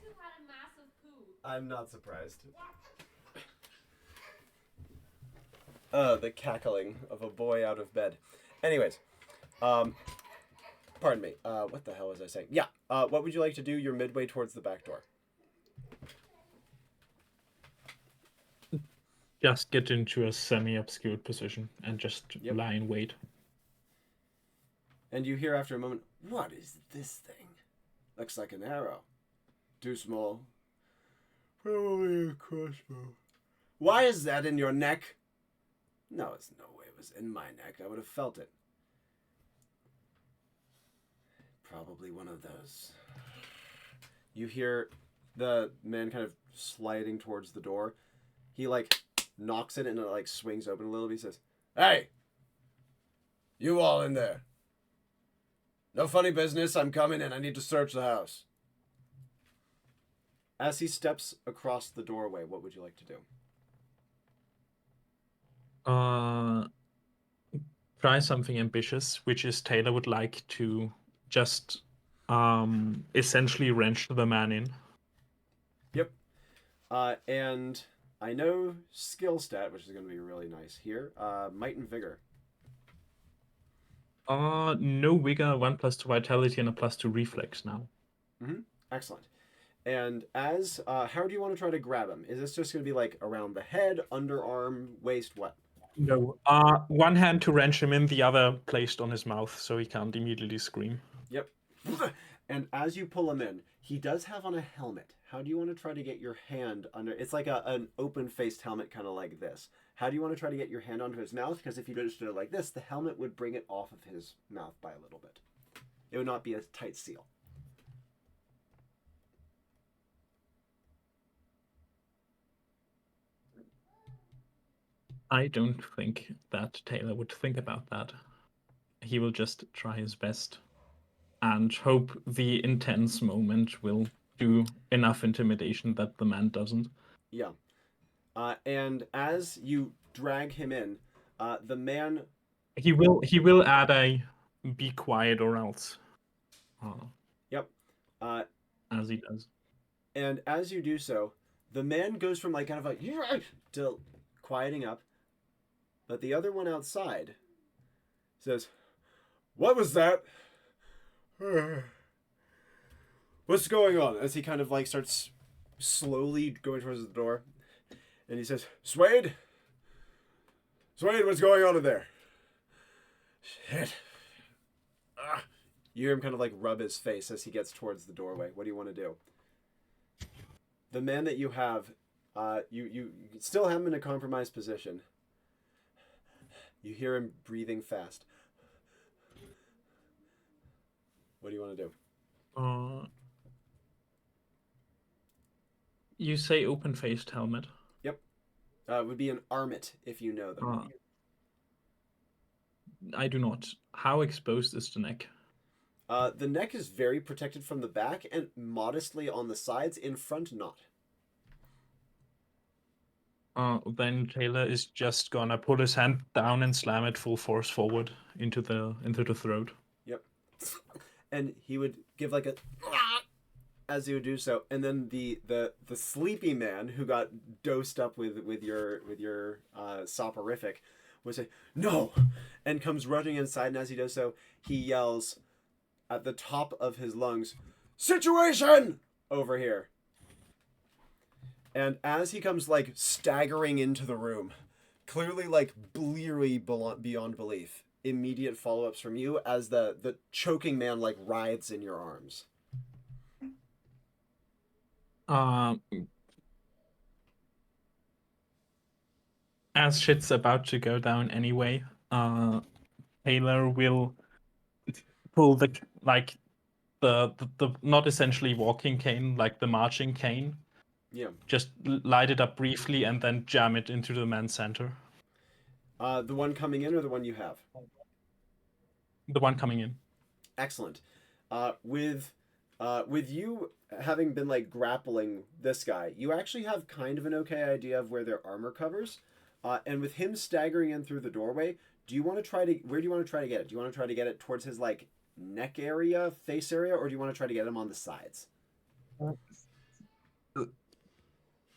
who had a massive poo? I'm not surprised. The cackling of a boy out of bed. Anyways, pardon me. What the hell was I saying? Yeah. What would you like to do? You're midway towards the back door. Just get into a semi-obscured position and just Yep. lie in wait. And you hear after a moment, what is this thing? Looks like an arrow. Too small. Probably a crossbow. Why is that in your neck? No, it's no way it was in my neck. I would have felt it. Probably one of those. You hear the man kind of sliding towards the door. He knocks it and it swings open a little bit. He says, "Hey! You all in there. No funny business. I'm coming in. I need to search the house." As he steps across the doorway, what would you like to do? Try something ambitious, which is Taylor would like to just essentially wrench the man in. Yep. And I know skill stat, which is going to be really nice here. Might and vigor. No vigor, 1+2 vitality, and a +2 reflex now. Mm-hmm. Excellent. And as how do you want to try to grab him? Is this just going to be around the head, underarm, waist, what? No. One hand to wrench him in, the other placed on his mouth so he can't immediately scream. Yep. And as you pull him in, he does have on a helmet. How do you want to try to get your hand under? It's like an open-faced helmet, kind of like this. How do you want to try to get your hand onto his mouth? Because if you just did it like this, the helmet would bring it off of his mouth by a little bit. It would not be a tight seal. I don't think that Taylor would think about that. He will just try his best and hope the intense moment will do enough intimidation that the man doesn't. Yeah. And as you drag him in, the man... He will add a "be quiet or else." Yep. As he does. And as you do so, the man goes from kind of to quieting up. But the other one outside says, "What was that? What's going on?" As he kind of starts slowly going towards the door. And he says, Suede, what's going on in there?" Shit. You hear him kind of rub his face as he gets towards the doorway. What do you want to do? The man that you have, you still have him in a compromised position. You hear him breathing fast. What do you want to do? You say open-faced helmet. Yep. It would be an armet if you know them. I do not. How exposed is the neck? The neck is very protected from the back and modestly on the sides. In front, not. Then Taylor is just gonna put his hand down and slam it full force forward into the throat. Yep. And he would give a as he would do so, and then the sleepy man who got dosed up with your soporific would say no, and comes running inside, and as he does so, he yells at the top of his lungs, "Situation over here!" And as he comes staggering into the room, clearly bleary beyond belief, immediate follow-ups from you as the choking man writhes in your arms. As shit's about to go down anyway, Taylor will pull the not essentially walking cane, the marching cane. Yeah. Just light it up briefly and then jam it into the man's center. The one coming in or the one you have? The one coming in. Excellent. With you having been like grappling this guy, you actually have kind of an okay idea of where their armor covers. And with him staggering in through the doorway, do you want to try to where do you want to try to get it? Do you want to try to get it towards his like neck area, face area, or do you want to try to get him on the sides?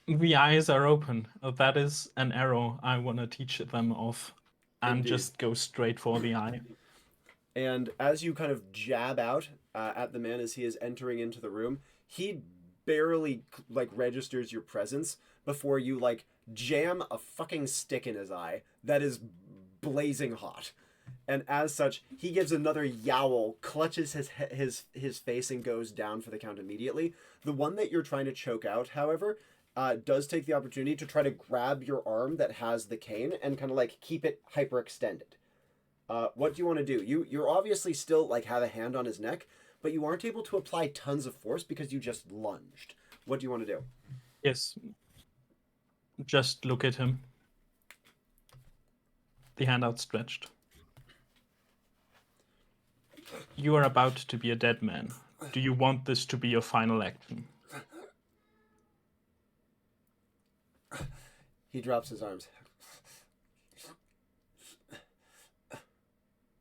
The eyes are open. That is an arrow I want to teach them of, and Indeed. just go straight for the eye. And as you kind of jab out at the man as he is entering into the room, he barely like registers your presence before you like jam a fucking stick in his eye that is blazing hot. And as such, he gives another yowl, clutches his face, and goes down for the count immediately. The one that you're trying to choke out, however, does take the opportunity to try to grab your arm that has the cane and kind of like keep it hyperextended. What do you want to do? You're obviously still like have a hand on his neck, but you aren't able to apply tons of force because you just lunged. What do you want to do? Yes. Just look at him. The hand outstretched. You are about to be a dead man. Do you want this to be your final action? He drops his arms.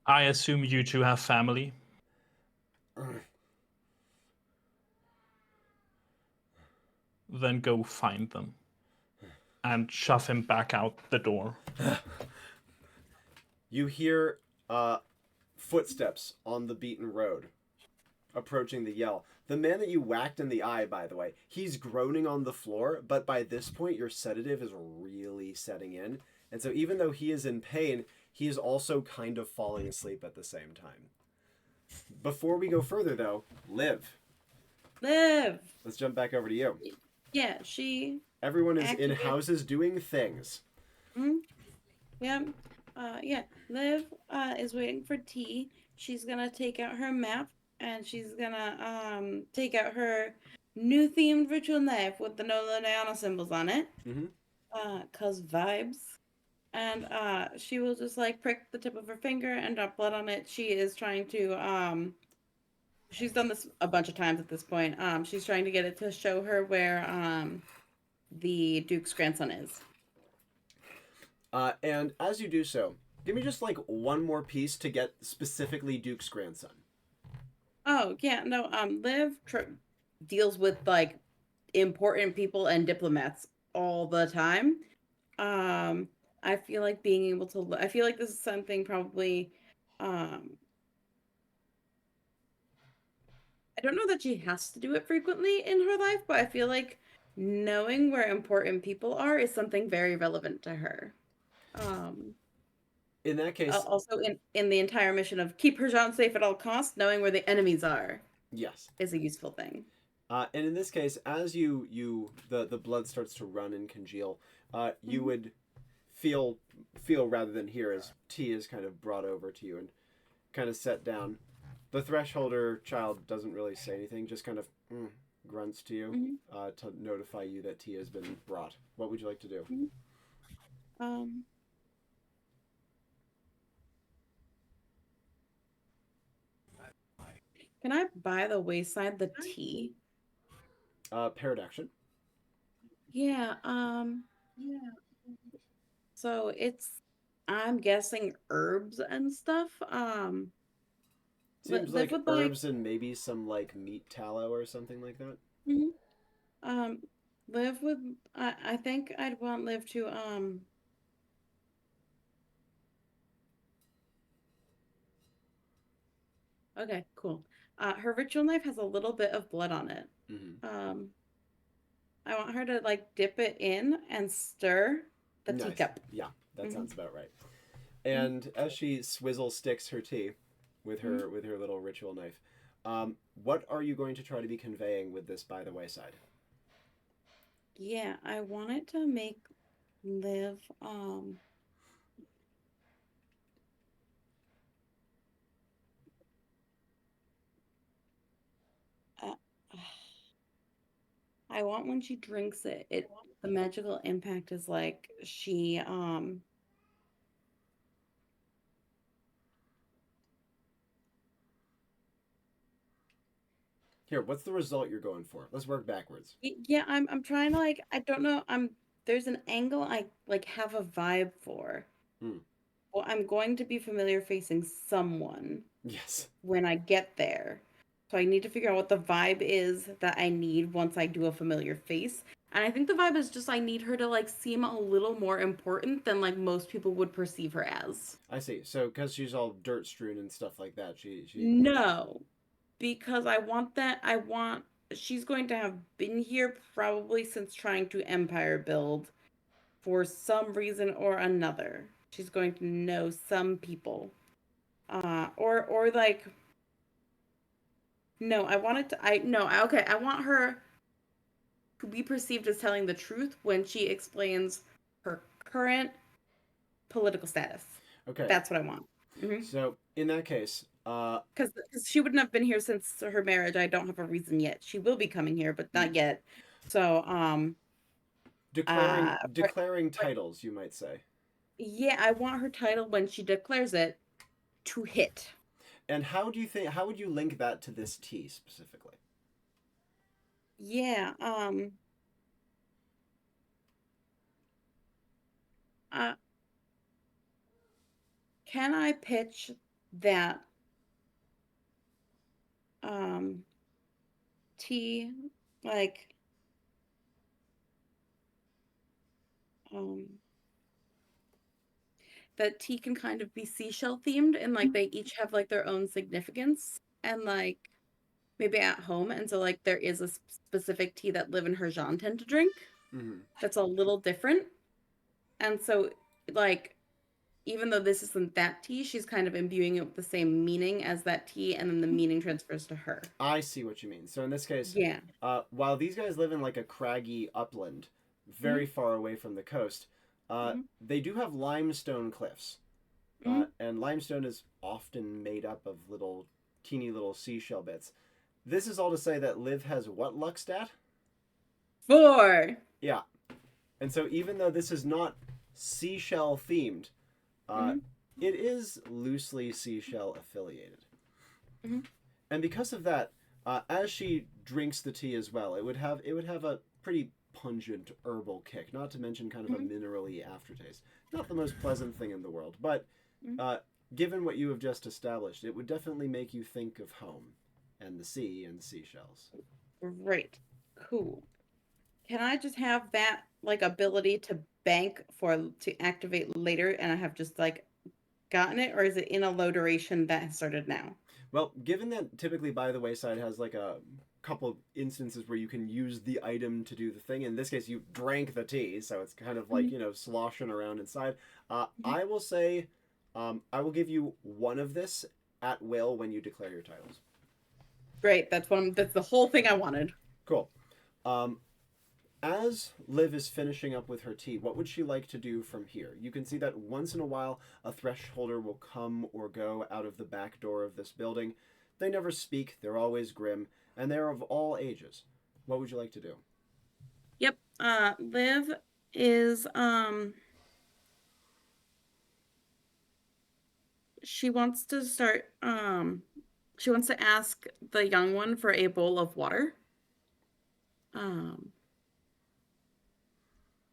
I assume you two have family. Then go find them. And shove him back out the door. You hear footsteps on the beaten road approaching the yell. The man that you whacked in the eye, by the way, he's groaning on the floor, but by this point your sedative is really setting in. And so even though he is in pain, he is also kind of falling asleep at the same time. Before we go further, though, Liv. Liv. Let's jump back over to you. Yeah, she. Everyone is in houses doing things. Mm-hmm. Yeah. Yeah. Liv is waiting for tea. She's gonna take out her map and she's gonna take out her new themed ritual knife with the Nolo Diana symbols on it. Mm-hmm. Cause vibes. And she will just like prick the tip of her finger and drop blood on it. She is trying to she's done this a bunch of times at this point. She's trying to get it to show her where the Duke's grandson is. And as you do so, give me just like one more piece to get specifically Duke's grandson. Oh yeah, no. Liv deals with like important people and diplomats all the time. I feel like being able to. I feel like this is something probably. I don't know that she has to do it frequently in her life, but I feel like knowing where important people are is something very relevant to her. In that case, also in the entire mission of keep her Jean safe at all costs, knowing where the enemies are, yes, is a useful thing. And in this case, as the blood starts to run and congeal, you would feel rather than hear as tea is kind of brought over to you and kind of set down. The thresholder child doesn't really say anything, just kind of grunts to you to notify you that tea has been brought. What would you like to do? Can I buy the wayside the tea? Paired action. Yeah, so it's, I'm guessing herbs and stuff. Seems like herbs and maybe some like meat tallow or something like that. Liv with, I think I'd want Liv to, okay, cool. Her ritual knife has a little bit of blood on it. Mm-hmm. I want her to like dip it in and stir the Nice. teacup. Yeah, that sounds about right. And as she swizzle sticks her tea with her little ritual knife, what are you going to try to be conveying with this by the wayside? Yeah, I want it to make Liv I want when she drinks it, the magical impact is like she Here, what's the result you're going for? Let's work backwards. Yeah, I'm trying to like I don't know. There's an angle I like have a vibe for. Hmm. Well, I'm going to be familiar facing someone Yes. when I get there. So I need to figure out what the vibe is that I need once I do a familiar face. And I think the vibe is just I need her to like seem a little more important than like most people would perceive her as. I see. So, because she's all dirt strewn and stuff like that, she. No, because I want she's going to have been here probably since trying to empire build for some reason or another. She's going to know some people. Or like no, I want it to I no, okay, I want her to be perceived as telling the truth when she explains her current political status. Okay. That's what I want. So, in that case, Because she wouldn't have been here since her marriage. I don't have a reason yet. She will be coming here, but not yet. So, declaring titles, you might say. yeah, I want her title when she declares it to hit. And how would you link that to this tea specifically? Yeah, can I pitch that tea like that tea can kind of be seashell themed and like they each have like their own significance and like maybe at home, and so like there is a specific tea that Liv and her Jean tend to drink that's a little different, and so like even though this isn't that tea, she's kind of imbuing it with the same meaning as that tea, and then the meaning transfers to her. I see what you mean. So in this case, yeah, while these guys live in like a craggy upland, very far away from the coast, they do have limestone cliffs, and limestone is often made up of teeny little seashell bits. This is all to say that Liv has what luck stat? 4. Yeah, and so even though this is not seashell themed, it is loosely seashell affiliated. And because of that, as she drinks the tea as well, it would have a pretty pungent herbal kick, not to mention kind of a minerally aftertaste. Not the most pleasant thing in the world, but given what you have just established, it would definitely make you think of home and the sea and the seashells. Right. Cool. Can I just have that like ability to bank to activate later, and I have just like gotten it, or is it in a low duration that has started now? Well, given that typically By the Wayside has like a couple instances where you can use the item to do the thing, in this case you drank the tea, so it's kind of like sloshing around inside. I will say I will give you one of this at will when you declare your titles. Great. That's the whole thing I wanted. Cool. As Liv is finishing up with her tea, what would she like to do from here? You can see that once in a while a thresholder will come or go out of the back door of this building. They never speak, they're always grim, and they're of all ages. What would you like to do? Yep. Liv is she wants to start she wants to ask the young one for a bowl of water.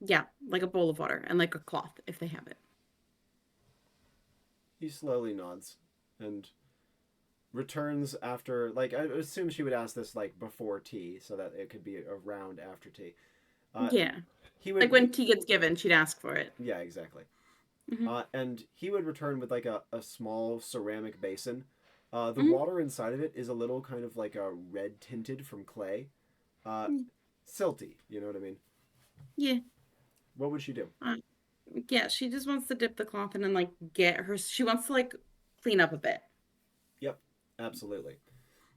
Yeah, like a bowl of water and like a cloth if they have it. He slowly nods and returns after, like, I assume she would ask this like before tea so that it could be around after tea. Yeah. He would, like when tea gets given, she'd ask for it. Yeah, exactly. And he would return with like a small ceramic basin. The water inside of it is a little kind of like a red tinted from clay. Silty, you know what I mean? Yeah. What would she do? Yeah, she just wants to dip the cloth in and like she wants to like clean up a bit. Yep, absolutely.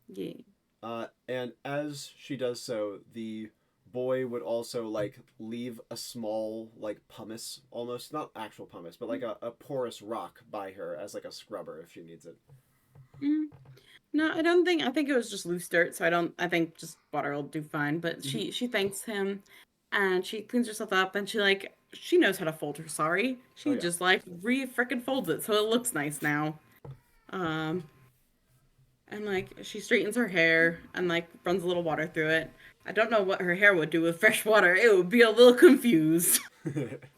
Yeah. And as she does so, the boy would also like leave a small like pumice, almost not actual pumice, but like a porous rock by her as like a scrubber if she needs it. No, I think it was just loose dirt, so I think just water will do fine. But she thanks him and she cleans herself up and she knows how to fold her sari. She just like frickin' folds it so it looks nice now. And like she straightens her hair and like runs a little water through it. I don't know what her hair would do with fresh water. It would be a little confused.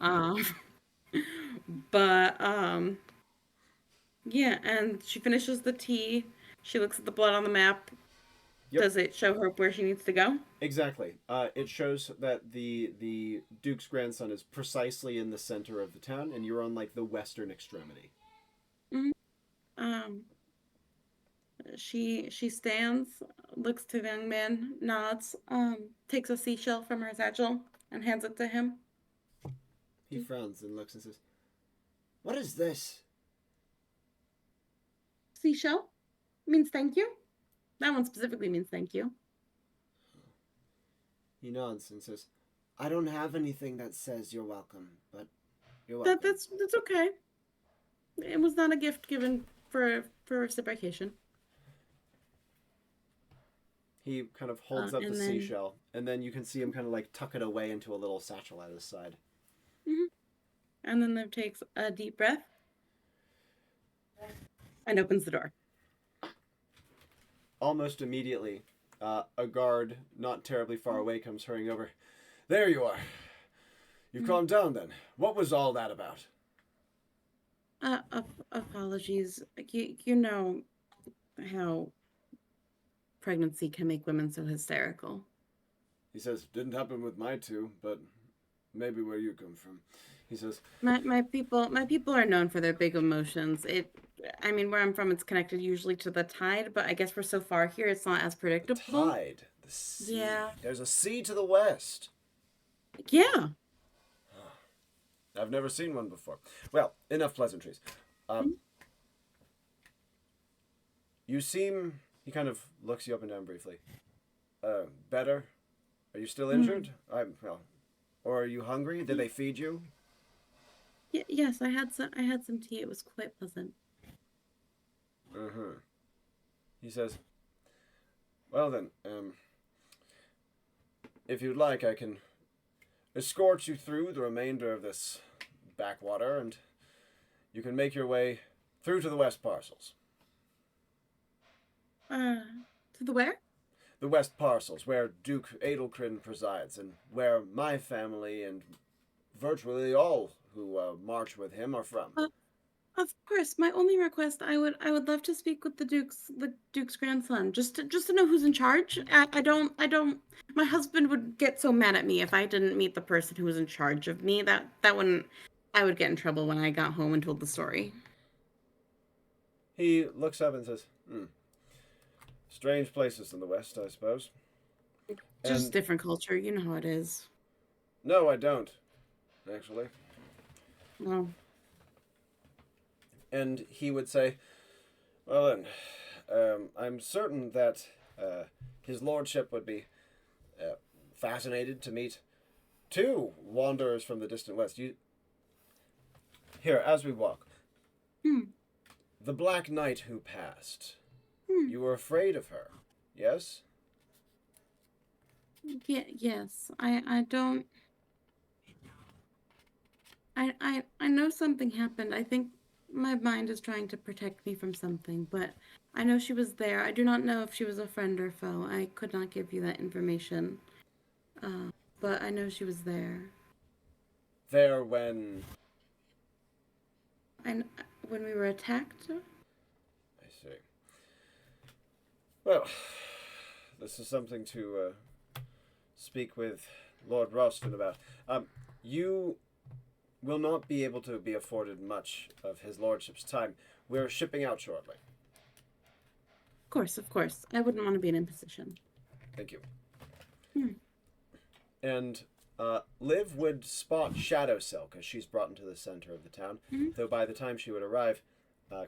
Um, but yeah, and she finishes the tea. She looks at the blood on the map. Yep. Does it show her where she needs to go? Exactly. It shows that the Duke's grandson is precisely in the center of the town, and you're on like the western extremity. Mm-hmm. She stands, looks to the young man, nods, takes a seashell from her satchel and hands it to him. He frowns and looks and says, "What is this?" Seashell means thank you. That one specifically means thank you. He nods and says, "I don't have anything that says you're welcome, but you're welcome." That's okay. It was not a gift given for reciprocation. He kind of holds up the and then- seashell, and then you can see him kind of like tuck it away into a little satchel at his side. And then there takes a deep breath and opens the door. Almost immediately, a guard not terribly far away comes hurrying over. "There you are. You've calmed down then. What was all that about?" Apologies. You know how pregnancy can make women so hysterical. He says, "Didn't happen with my two, but maybe where you come from." He says, My people are known for their big emotions. I mean, where I'm from, it's connected usually to the tide, but I guess we're so far here, it's not as predictable. "Tide, the sea. Yeah. There's a sea to the west." Yeah. I've never seen one before. Well, enough pleasantries. You seem... He kind of looks you up and down briefly. Better? Are you still injured? Or are you hungry? Did they feed you? Yes, I had some tea. It was quite pleasant. He says, "Well then, if you'd like, I can escort you through the remainder of this backwater, and you can make your way through to the west parcels." To the where? The west parcels, where Duke Adelcrin presides, and where my family and virtually all who march with him are from. Of course. My only request, I would love to speak with the Duke's grandson, just to know who's in charge. I don't. My husband would get so mad at me if I didn't meet the person who was in charge of me. That wouldn't. I would get in trouble when I got home and told the story. He looks up and says, "Strange places in the west, I suppose." Just And- different culture. You know how it is. "No, I don't, actually." Well, And he would say, "Well then, I'm certain that his lordship would be fascinated to meet two wanderers from the distant west. Here, as we walk, the Black Knight who passed, you were afraid of her, yes?" yes. I don't. I know something happened. I think my mind is trying to protect me from something, but I know she was there. I do not know if she was a friend or foe. I could not give you that information. But I know she was there. There when... And when we were attacked? I see. Well, this is something to speak with Lord Ralston about. You will not be able to be afforded much of his lordship's time. We're shipping out shortly. Of course. I wouldn't want to be in imposition. Thank you. And Liv would spot Shadow Silk as she's brought into the center of the town, though by the time she would arrive,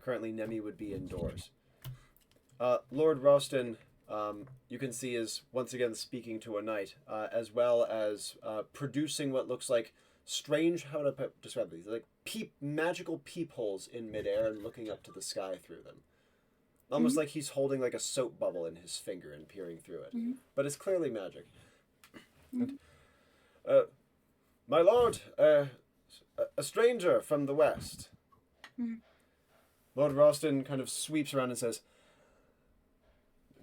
currently Nemi would be indoors. Lord Ralston, you can see, is once again speaking to a knight, as well as producing what looks like strange, how to describe these, like magical peepholes in midair and looking up to the sky through them. Almost like he's holding like a soap bubble in his finger and peering through it. But it's clearly magic. And, my lord, a stranger from the west. Lord Ralston kind of sweeps around and says,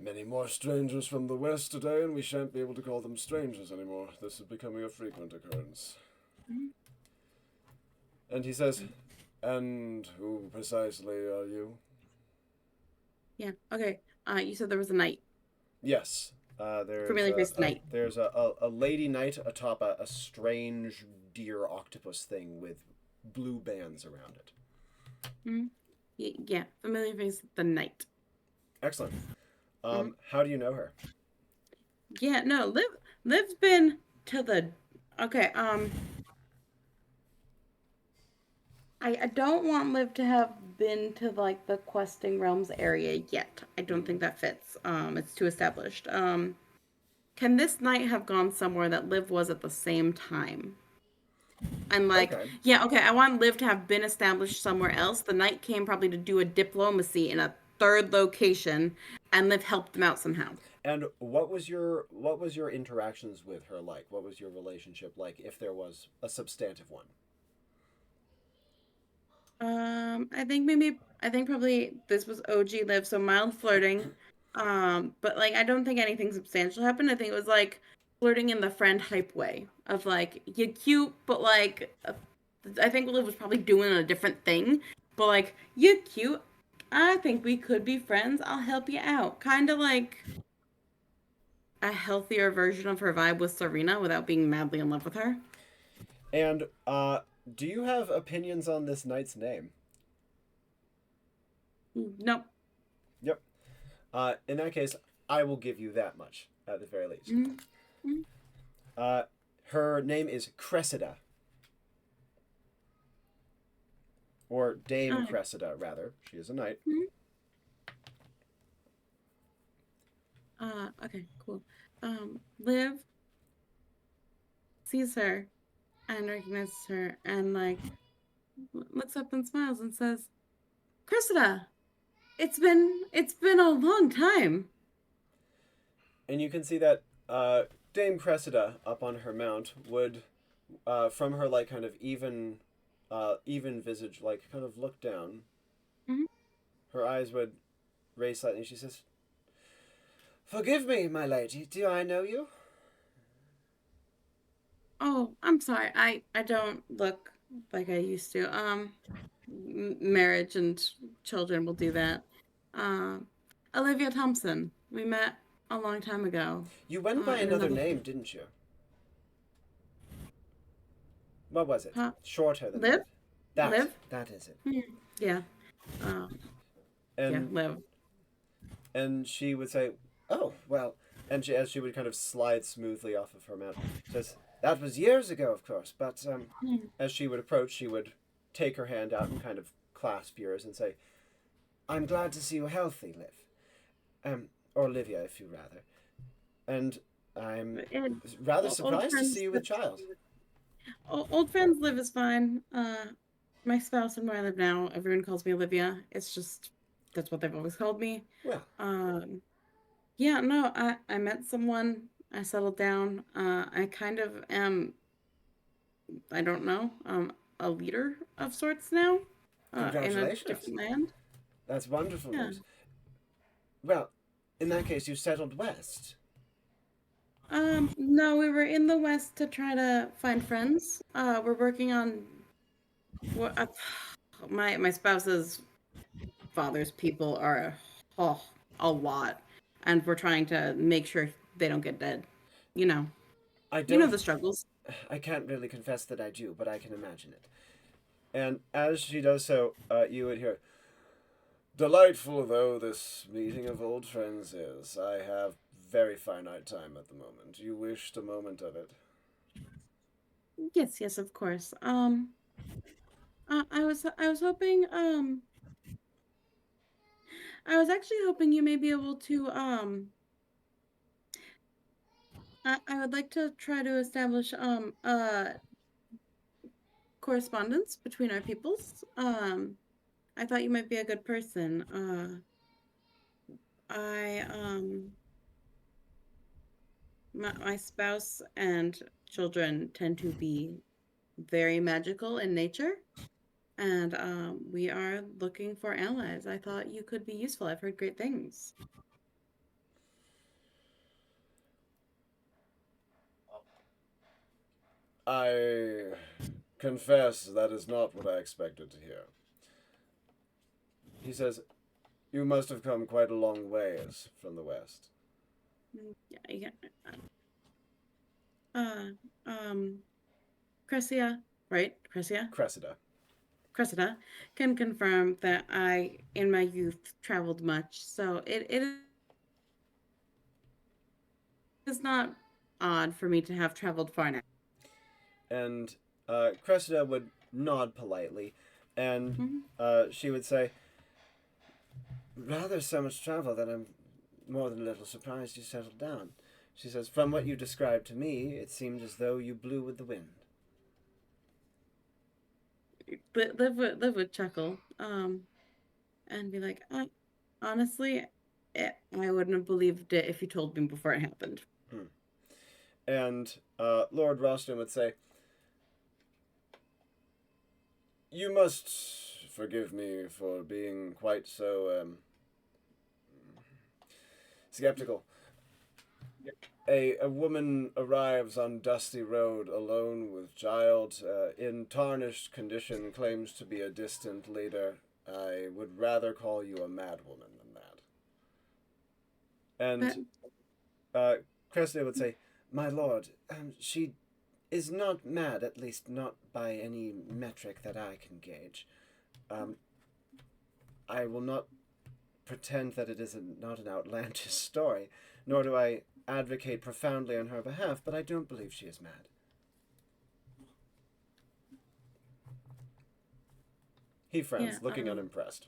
Many more strangers from the west today, and we shan't be able to call them strangers anymore. This is becoming a frequent occurrence. And he says, and who precisely are you? Yeah. Okay. You said there was a knight. Yes. There's Familiar face knight. There's a lady knight atop a strange deer octopus thing with blue bands around it. Yeah. Familiar face the knight. Excellent. How do you know her? Yeah. No. Liv's been to the. Okay. I don't want Liv to have been to like the questing realms area yet. I don't think that fits. It's too established. Can this knight have gone somewhere that Liv was at the same time? I'm like, Okay. yeah, okay, I want Liv to have been established somewhere else. The knight came probably to do a diplomacy in a third location, and Liv helped them out somehow. And what was your interactions with her like? What was your relationship like, if there was a substantive one? I think probably this was OG Liv, so mild flirting. But like I don't think anything substantial happened. I think it was like flirting in the friend hype way of like you're cute, but like I think Liv was probably doing a different thing. But like you're cute. I think we could be friends. I'll help you out. Kind of like a healthier version of her vibe with Serena without being madly in love with her. And do you have opinions on this knight's name? Nope. Yep. In that case, I will give you that much at the very least. Her name is Cressida. Or Dame Cressida, rather. She is a knight. Okay, cool. Liv sees her and recognizes her and like looks up and smiles and says, Cressida, it's been a long time. And you can see that Dame Cressida up on her mount would, from her like kind of even visage, like kind of look down. Her eyes would raise slightly, and she says, "Forgive me, my lady. Do I know you?" Oh, I'm sorry. I don't look like I used to. Marriage and children will do that. Olivia Thompson. We met a long time ago. You went by another name, didn't you? What was it? Shorter than Liv? that. Liv? That is it. Yeah. And, yeah, Liv. And she would say, "Oh, well," and as she would kind of slide smoothly off of her mount, says, "That was years ago, of course, but as she would approach, she would take her hand out and kind of clasp yours and say, I'm glad to see you healthy, Liv. Or Olivia, if you rather. And I'm rather surprised to see you with child." Old friends Liv is fine. My spouse and where I live now, everyone calls me Olivia. It's just, that's what they've always called me. Well. Yeah, no, I met someone, I settled down. I kind of am, I don't know, a leader of sorts now. Congratulations. In a different land. That's wonderful news. Well, in that case, you settled west. No, we were in the west to try to find friends. We're working on what my spouse's father's people are a lot, and we're trying to make sure they don't get dead. You know the struggles. I can't really confess that I do, but I can imagine it. And as she does so, you would hear, "Delightful though this meeting of old friends is, I have very finite time at the moment. You wished a moment of it." Yes, of course. I was hoping, I was actually hoping you may be able to, I would like to try to establish, correspondence between our peoples. I thought you might be a good person. My spouse and children tend to be very magical in nature, and we are looking for allies. I thought you could be useful. I've heard great things. I confess that is not what I expected to hear. He says, you must have come quite a long ways from the west. Yeah. Cressia, right? Cressida can confirm that I, in my youth, traveled much. So it is not odd for me to have traveled far now. And Cressida would nod politely, and she would say, rather so much travel that I'm more than a little surprised you settled down. She says, from what you described to me, it seemed as though you blew with the wind. Liv would chuckle, and be like, honestly, I wouldn't have believed it if you told me before it happened. And Lord Roston would say, you must forgive me for being quite so skeptical. A woman arrives on dusty road alone with child, in tarnished condition, claims to be a distant leader. I would rather call you a madwoman than that. And Cressida would say, my lord, she is not mad, at least not by any metric that I can gauge. I will not pretend that it is not an outlandish story, nor do I advocate profoundly on her behalf, but I don't believe she is mad. He frowns, looking unimpressed.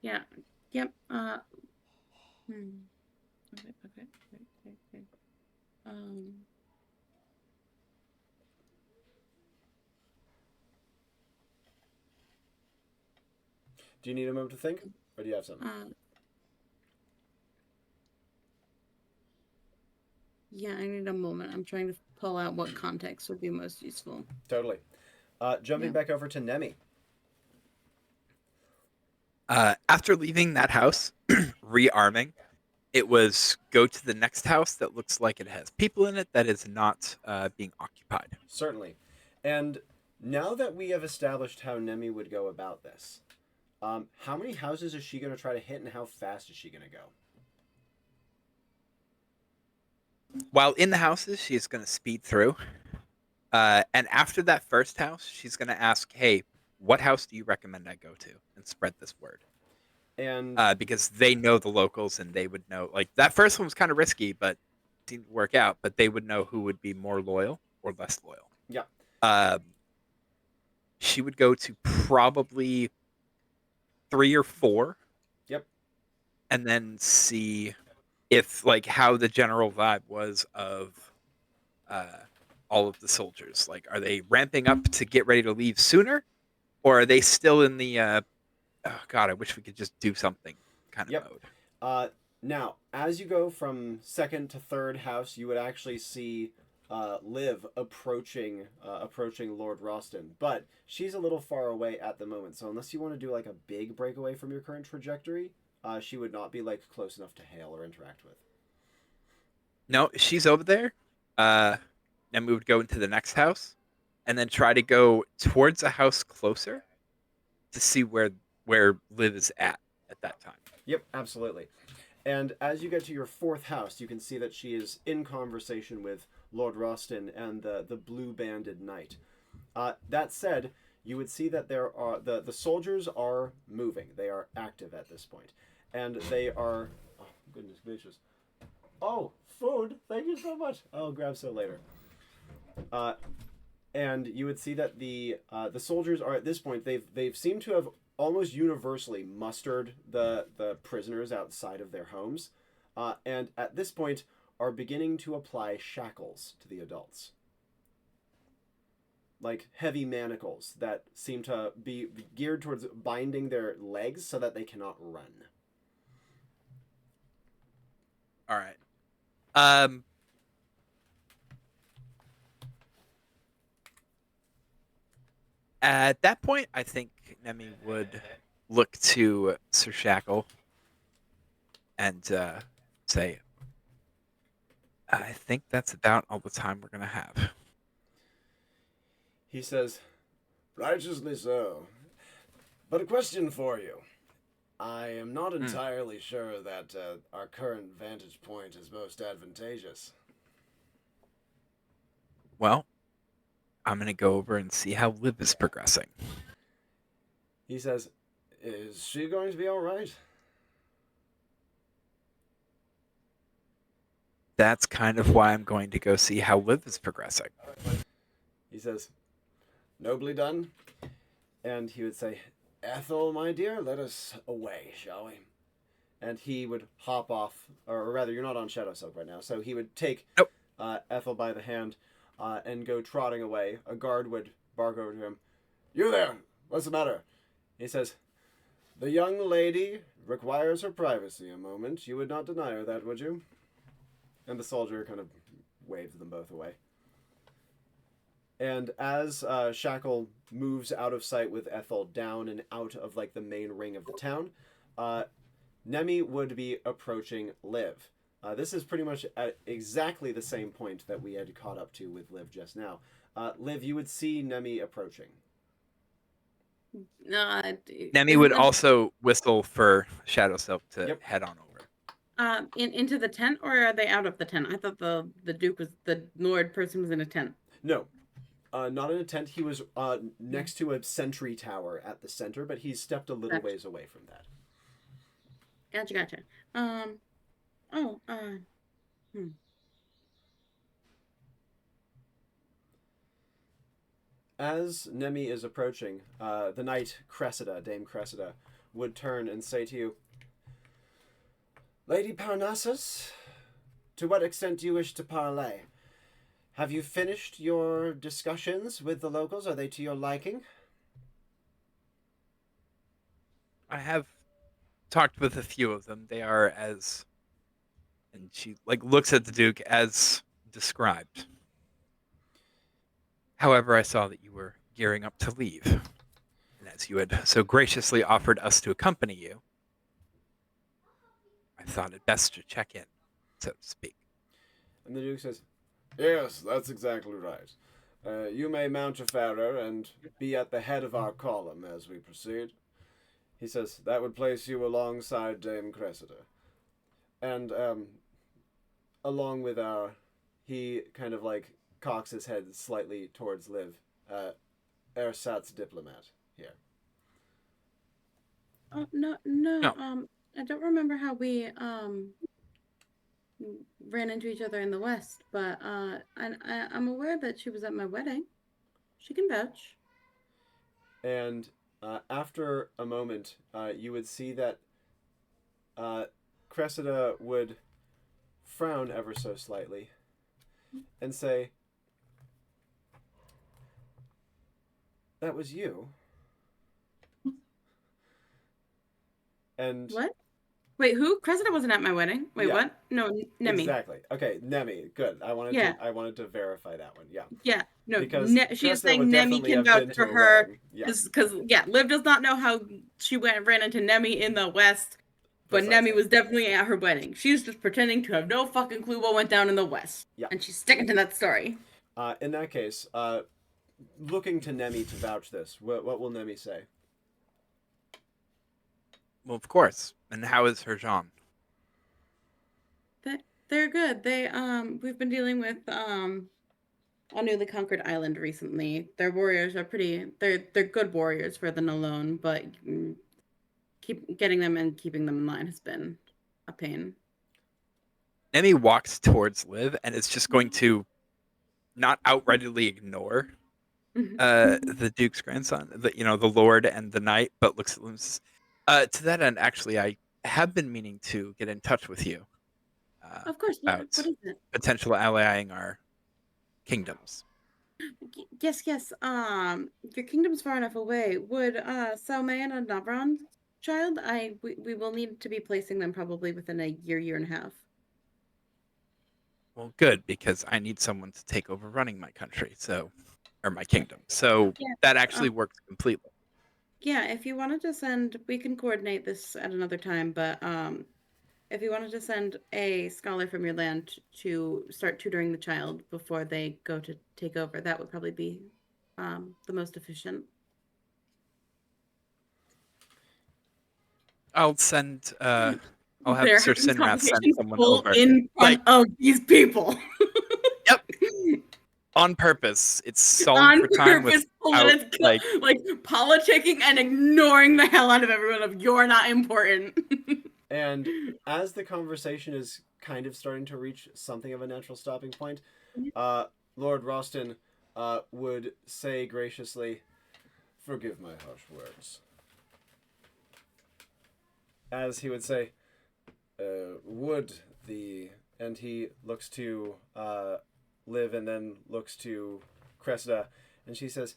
Yeah. Yep. Okay. Do you need a moment to think, or do you have something? Yeah, I need a moment. I'm trying to pull out what context would be most useful. Totally. Jumping back over to Nemi. After leaving that house, rearming, it was go to the next house that looks like it has people in it that is not being occupied. Certainly. And now that we have established how Nemi would go about this, how many houses is she going to try to hit, and how fast is she going to go? While in the houses, she's going to speed through. And after that first house, she's going to ask, hey, what house do you recommend I go to? And spread this word. And because they know the locals, and they would know, like, that first one was kind of risky, but didn't work out. But they would know who would be more loyal or less loyal. Yeah. She would go to probably 3 or 4. Yep. And then see if, like, how the general vibe was of all of the soldiers. Like, are they ramping up to get ready to leave sooner, or are they still in the oh god, I wish we could just do something kind of mode? Now, as you go from second to third house, you would actually see Liv approaching Lord Roston, but she's a little far away at the moment. So unless you want to do like a big breakaway from your current trajectory, she would not be like close enough to hail or interact with. No, she's over there. Then we would go into the next house, and then try to go towards a house closer to see where Liv is at that time. Yep, absolutely. And as you get to your fourth house, you can see that she is in conversation with Lord Roston and the blue-banded knight. That said, you would see that there are the soldiers are moving. They are active at this point, and they are. Oh goodness gracious! Oh, food! Thank you so much. I'll grab so later. And you would see that the soldiers are at this point. They've seemed to have almost universally mustered the prisoners outside of their homes, and at this point are beginning to apply shackles to the adults. Like heavy manacles that seem to be geared towards binding their legs so that they cannot run. All right. At that point, I think Nemi would look to Sir Shackle and say, I think that's about all the time we're going to have. He says, "Righteously so. But a question for you. I am not entirely sure that our current vantage point is most advantageous." Well, I'm gonna go over and see how Liv is progressing. He says, "Is she going to be all right?" That's kind of why I'm going to go see how Liv is progressing. He says, "Nobly done." And he would say, "Ethel, my dear, let us away, shall we?" And he would hop off, or rather, you're not on Shadow Silk right now, so he would take Nope. Ethel by the hand and go trotting away. A guard would bark over to him, "You there, what's the matter?" He says, "The young lady requires her privacy a moment. You would not deny her that, would you?" And the soldier kind of waves them both away. And as Shackle moves out of sight with Ethel down and out of like the main ring of the town, Nemi would be approaching Liv. This is pretty much at exactly the same point that we had caught up to with Liv just now. Liv, you would see Nemi approaching. Nemi would also whistle for Shadow Silk to Yep. head on over. Into the tent, or are they out of the tent? I thought the Duke was the Lord person was in a tent. No, not in a tent. He was next to a sentry tower at the center, but he's stepped a little ways away from that. Gotcha. As Nemi is approaching, the knight Cressida, Dame Cressida, would turn and say to you, "Lady Parnassus, to what extent do you wish to parley? Have you finished your discussions with the locals? Are they to your liking?" I have talked with a few of them. They are as, and she looks at the Duke as described. However, I saw that you were gearing up to leave, and as you had so graciously offered us to accompany you, I thought it best to check in, so to speak. And the Duke says, "Yes, that's exactly right. You may mount your Pharaoh and be at the head of our column as we proceed." He says, "That would place you alongside Dame Cressida. And along with our..." He kind of cocks his head slightly towards Liv. Ersatz diplomat here. No. I don't remember how we ran into each other in the West, but I'm aware that she was at my wedding. She can vouch. And after a moment, you would see that Cressida would frown ever so slightly and say, "That was you?" And what? Wait, who? Cressida wasn't at my wedding. Wait, Yeah. what? No, Nemi. Exactly. Okay, Nemi. Good. I wanted to verify that one. Yeah. Yeah, no, Because she is Cressida saying would Nemi definitely can have been vouch to for a her wedding. Yeah. because Liv does not know how she ran into Nemi in the West, but Precisely. Nemi was definitely at her wedding. She's just pretending to have no fucking clue what went down in the West. Yeah. And she's sticking to that story. In that case, looking to Nemi to vouch this, what will Nemi say? Well, of course. And how is her Jean? They're good. We've been dealing with a newly conquered island recently. Their warriors are they're good warriors for the alone, but keep getting them and keeping them in line has been a pain. Nemi walks towards Liv and is just going to not outrightly ignore the Duke's grandson, the Lord and the Knight, but looks at them. To that end, actually, I have been meaning to get in touch with you. Of course. What is it? Potential allying our kingdoms. Yes. Your kingdom's far enough away. Would Salmayan and Navron's child? We will need to be placing them probably within a year and a half. Well, good, because I need someone to take over running my country, or my kingdom. So that actually works completely. Yeah, if you wanted to send, we can coordinate this at another time, but if you wanted to send a scholar from your land to start tutoring the child before they go to take over, that would probably be the most efficient. I'll send. I'll have They're Sir having Sinrath send conversations someone full over. in front of these people. Yep. On purpose. It's solved On for time purpose, without like politicking and ignoring the hell out of everyone of you're not important. And as the conversation is kind of starting to reach something of a natural stopping point, Lord Roston would say graciously, "Forgive my harsh words." As he would say, would the... And he looks to Liv and then looks to Cressida, and she says,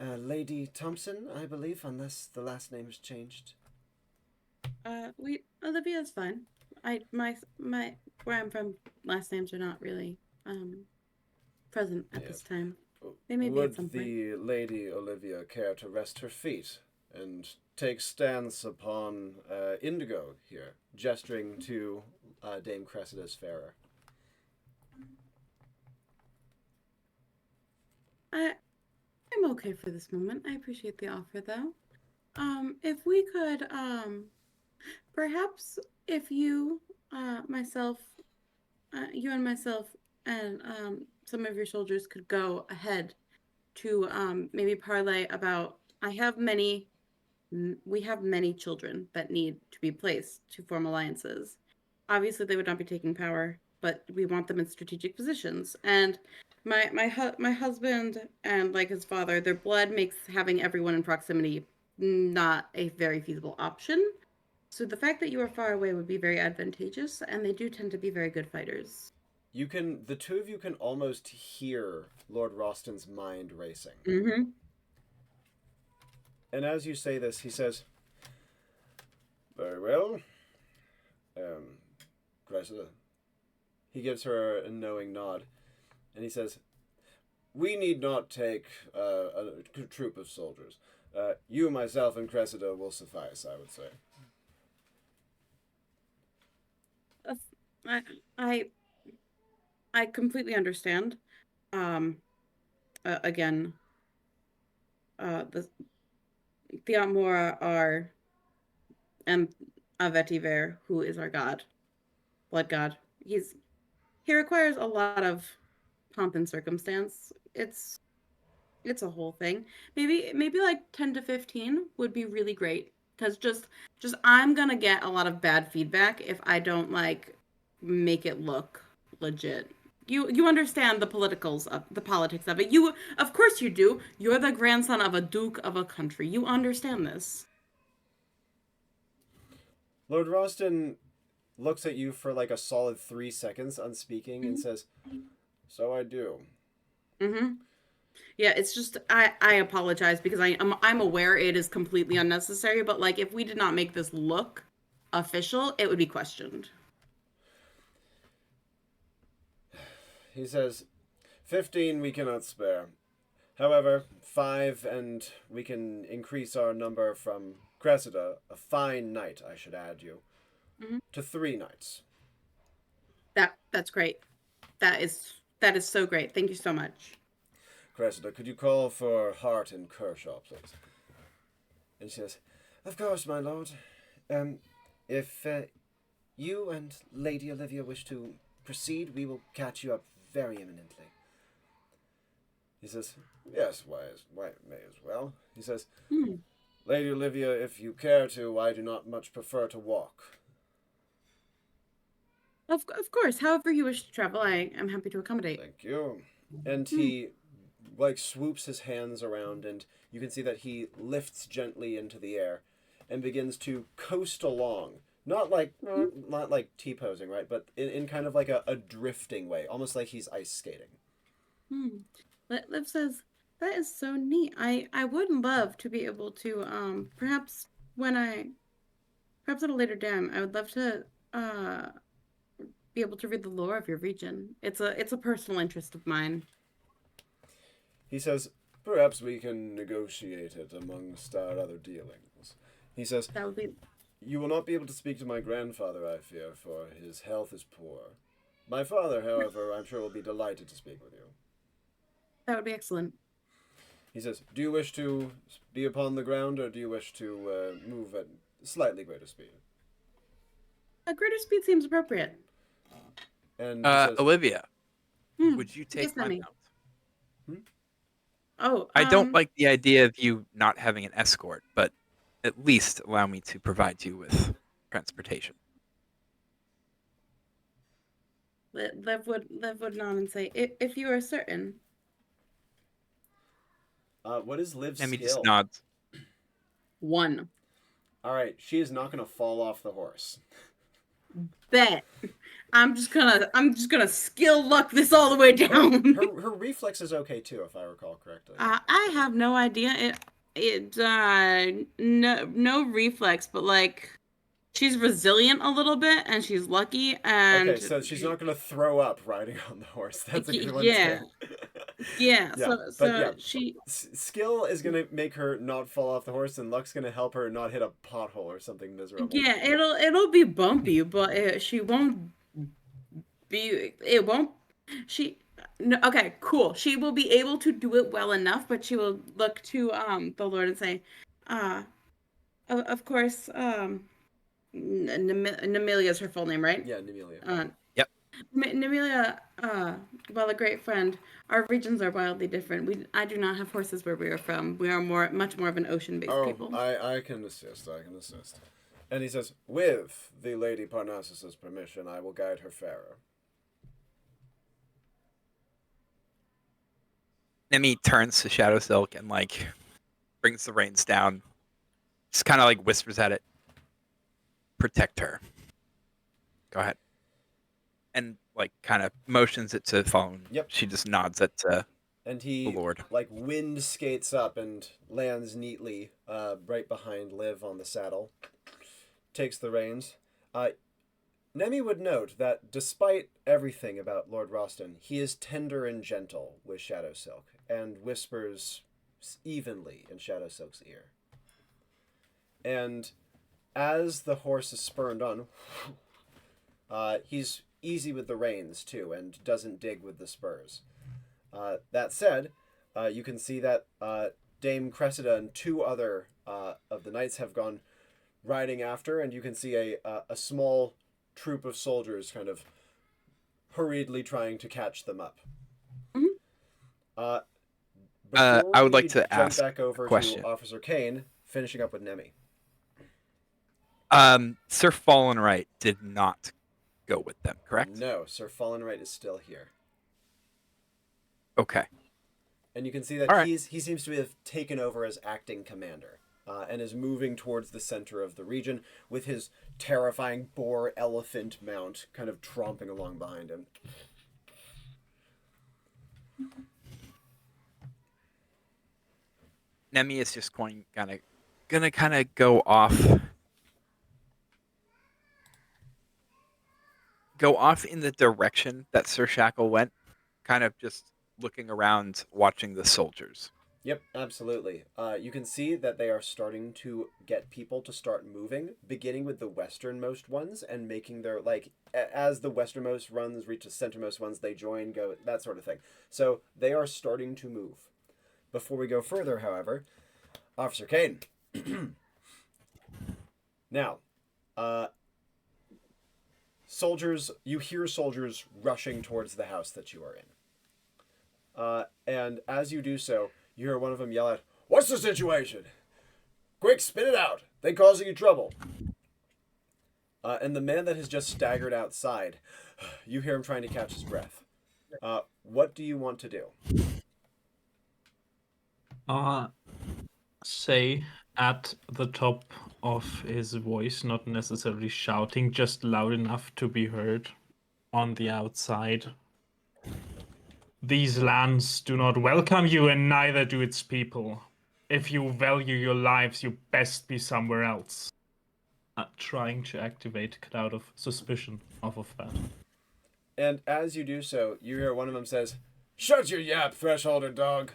Lady Thompson, I believe, unless the last name has changed. Olivia's fine. My where I'm from, last names are not really present at this time. They may be at some Would point. the Lady Olivia care to rest her feet and take stance upon Indigo here, gesturing to Dame Cressida's Farer? I'm okay for this moment. I appreciate the offer, though. If we could, perhaps if you, myself, you and myself, and some of your soldiers could go ahead to maybe parlay about. We have many children that need to be placed to form alliances. Obviously, they would not be taking power, but we want them in strategic positions. And my husband and like his father, their blood makes having everyone in proximity not a very feasible option. So the fact that you are far away would be very advantageous, and they do tend to be very good fighters. The two of you can almost hear Lord Roston's mind racing. Mm-hmm. And as you say this, he says, "Very well. Cressida." He gives her a knowing nod, and he says, "We need not take a troop of soldiers. You, myself, and Cressida will suffice, I would say." I completely understand. Again, the Amora are and a vetiver, who is our god, blood god. He requires a lot of pomp and circumstance. It's a whole thing. Maybe like 10 to 15 would be really great, because just I'm gonna get a lot of bad feedback if I don't like make it look legit. You understand the politics of it. You, of course you do. You're the grandson of a duke of a country. You understand this. Lord Roston looks at you for like a solid 3 seconds, unspeaking, and says, "So I do." Mm-hmm. Yeah, it's just I apologize because I'm aware it is completely unnecessary, but like if we did not make this look official, it would be questioned. He says, 15 we cannot spare. However, 5, and we can increase our number from Cressida, a fine knight, I should add you, to 3 knights. That's great. That is so great. Thank you so much. Cressida, could you call for Hart and Kershaw, please? And she says, "Of course, my lord. If you and Lady Olivia wish to proceed, we will catch you up very imminently." He says, "Yes, why may as well." He says, "Lady Olivia, if you care to, I do not much prefer to walk." Of course, however you wish to travel, I am happy to accommodate. "Thank you." And he like swoops his hands around, and you can see that he lifts gently into the air and begins to coast along. Not like T-posing, right? But in kind of like a drifting way, almost like he's ice skating. Liv says, that is so neat. I would love to be able to perhaps at a later time, I would love to be able to read the lore of your region. It's a personal interest of mine. He says, "Perhaps we can negotiate it amongst our other dealings." He says, That would be... "You will not be able to speak to my grandfather, I fear, for his health is poor. My father, however, I'm sure will be delighted to speak with you." That would be excellent. He says, "Do you wish to be upon the ground, or do you wish to move at slightly greater speed?" A greater speed seems appropriate. And he says, Olivia, Hmm. would you take Yes, my Nemi. mount? Oh, I don't like the idea of you not having an escort, but at least allow me to provide you with transportation. Lev would nod and say, if you are certain. "What is Liv's Nemi skill?" just nods. 1. All right, she is not going to fall off the horse. Bet. I'm just gonna skill luck this all the way down. Her reflex is okay too, if I recall correctly. I have no idea. No reflex, but like she's resilient a little bit and she's lucky and Okay, so she's not going to throw up riding on the horse. That's a good one yeah. too. Yeah, Yeah, so but yeah. she Skill is going to make her not fall off the horse, and luck's going to help her not hit a pothole or something miserable. yeah, it'll be bumpy, but she won't be it won't she no, okay, cool. She will be able to do it well enough, but she will look to the Lord and say, uh of course, Nemelia is her full name, right? Yeah, Nemelia. Yep. Nemelia, while a great friend, our regions are wildly different. I do not have horses where we are from. We are much more of an ocean-based people. I can assist, I can assist. And he says, "With the Lady Parnassus's permission, I will guide her fairer." Nemi turns to Shadow Silk and like brings the reins down. Just kind of like whispers at it. Protect her. Go ahead. And like kind of motions it to follow. Yep. She just nods at And the he, Lord. like, wind skates up and lands neatly right behind Liv on the saddle. Takes the reins. Nemi would note that despite everything about Lord Roston, he is tender and gentle with Shadow Silk and whispers evenly in Shadow Silk's ear. And as the horse is spurned on, he's easy with the reins too and doesn't dig with the spurs. That said, you can see that Dame Cressida and 2 other of the knights have gone riding after, and you can see a small troop of soldiers kind of hurriedly trying to catch them up. Mm-hmm. I would like to jump ask back over a question. to Officer Kane, finishing up with Nemi. Sir Fallen Right did not go with them, correct? No, Sir Fallen Right is still here. Okay. And you can see that All right. he seems to have taken over as acting commander, and is moving towards the center of the region with his terrifying boar elephant mount kind of tromping along behind him. Nemi is just gonna kind of go off in the direction that Sir Shackle went, kind of just looking around, watching the soldiers. Yep, absolutely. You can see that they are starting to get people to start moving, beginning with the westernmost ones and making their, like, as the westernmost ones reach the centermost ones, they join, go, that sort of thing. So they are starting to move. Before we go further, however, Officer Kane. Now, soldiers, you hear soldiers rushing towards the house that you are in. And as you do so, you hear one of them yell out, "What's the situation? Quick, spit it out. They causing you trouble." And the man that has just staggered outside, you hear him trying to catch his breath. What do you want to do? Say at the top of his voice, not necessarily shouting, just loud enough to be heard on the outside. These lands do not welcome you, and neither do its people. If you value your lives, you best be somewhere else. Trying to activate a cloud of suspicion off of that. And as you do so, you hear one of them says, "Shut your yap, thresholder dog.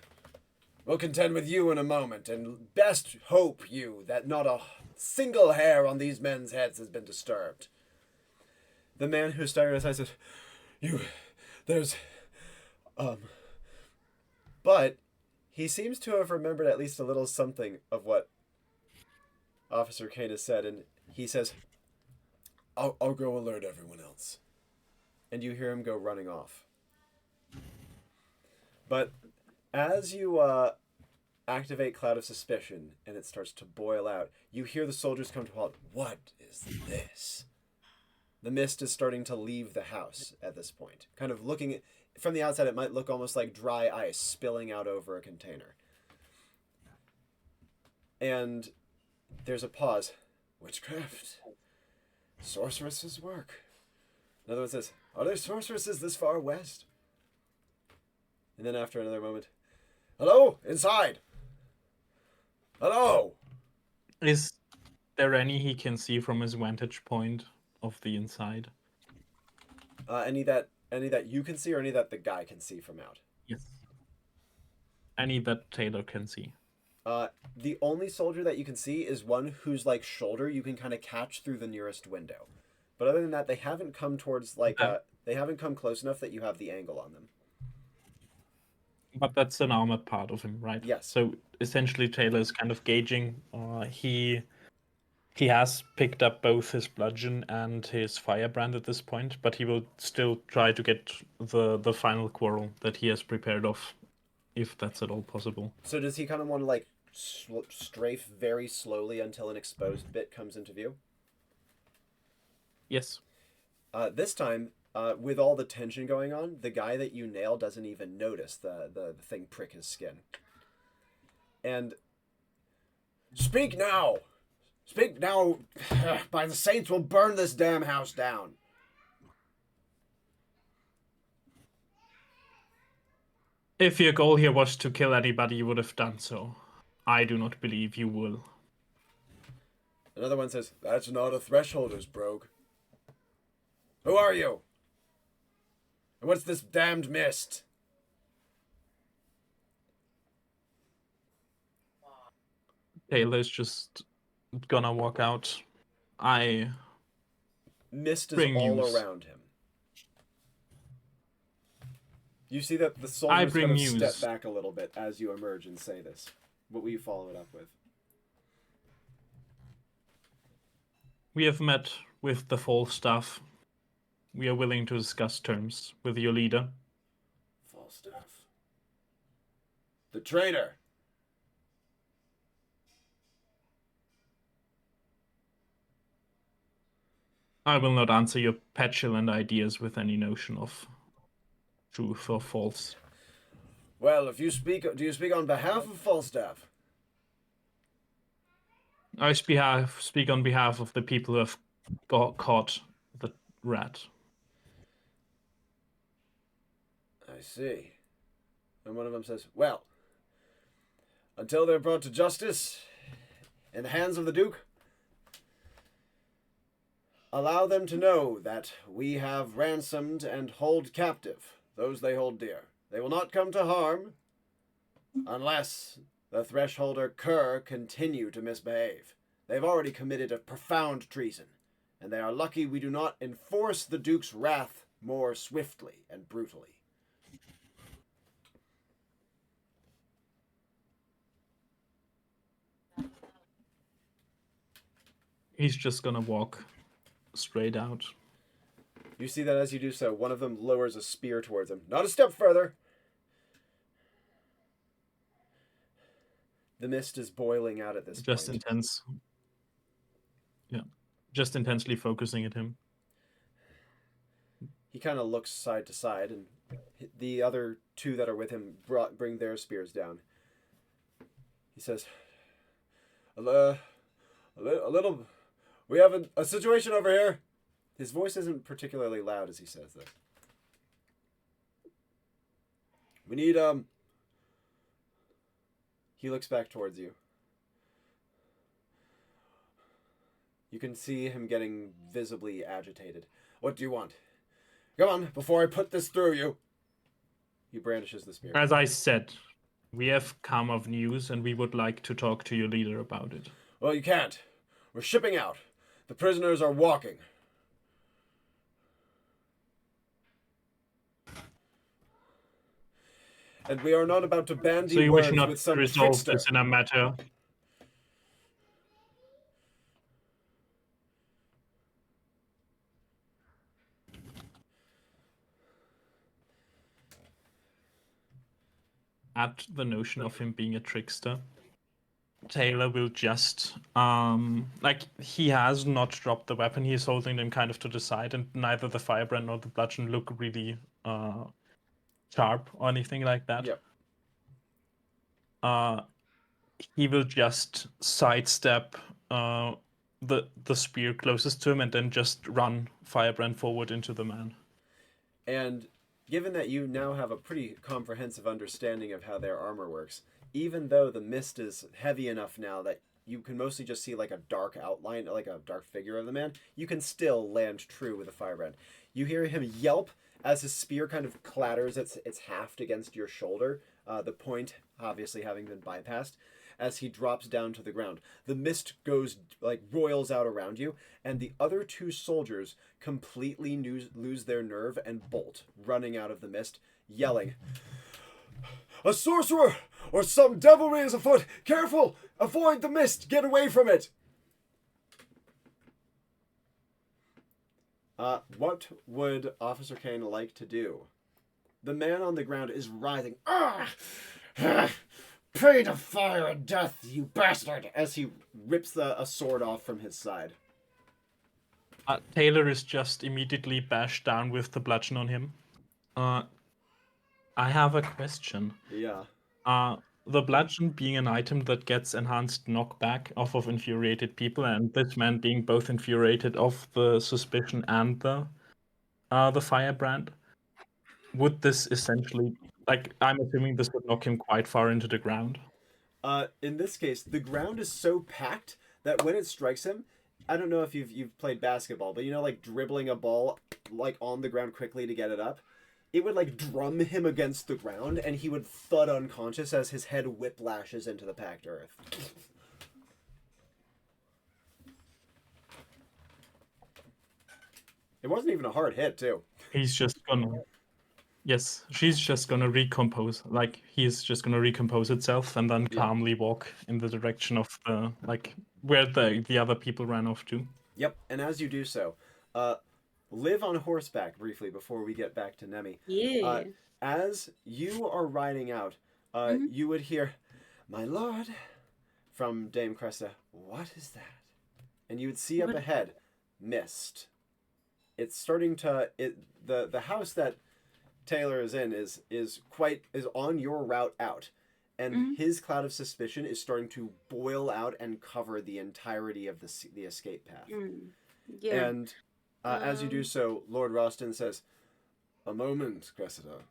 We'll contend with you in a moment, and best hope you that not a single hair on these men's heads has been disturbed." The man who staggered aside says, there's, but He seems to have remembered at least a little something of what Officer Kane has said, and he says, I'll go alert everyone else. And you hear him go running off. But as you activate Cloud of Suspicion and it starts to boil out, you hear the soldiers come to a halt. What is this? The mist is starting to leave the house at this point. Kind of looking at, from the outside, it might look almost like dry ice spilling out over a container. And there's a pause. Witchcraft. Sorceresses' work. Another one says, are there sorceresses this far west? And then after another moment, hello? Inside! Hello! Is there any he can see from his vantage point of the inside? Any that you can see, or any that the guy can see from out? Yes. Any that Taylor can see. The only soldier that you can see is one whose like shoulder you can kind of catch through the nearest window. But other than that, they haven't come towards like they haven't come close enough that you have the angle on them. But that's an armored part of him, right? Yes. So essentially, Taylor is kind of gauging. He has picked up both his bludgeon and his firebrand at this point, but he will still try to get the final quarrel that he has prepared off, if that's at all possible. So does he kind of want to like strafe very slowly until an exposed bit comes into view? Yes. This time, with all the tension going on, the guy that you nail doesn't even notice the thing prick his skin. And speak now! Speak now! By the saints, we'll burn this damn house down! If your goal here was to kill anybody, you would have done so. I do not believe you will. Another one says, that's not a thresholder's brogue. Who are you? And what's this damned mist? Taylor's just gonna walk out. Mist is bring all news. around him. You see that the I soldiers bring kind of news. step back a little bit as you emerge and say this. What will you follow it up with? We have met with the Falstaff. We are willing to discuss terms with your leader. Falstaff. The traitor. I will not answer your petulant ideas with any notion of truth or false. Well, if you speak, do you speak on behalf of Falstaff? I speak on behalf of the people who have caught the rat. I see. And one of them says, well, until they're brought to justice in the hands of the Duke, allow them to know that we have ransomed and hold captive those they hold dear. They will not come to harm unless the Thresholder Cur continue to misbehave. They've already committed a profound treason, and they are lucky we do not enforce the Duke's wrath more swiftly and brutally. He's just gonna walk straight out. You see that as you do so, one of them lowers a spear towards him. Not a step further! The mist is boiling out at this Just point. intense. Yeah. Just intensely focusing at him. He kind of looks side to side, and the other two that are with him bring their spears down. He says, a little... We have a situation over here. His voice isn't particularly loud as he says this. We need, He looks back towards you. You can see him getting visibly agitated. What do you want? Come on, before I put this through you. He brandishes the spear. As I said, we have come of news and we would like to talk to your leader about it. Well, you can't. We're shipping out. The prisoners are walking. And we are not about to bandy So you wish words not with to some resolve trickster. this in a matter. At the notion of him being a trickster, Taylor will just like he has not dropped the weapon. He's holding them kind of to the side, and neither the firebrand nor the bludgeon look really sharp or anything like that. Yep. He will just sidestep the spear closest to him and then just run firebrand forward into the man. And given that you now have a pretty comprehensive understanding of how their armor works, even though the mist is heavy enough now that you can mostly just see like a dark outline, like a dark figure of the man, you can still land true with a firebrand. You hear him yelp as his spear kind of clatters its haft against your shoulder, the point obviously having been bypassed, as he drops down to the ground. The mist goes, like, roils out around you, and the other two soldiers completely lose their nerve and bolt, running out of the mist, yelling, "A sorcerer! Or some devilry is afoot! Careful! Avoid the mist! Get away from it!" What would Officer Kane like to do? The man on the ground is writhing. Pay to fire and death, you bastard! As he rips a sword off from his side. Taylor is just immediately bashed down with the bludgeon on him. I have a question. Yeah. The bludgeon being an item that gets enhanced knockback off of infuriated people, and this man being both infuriated of the suspicion and the firebrand, would this essentially, like, I'm assuming this would knock him quite far into the ground? In this case, the ground is so packed that when it strikes him, I don't know if you've played basketball, but you know, like dribbling a ball like on the ground quickly to get it up, it would like drum him against the ground, and he would thud unconscious as his head whiplashes into the packed earth. It wasn't even a hard hit, too. He's just gonna. Yes, she's just gonna recompose. Like, he's just gonna recompose itself and then calmly walk in the direction of the, like, where the other people ran off to. Yep, and as you do so, live on horseback briefly before we get back to Nemi. Yeah. As you are riding out, you would hear, "My lord," from Dame Cresta. "What is that?" And you would see up ahead, mist. It's starting to the house that Taylor is in is on your route out, and his cloud of suspicion is starting to boil out and cover the entirety of the escape path. Yeah. And as you do so, Lord Roston says, "A moment, Cressida,"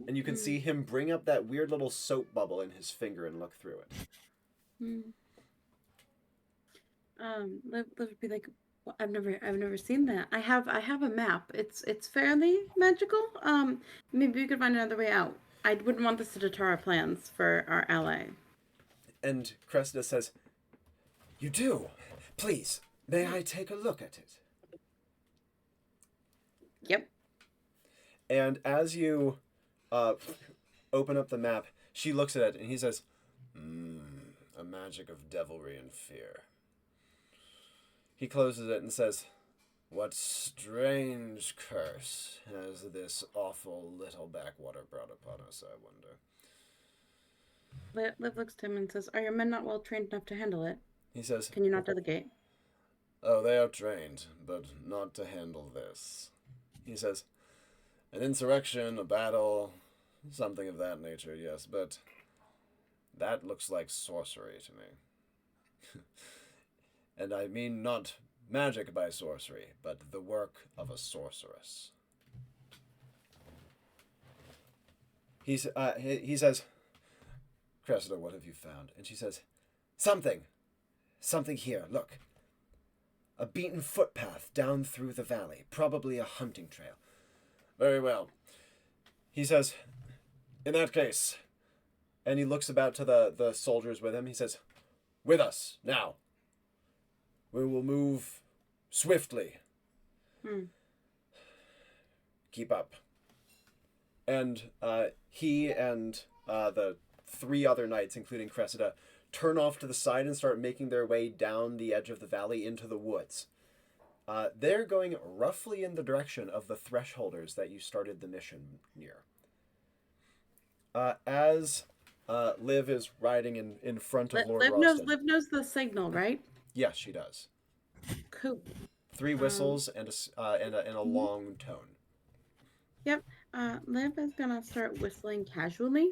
and you can see him bring up that weird little soap bubble in his finger and look through it. Liv would be like, well, I've never seen that. I have a map. It's fairly magical. Maybe we could find another way out. I wouldn't want this to deter our plans for our ally. And Cressida says, "You do? Please, may I take a look at it?" Yep. And as you open up the map, she looks at it and he says, "A magic of devilry and fear." He closes it and says, "What strange curse has this awful little backwater brought upon us, I wonder?" Liv looks to him and says, "Are your men not well trained enough to handle it? He says, Can you not delegate?" "Oh, they are trained, but not to handle this." He says, "An insurrection, a battle, something of that nature, yes, but that looks like sorcery to me." And I mean not magic by sorcery, but the work of a sorceress. He says, "Cressida, what have you found?" And she says, Something here, look. A beaten footpath down through the valley, probably a hunting trail." "Very well." He says, "In that case," and he looks about to the soldiers with him, he says, "With us, now. We will move swiftly. Keep up." And he and the 3 other knights, including Cressida, turn off to the side and start making their way down the edge of the valley into the woods. They're going roughly in the direction of the thresholders that you started the mission near. As Liv is riding in front of Lord Ralston. Liv knows the signal, right? Yes, she does. Cool. 3 whistles and a long tone. Yep. Liv is gonna start whistling casually.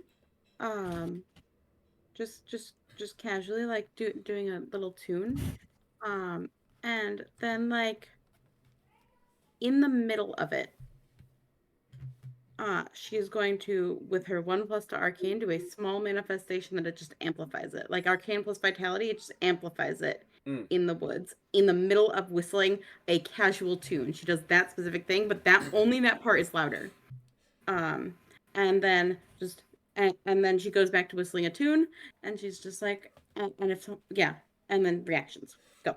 Just casually, like doing a little tune. And then like in the middle of it, she is going to, with her 1+ to arcane, do a small manifestation that it just amplifies it. Like arcane plus vitality, it just amplifies it in the woods, in the middle of whistling a casual tune. She does that specific thing, but only that part is louder. And then just and then she goes back to whistling a tune, and she's just like, and then reactions go.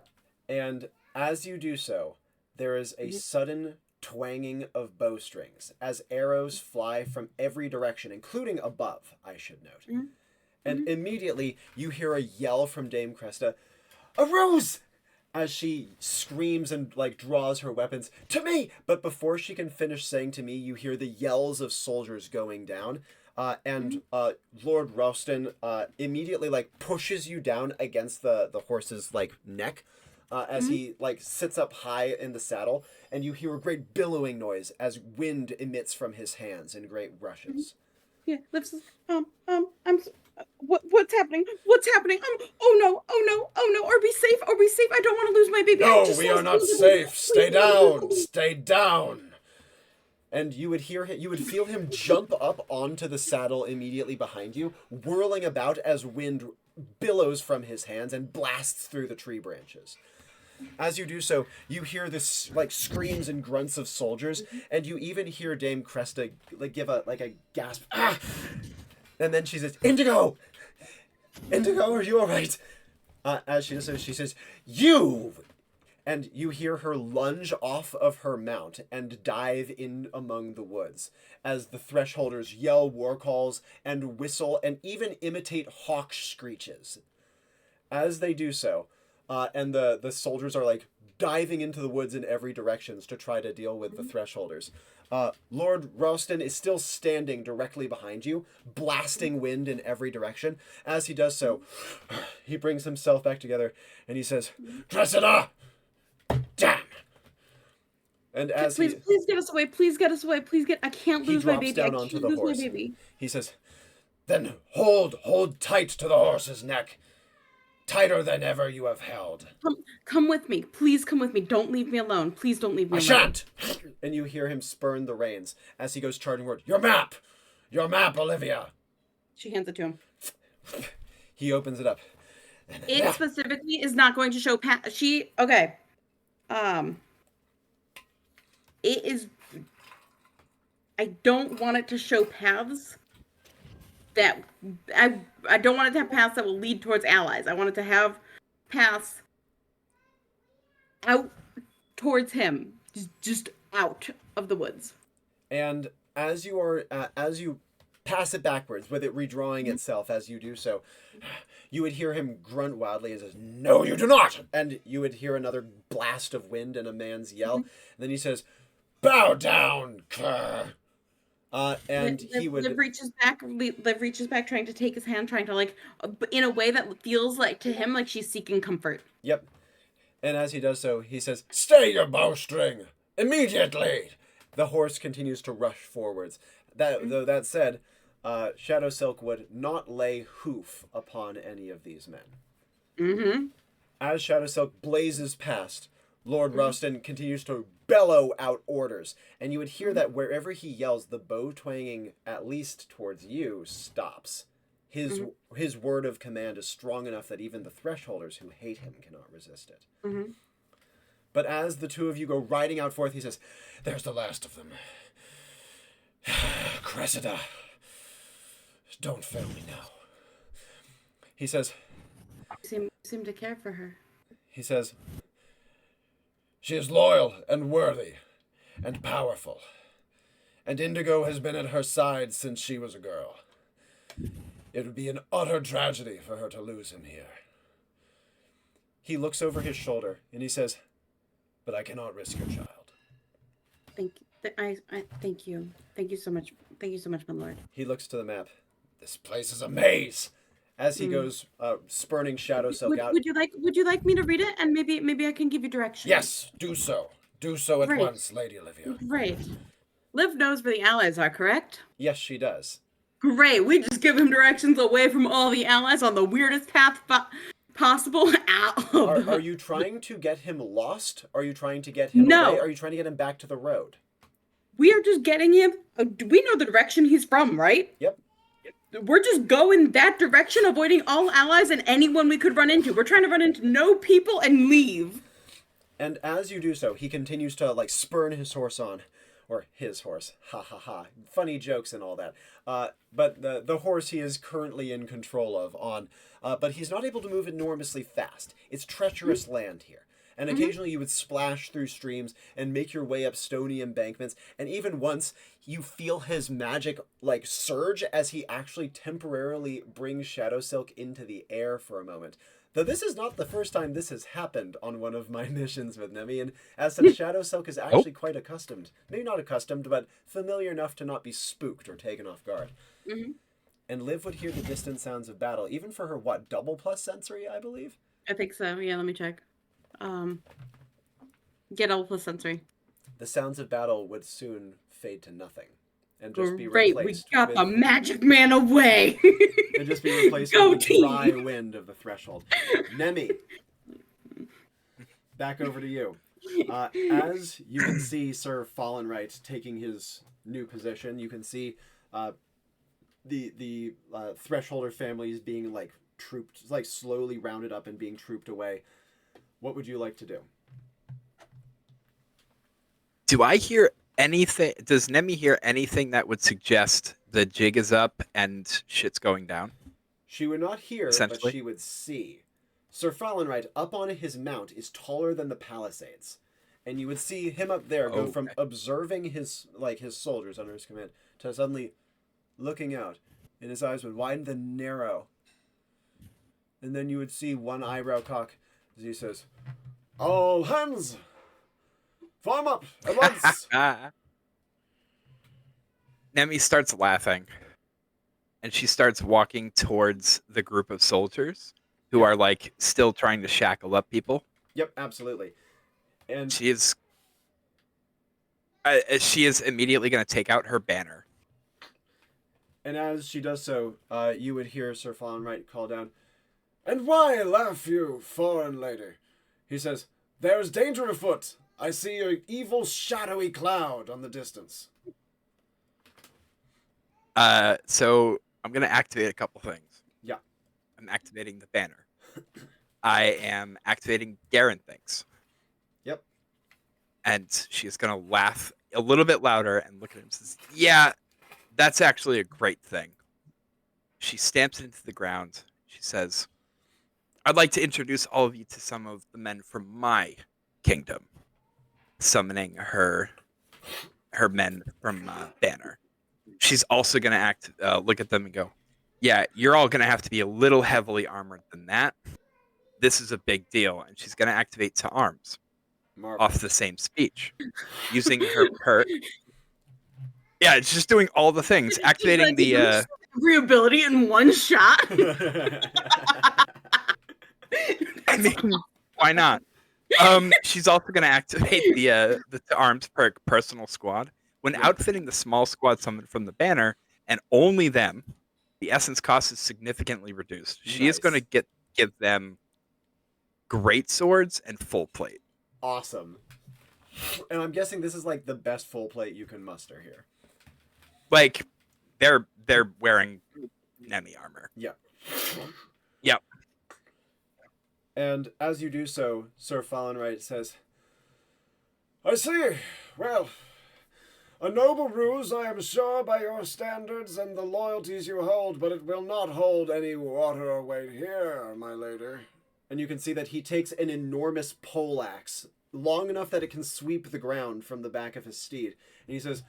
And as you do so, there is a sudden twanging of bowstrings as arrows fly from every direction, including above, I should note. And immediately you hear a yell from Dame Cresta, "A rose!" as she screams and like draws her weapons to me. But before she can finish saying to me, you hear the yells of soldiers going down. And Lord Ralston immediately like pushes you down against the horse's like neck. As he like sits up high in the saddle, and you hear a great billowing noise as wind emits from his hands in great rushes. Yeah, Liv's what's happening? What's happening? Oh no, or be safe, I don't want to lose my baby. No, we are not safe. Stay down, stay down. And you would feel him jump up onto the saddle immediately behind you, whirling about as wind billows from his hands and blasts through the tree branches. As you do so, you hear this like screams and grunts of soldiers, and you even hear Dame Cresta like give a gasp. Ah! And then she says, Indigo, are you all right? As she does so, she says, "You!" And you hear her lunge off of her mount and dive in among the woods as the thresholders yell war calls and whistle and even imitate hawk screeches. As they do so, and the soldiers are like diving into the woods in every direction to try to deal with the thresholders. Lord Ralston is still standing directly behind you, blasting wind in every direction. As he does so, he brings himself back together and he says, "Cressida! Damn!" And as please get us away, I can't lose my baby. Down onto the horse. He says, "Then hold tight to the horse's neck. Tighter than ever you have held. Come with me. Please come with me. Don't leave me alone. Please don't leave me alone." I shan't! And you hear him spurn the reins as he goes charging forward. Your map, Olivia!" She hands it to him. He opens it up. It specifically is not going to show okay. It is... I don't want it to show paths that... I don't want it to have paths that will lead towards allies. I want it to have paths out towards him. Just out of the woods. And as you pass it backwards, with it redrawing itself as you do so, you would hear him grunt wildly and says, "No, you do not!" And you would hear another blast of wind and a man's yell. And then he says, "Bow down, cur!" And he would... Liv reaches back, trying to take his hand, trying to, like, in a way that feels like, to him, like she's seeking comfort. Yep. And as he does so, he says, "Stay your bowstring! Immediately!" The horse continues to rush forwards. Though that said, Shadow Silk would not lay hoof upon any of these men. As Shadow Silk blazes past, Lord Ralston continues to bellow out orders, and you would hear that wherever he yells, the bow twanging, at least towards you, stops. His word of command is strong enough that even the thresholders who hate him cannot resist it. But as the two of you go riding out forth, he says, "There's the last of them. Cressida, don't fail me now." He says... You seem to care for her. He says, "She is loyal and worthy and powerful. and Indigo has been at her side since she was a girl. It would be an utter tragedy for her to lose him here. He looks over his shoulder, and he says, but I cannot risk your child. Thank you. Thank you so much. Thank you so much, my lord. He looks to the map. This place is a maze. As he goes, spurning Shadow Silk out. Would you like me to read it, and maybe I can give you directions? Yes, do so. Do so at Right. once, Lady Olivia. Great. Liv knows where the allies are, correct? Yes, she does. Great. We just give him directions away from all the allies on the weirdest path possible. Are you trying to get him lost? Are you trying to get him away? Are you trying to get him back to the road? We are just getting him. We know the direction he's from, right? Yep. We're just going that direction, avoiding all allies and anyone we could run into. We're trying to run into no people and leave. And as you do so, he continues to, like, spurn his horse on. Or his horse. Ha ha ha. Funny jokes and all that. But the horse he is currently in control of on. But he's not able to move enormously fast. It's treacherous land here. And occasionally you would splash through streams and make your way up stony embankments. And even once, you feel his magic, like, surge as he actually temporarily brings Shadow Silk into the air for a moment. Though this is not the first time this has happened on one of my missions with Nemi, and as such, Shadow Silk is actually quite accustomed. Maybe not accustomed, but familiar enough to not be spooked or taken off guard. And Liv would hear the distant sounds of battle, even for her, double plus sensory, I believe? I think so. Yeah, let me check. Get double plus sensory. The sounds of battle would soon fade to nothing. And just be Great, replaced we got with, the magic man away. and just be replaced Go with the team. dry wind of the threshold. Nemi, back over to you. As you can see Sir Fallenright taking his new position, you can see the Thresholder families being, like, trooped, like, slowly rounded up and being trooped away. What would you like to do? Do I hear anything? Does Nemi hear anything that would suggest the jig is up and shit's going down? She would not hear, but Essentially. she would see. Sir Fallenright, up on his mount, is taller than the palisades. And you would see him up there go from observing his soldiers under his command to suddenly looking out. And his eyes would widen then narrow. And then you would see one eyebrow cock as he says, "All hands! Form up at once!" Nemi starts laughing. And she starts walking towards the group of soldiers who are, like, still trying to shackle up people. Yep, absolutely. And She is immediately going to take out her banner. And as she does so, you would hear Sir Fallenright call down, "And why laugh you, foreign lady?" He says, "There's danger afoot. I see an evil shadowy cloud on the distance." So I'm going to activate a couple things. Yeah. I'm activating the banner. I am activating Garen things. Yep. And she's going to laugh a little bit louder and look at him and says, "Yeah, that's actually a great thing." She stamps it into the ground. She says, "I'd like to introduce all of you to some of the men from my kingdom," summoning her men from Banner. She's also going to look at them and go, "Yeah, you're all going to have to be a little heavily armored than that. This is a big deal." And she's going to activate to arms off the same speech, using her perk. Yeah, it's just doing all the things, activating the every ability in one shot. I mean, why not? She's also going to activate the arms perk personal squad. When outfitting the small squad summoned from the banner, and only them, the essence cost is significantly reduced. She is going to give them great swords and full plate. Awesome. And I'm guessing this is like the best full plate you can muster here. Like, they're wearing Nemi armor. Yeah. Yep. And as you do so, Sir Fallenright says, "I see. Well, a noble ruse, I am sure, by your standards and the loyalties you hold, but it will not hold any water or weight here, my lady." And you can see that he takes an enormous poleaxe, long enough that it can sweep the ground from the back of his steed. And he says,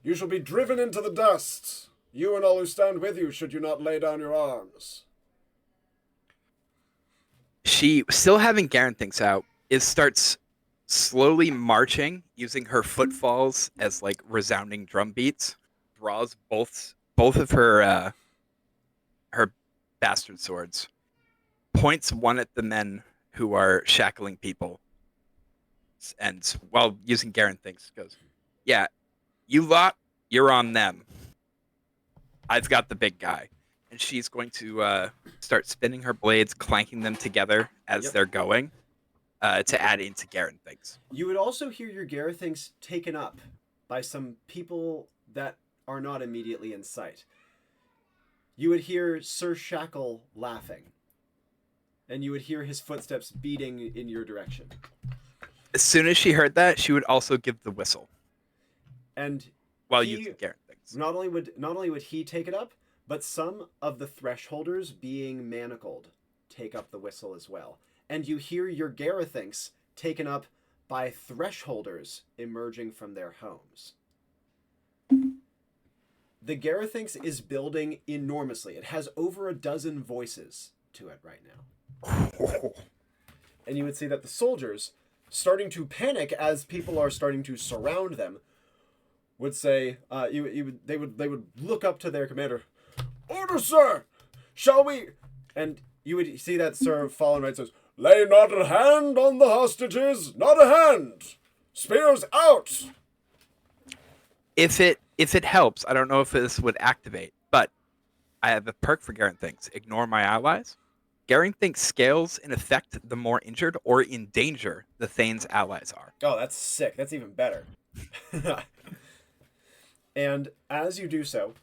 You shall be driven into the dust. You and all who stand with you, should you not lay down your arms. She, still having Garen things out, starts slowly marching, using her footfalls as like resounding drum beats. Draws both of her bastard swords, points one at the men who are shackling people, and while using Garen things, goes, "Yeah, you lot, you're on them. I've got the big guy." And she's going to start spinning her blades, clanking them together as they're going, to add into Garen things. You would also hear your Garethings taken up by some people that are not immediately in sight. You would hear Sir Shackle laughing, and you would hear his footsteps beating in your direction. As soon as she heard that, she would also give the whistle. And while using Garen things. Not only would he take it up, but some of the thresholders, being manacled, take up the whistle as well. And you hear your Garethings taken up by thresholders emerging from their homes. The Garethings is building enormously. It has over a dozen voices to it right now. And you would see that the soldiers, starting to panic as people are starting to surround them, would say, they would look up to their commander. "Order, sir! Shall we?" And you would see that Sir Fallen Right says, "Lay not a hand on the hostages! Not a hand! Spears out!" If it helps, I don't know if this would activate, but I have a perk for Garen Things. Ignore my allies. Garen Things scales in effect the more injured or in danger the Thane's allies are. Oh, that's sick. That's even better. And as you do so,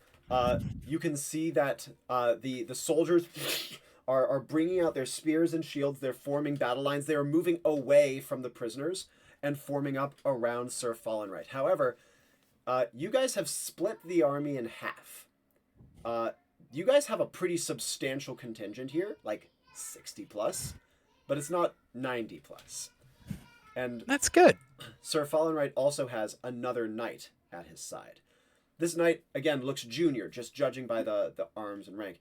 you can see that the soldiers are bringing out their spears and shields. They're forming battle lines. They are moving away from the prisoners and forming up around Sir Fallen Right. However, you guys have split the army in half. You guys have a pretty substantial contingent here, like 60 plus, but it's not 90 plus. And that's good. Sir Fallen Right also has another knight at his side. This knight, again, looks junior, just judging by the arms and rank.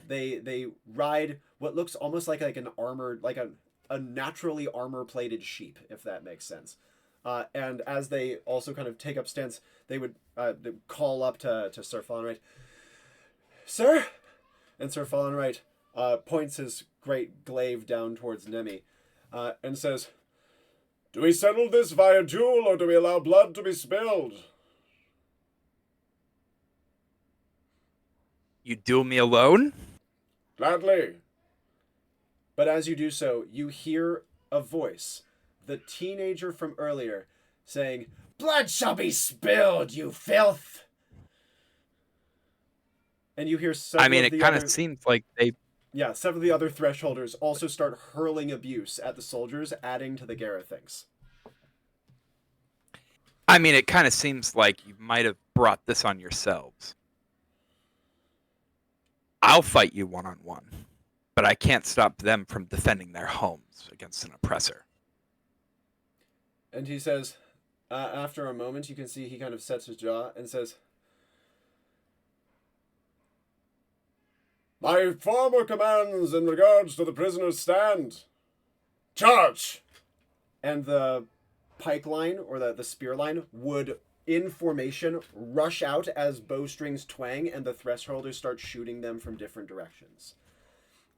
They ride what looks almost like an armored, like a naturally armor-plated sheep, if that makes sense. And as they also kind of take up stance, they would call up to Sir Fallen Right. "Sir?" And Sir Fallen Right points his great glaive down towards Nemi and says, "Do we settle this via duel, or do we allow blood to be spilled?" You duel me alone? "Gladly." But as you do so, you hear a voice, the teenager from earlier, saying, "Blood shall be spilled, you filth!" And you hear several it kind of seems like they... Yeah, several of the other thresholders also start hurling abuse at the soldiers, adding to the Garethings. It kind of seems like you might have brought this on yourselves. I'll fight you one-on-one, but I can't stop them from defending their homes against an oppressor. And he says, after a moment, you can see he kind of sets his jaw and says, "My former commands in regards to the prisoners stand. Charge!" And the pike line, or the spear line, would, in formation, rush out as bowstrings twang, and the thresholders start shooting them from different directions.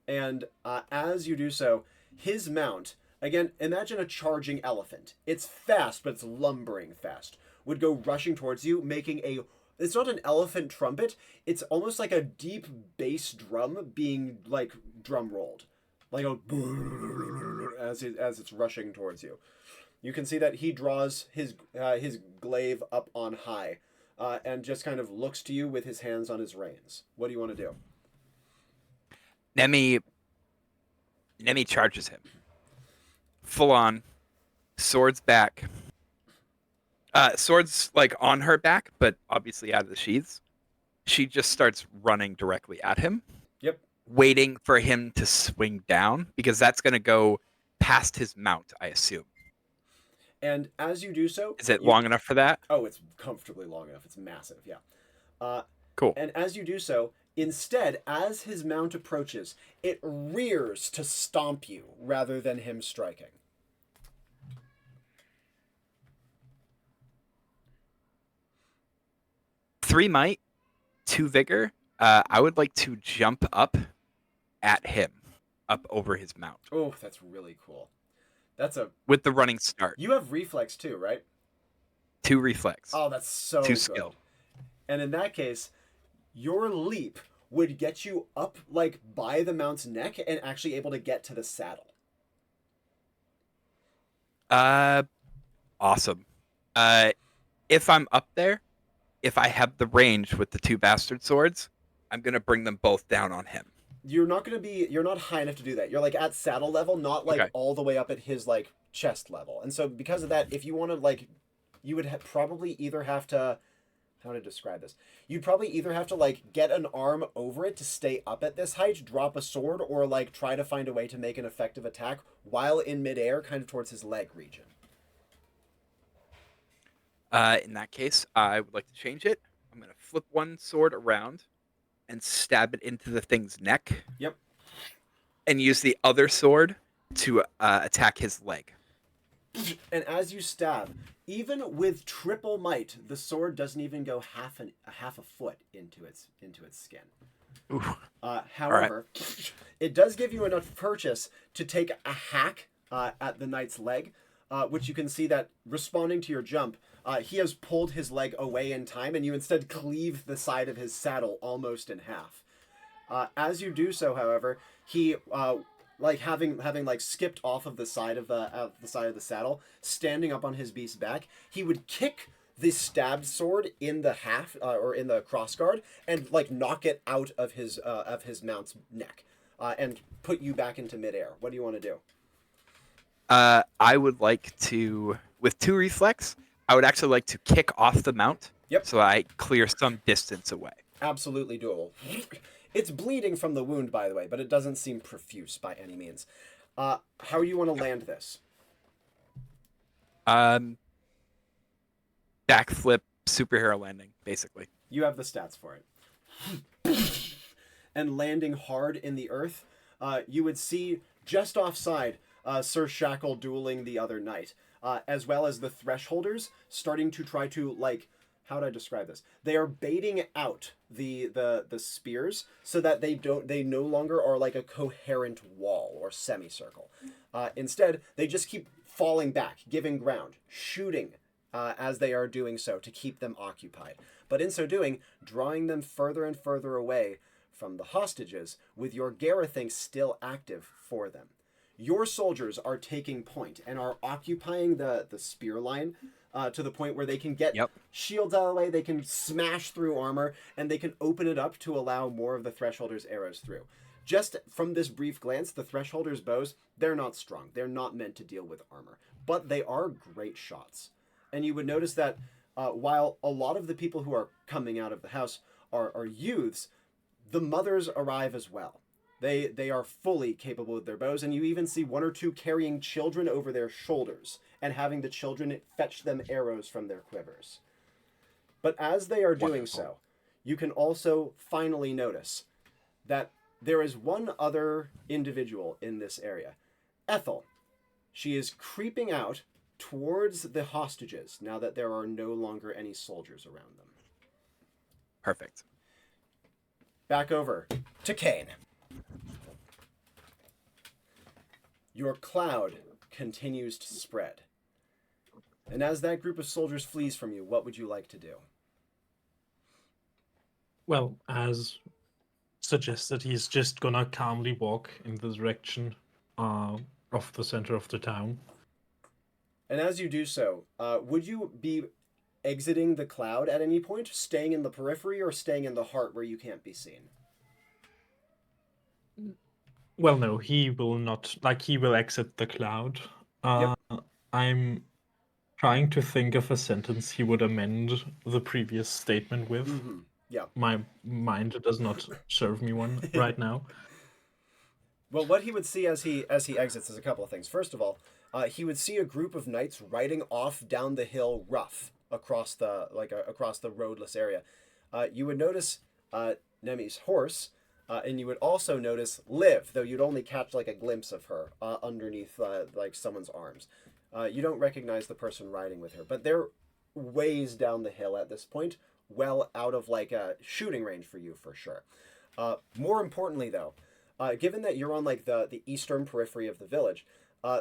And as you do so, his mount, again, imagine a charging elephant. It's fast, but it's lumbering fast. Would go rushing towards you, making a... It's not an elephant trumpet. It's almost like a deep bass drum being, like, drum rolled. Like a... as it's rushing towards you. You can see that he draws his glaive up on high and just kind of looks to you with his hands on his reins. What do you want to do? Nemi charges him. Full on. Swords back. Swords, like, on her back, but obviously out of the sheaths. She just starts running directly at him. Yep. Waiting for him to swing down, because that's going to go past his mount, I assume. And as you do so, Is it long enough for that? Oh, it's comfortably long enough. It's massive. Yeah. Cool. And as you do so, instead, as his mount approaches, it rears to stomp you rather than him striking. Three might, 2 vigor. I would like to jump up at him, up over his mount. Oh, that's really cool. With the running start. You have reflex too, right? 2 reflex. Oh, that's so 2 good. skill. And in that case, your leap would get you up like by the mount's neck and actually able to get to the saddle. Awesome. If I'm up there, if I have the range with the 2 bastard swords, I'm gonna bring them both down on him. You're not high enough to do that. You're like at saddle level, not like Okay. all the way up at his like chest level. And so because of that, if you want to like, you would probably either have to, how to describe this? You'd probably either have to like get an arm over it to stay up at this height, drop a sword, or like try to find a way to make an effective attack while in midair, kind of towards his leg region. In that case, I would like to change it. I'm gonna flip one sword around and stab it into the thing's neck. Yep. And use the other sword to attack his leg. And as you stab, even with triple might, the sword doesn't even go half a foot into its skin. Ooh. However, it does give you enough purchase to take a hack at the knight's leg, which you can see that responding to your jump, he has pulled his leg away in time, and you instead cleave the side of his saddle almost in half. As you do so, however, he like having like skipped off of the side of the saddle, standing up on his beast's back, he would kick the stabbed sword in the half or in the crossguard and like knock it out of his mount's neck, and put you back into midair. What do you want to do? I would like to, with 2 reflex, I would actually like to kick off the mount. Yep. So I clear some distance away. Absolutely doable. It's bleeding from the wound, by the way, but it doesn't seem profuse by any means. How do you want to land this? Backflip superhero landing, basically. You have the stats for it. And landing hard in the earth, you would see just offside Sir Shackle dueling the other knight, as well as the Thresholders starting to try to, like, how do I describe this? They are baiting out the spears so that they no longer are like a coherent wall or semicircle. Instead, they just keep falling back, giving ground, shooting as they are doing so to keep them occupied. But in so doing, drawing them further and further away from the hostages, with your Garethink still active for them. Your soldiers are taking point and are occupying the spear line to the point where they can get shields out of the way, they can smash through armor, and they can open it up to allow more of the Thresholders' arrows through. Just from this brief glance, the Thresholders' bows, they're not strong. They're not meant to deal with armor. But they are great shots. And you would notice that while a lot of the people who are coming out of the house are youths, the mothers arrive as well. They are fully capable with their bows, and you even see 1 or 2 carrying children over their shoulders and having the children fetch them arrows from their quivers. But as they are doing so, you can also finally notice that there is one other individual in this area. Ethel. She is creeping out towards the hostages now that there are no longer any soldiers around them. Perfect. Back over to Kane. Your cloud continues to spread. And as that group of soldiers flees from you, what would you like to do? Well, as suggested, he's just gonna calmly walk in the direction of the center of the town. And as you do so, would you be exiting the cloud at any point, staying in the periphery, or staying in the heart where you can't be seen? Well, no, he will not. Like, he will exit the cloud. I'm trying to think of a sentence he would amend the previous statement with. Mm-hmm. Yeah. My mind does not serve me one right now. Well, what he would see as he exits is a couple of things. First of all, he would see a group of knights riding off down the hill, rough across the across the roadless area. You would notice Nemi's horse, and you would also notice Liv, though you'd only catch like a glimpse of her underneath like someone's arms. You don't recognize the person riding with her, but they're ways down the hill at this point, well out of like a shooting range for you for sure. More importantly, though, given that you're on like the eastern periphery of the village,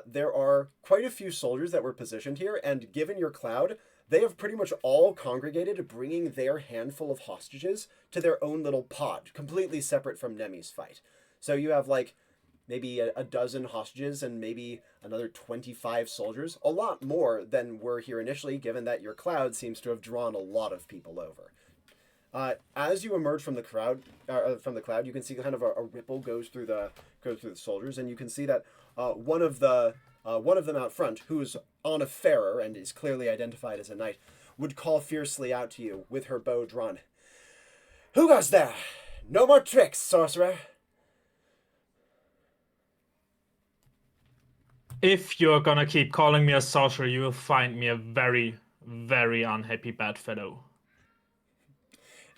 there are quite a few soldiers that were positioned here, and given your cloud, they have pretty much all congregated, bringing their handful of hostages to their own little pod, completely separate from Nemi's fight. So you have like maybe a dozen hostages and maybe another 25 soldiers, a lot more than were here initially, given that your cloud seems to have drawn a lot of people over. As you emerge from the cloud, you can see kind of a ripple goes through the soldiers, and you can see that one of them out front, who's on a farer and is clearly identified as a knight, would call fiercely out to you with her bow drawn. "Who goes there? No more tricks, sorcerer." If you're gonna keep calling me a sorcerer, you will find me a very, very unhappy bedfellow.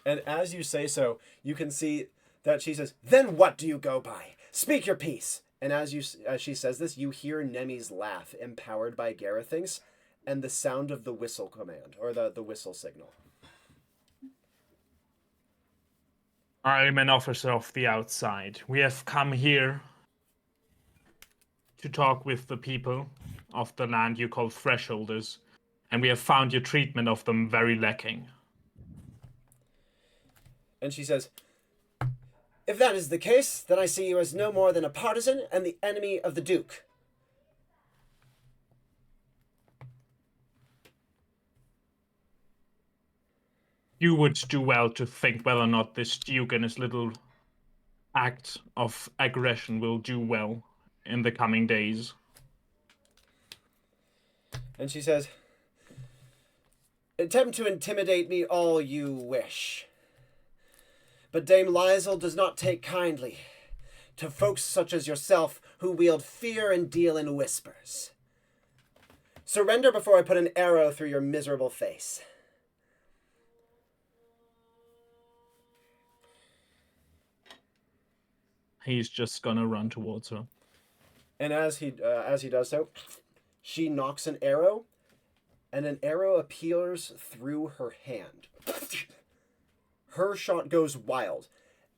And as you say so, you can see that she says, "Then what do you go by? Speak your piece." And as she says this, you hear Nemi's laugh, empowered by Garethings, and the sound of the whistle command, or the whistle signal. I'm an officer of the outside. We have come here to talk with the people of the land you call Thresholders, and we have found your treatment of them very lacking. And she says, "If that is the case, then I see you as no more than a partisan and the enemy of the Duke." You would do well to think whether or not this Duke and his little act of aggression will do well in the coming days. And she says, "Attempt to intimidate me all you wish. But Dame Lizel does not take kindly to folks such as yourself who wield fear and deal in whispers. Surrender before I put an arrow through your miserable face." He's just gonna run towards her. And as he does so, she knocks an arrow, and an arrow appears through her hand. Her shot goes wild,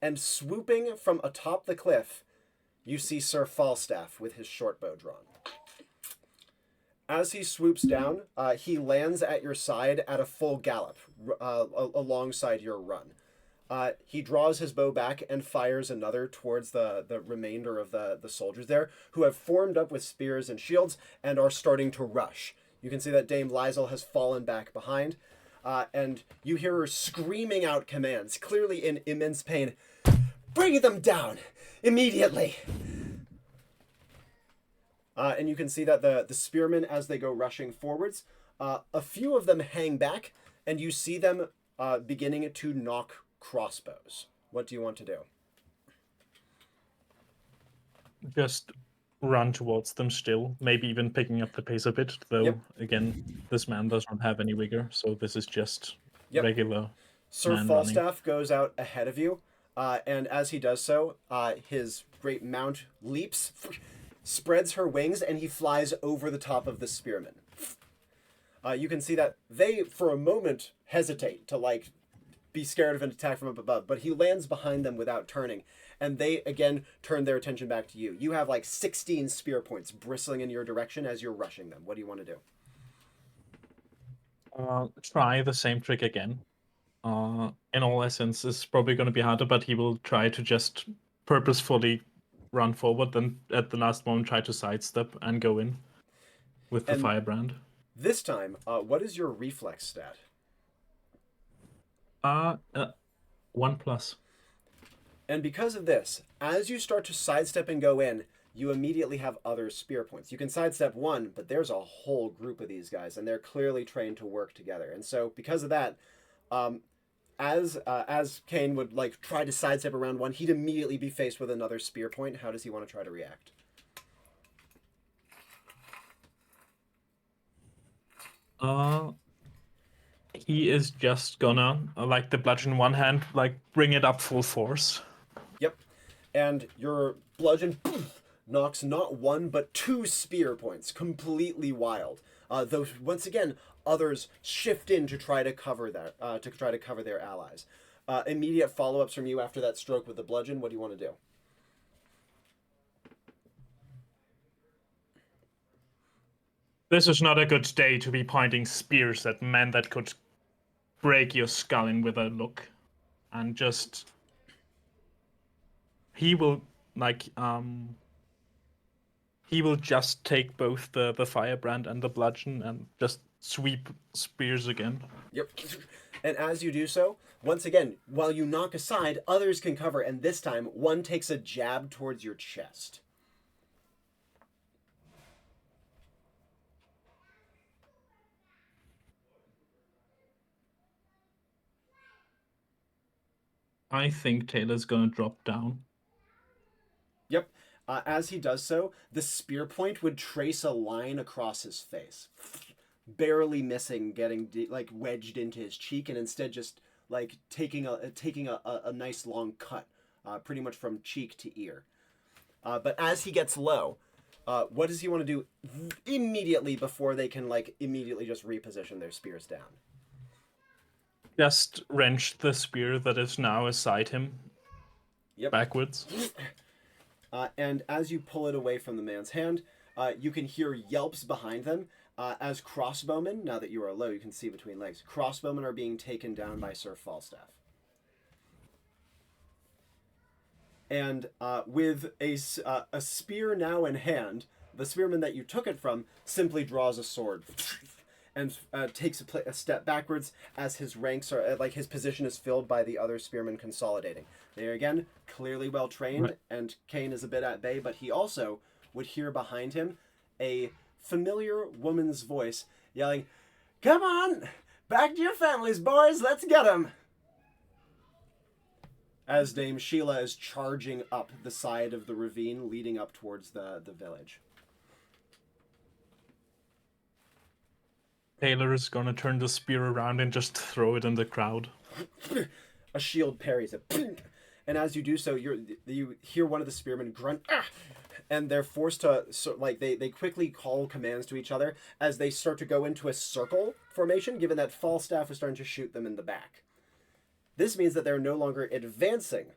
and swooping from atop the cliff, you see Sir Falstaff with his short bow drawn. As he swoops down, he lands at your side at a full gallop, alongside your run. He draws his bow back and fires another towards the remainder of the soldiers there, who have formed up with spears and shields and are starting to rush. You can see that Dame Lizel has fallen back behind, and you hear her screaming out commands, clearly in immense pain. "Bring them down immediately!" And you can see that the spearmen, as they go rushing forwards, a few of them hang back, and you see them beginning to knock crossbows. What do you want to do? Just run towards them still, maybe even picking up the pace a bit, though, Yep. Again, this man does not have any vigor, so this is just Yep. regular Sir man Falstaff goes out ahead of you, and as he does so, his great mount leaps, spreads her wings, and he flies over the top of the spearmen. You can see that they, for a moment, hesitate to, be scared of an attack from up above, but he lands behind them without turning, and they, again, turn their attention back to you. You have, 16 spear points bristling in your direction as you're rushing them. What do you want to do? Try the same trick again. In all essence, it's probably going to be harder, but he will try to just purposefully run forward, then at the last moment try to sidestep and go in with the And firebrand. This time, what is your reflex stat? 1+. And because of this, as you start to sidestep and go in, you immediately have other spear points. You can sidestep one, but there's a whole group of these guys, and they're clearly trained to work together. And so, because of that, as Kane would like try to sidestep around one, he'd immediately be faced with another spear point. How does he want to try to react? He is just gonna like the bludgeon in one hand, like bring it up full force. Yep. And your bludgeon knocks not one but two spear points, completely wild. Though once again, others shift in to try to cover that, to try to cover their allies. Immediate follow-ups from you after that stroke with the bludgeon. What do you want to do? This is not a good day to be pointing spears at men that could break your skull in with a look. And just... He will, like, he will just take both the firebrand and the bludgeon and just sweep spears again. Yep. And as you do so, once again, while you knock aside, others can cover, and this time, one takes a jab towards your chest. I think Taylor's gonna drop down. Yep. As he does so, the spear point would trace a line across his face, barely missing, getting like wedged into his cheek, and instead just like taking a nice long cut, pretty much from cheek to ear. But as he gets low, what does he want to do immediately before they can like immediately just reposition their spears down? Just wrench the spear that is now aside him. Yep. Backwards. And as you pull it away from the man's hand, you can hear yelps behind them as crossbowmen, now that you are low, you can see between legs, crossbowmen are being taken down by Sir Falstaff. And with a spear now in hand, the spearman that you took it from simply draws a sword and takes a step backwards as his ranks are, like his position is filled by the other spearmen consolidating. They are again clearly well trained, right. And Kane is a bit at bay, but he also would hear behind him a familiar woman's voice yelling, "Come on, back to your families, boys, let's get 'em!" As Dame Xela is charging up the side of the ravine leading up towards the village. Taylor is gonna turn the spear around and just throw it in the crowd. A shield parries it. And as you do so, you hear one of the spearmen grunt, "Ah!" And they're forced to, they quickly call commands to each other as they start to go into a circle formation, given that Falstaff is starting to shoot them in the back. This means that they're no longer advancing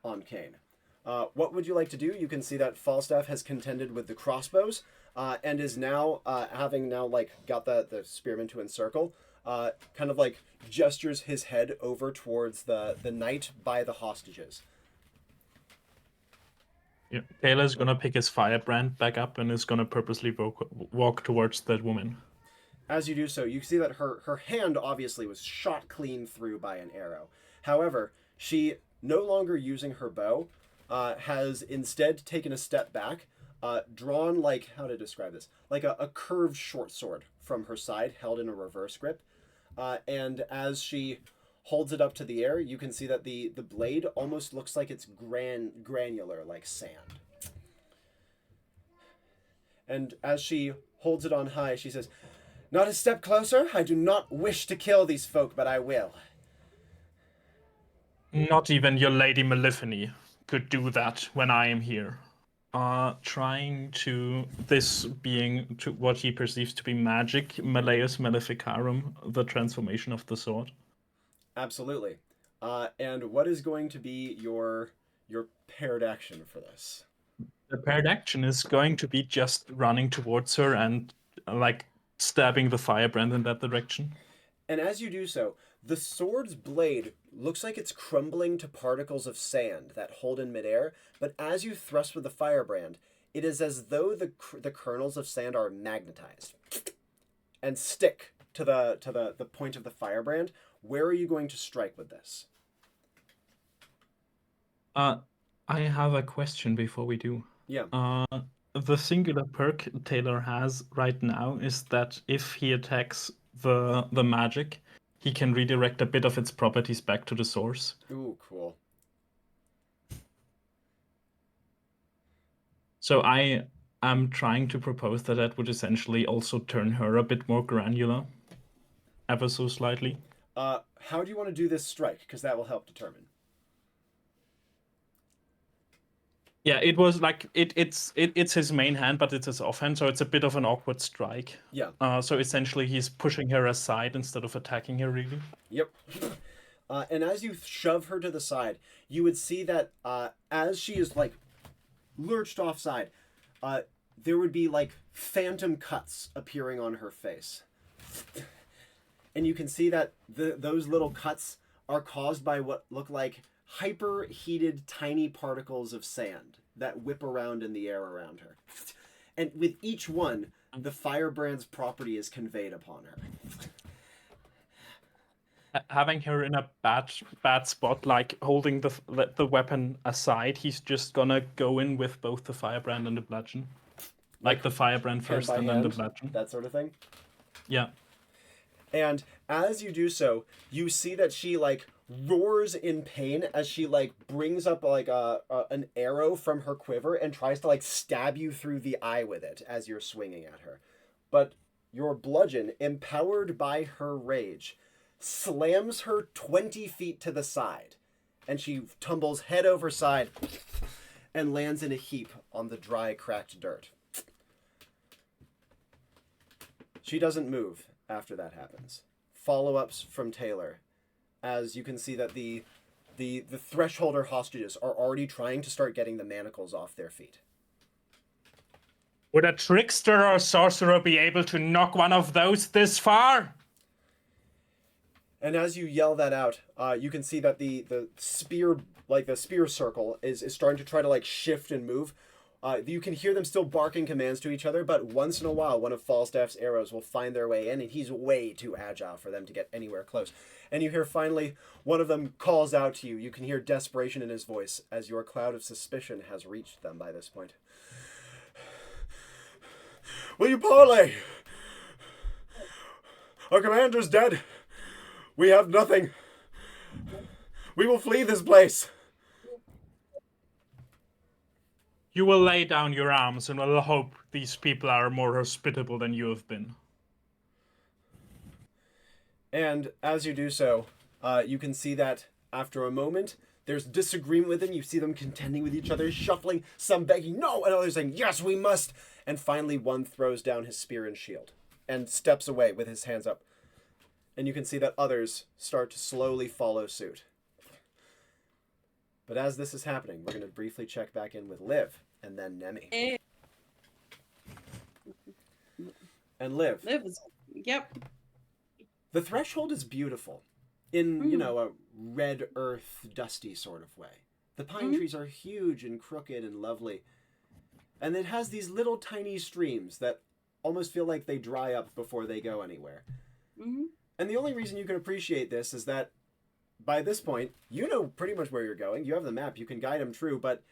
on Kane. What would you like to do? You can see that Falstaff has contended with the crossbows, and is now, having now, got the spearmen to encircle, kind of, gestures his head over towards the knight by the hostages. Yeah. Taylor's gonna pick his firebrand back up and is gonna purposely walk towards that woman. As you do so, you see that her hand obviously was shot clean through by an arrow. However, she, no longer using her bow, has instead taken a step back, drawn, how to describe this, like a curved short sword from her side, held in a reverse grip. And as she holds it up to the air, you can see that the blade almost looks like it's granular, like sand. And as she holds it on high, she says, "Not a step closer? I do not wish to kill these folk, but I will." Not even your Lady Maleficent could do that when I am here. Trying to, this being to what he perceives to be magic, Malleus Maleficarum, the transformation of the sword. Absolutely. And what is going to be your paired action for this? The paired action is going to be just running towards her and, stabbing the firebrand in that direction. And as you do so, the sword's blade looks like it's crumbling to particles of sand that hold in midair, but as you thrust with the firebrand, it is as though the kernels of sand are magnetized and stick to the point of the firebrand. Where are you going to strike with this? I have a question before we do. Yeah. The singular perk Taylor has right now is that if he attacks the magic, he can redirect a bit of its properties back to the source. Ooh, cool. So I am trying to propose that that would essentially also turn her a bit more granular, ever so slightly. How do you want to do this strike? Because that will help determine. Yeah, it was like it's his main hand, but it's his offhand, so it's a bit of an awkward strike. Yeah. So essentially, he's pushing her aside instead of attacking her. Really. Yep. And as you shove her to the side, you would see that as she is like lurched offside, there would be like phantom cuts appearing on her face. And you can see that those little cuts are caused by what look like hyper-heated tiny particles of sand that whip around in the air around her. And with each one, the firebrand's property is conveyed upon her. Having her in a bad spot, like holding the weapon aside, he's just gonna go in with both the firebrand and the bludgeon. Like the firebrand first and then the bludgeon. That sort of thing. Yeah. And as you do so, you see that she like roars in pain as she like brings up like an arrow from her quiver and tries to like stab you through the eye with it as you're swinging at her. But your bludgeon, empowered by her rage, slams her 20 feet to the side, and she tumbles head over side and lands in a heap on the dry, cracked dirt. She doesn't move after that happens. Follow-ups from Taylor, as you can see that the thresholder hostages are already trying to start getting the manacles off their feet. Would a trickster or sorcerer be able to knock one of those this far? And as you yell that out, you can see that the spear, like the spear circle, is starting to try to like shift and move. You can hear them still barking commands to each other, but once in a while, one of Falstaff's arrows will find their way in, and he's way too agile for them to get anywhere close. And you hear finally one of them calls out to you. You can hear desperation in his voice as your cloud of suspicion has reached them by this point. Will you parley? Our commander's dead. We have nothing. We will flee this place. You will lay down your arms and will hope these people are more hospitable than you have been. And as you do so, you can see that after a moment, there's disagreement with them. You see them contending with each other, shuffling, some begging no, and others saying, yes, we must. And finally, one throws down his spear and shield and steps away with his hands up. And you can see that others start to slowly follow suit. But as this is happening, we're going to briefly check back in with Liv and then Nemi. And Liv. Liv is, yep. The threshold is beautiful in, you know, a red earth, dusty sort of way. The pine trees are huge and crooked and lovely. And it has these little tiny streams that almost feel like they dry up before they go anywhere. And the only reason you can appreciate this is that by this point, you know pretty much where you're going. You have the map. You can guide him true, but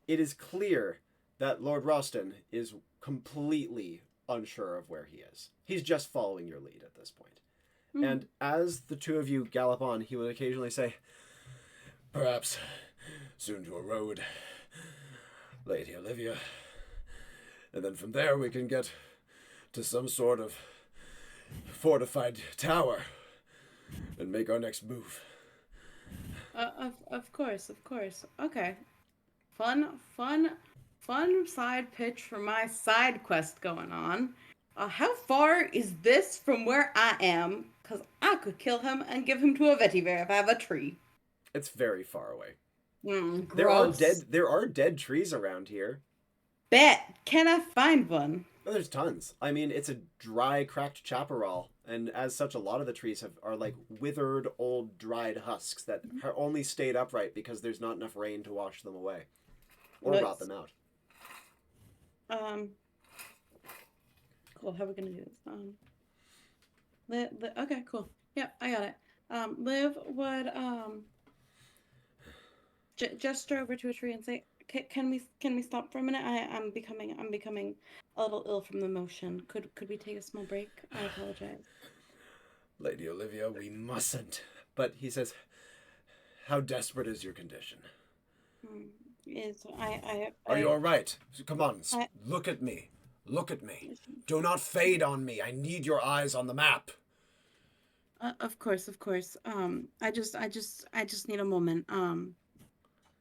it is clear that Lord Ralston is completely unsure of where he is. He's just following your lead at this point. And as the two of you gallop on, he would occasionally say, perhaps soon to a road, Lady Olivia. And then from there we can get to some sort of fortified tower and make our next move. Of course. Okay. Fun side pitch for my side quest going on. How far is this from where I am? Because I could kill him and give him to a vetiver if I have a tree. It's very far away. Gross. There are dead trees around here. Bet. Can I find one? Oh, there's tons. I mean, it's a dry, cracked chaparral, and as such, a lot of the trees are like withered, old, dried husks that are only stayed upright because there's not enough rain to wash them away or rot them out. Cool. How are we gonna do this? Okay, cool. Yeah, I got it. Liv would gesture over to a tree and say, "Can we stop for a minute? I'm becoming a little ill from the motion. Could we take a small break? I apologize." Lady Olivia, we mustn't. But he says, how desperate is your condition? Are you all right? Come on, look at me. Look at me. Do not fade on me. I need your eyes on the map. Of course. I just need a moment.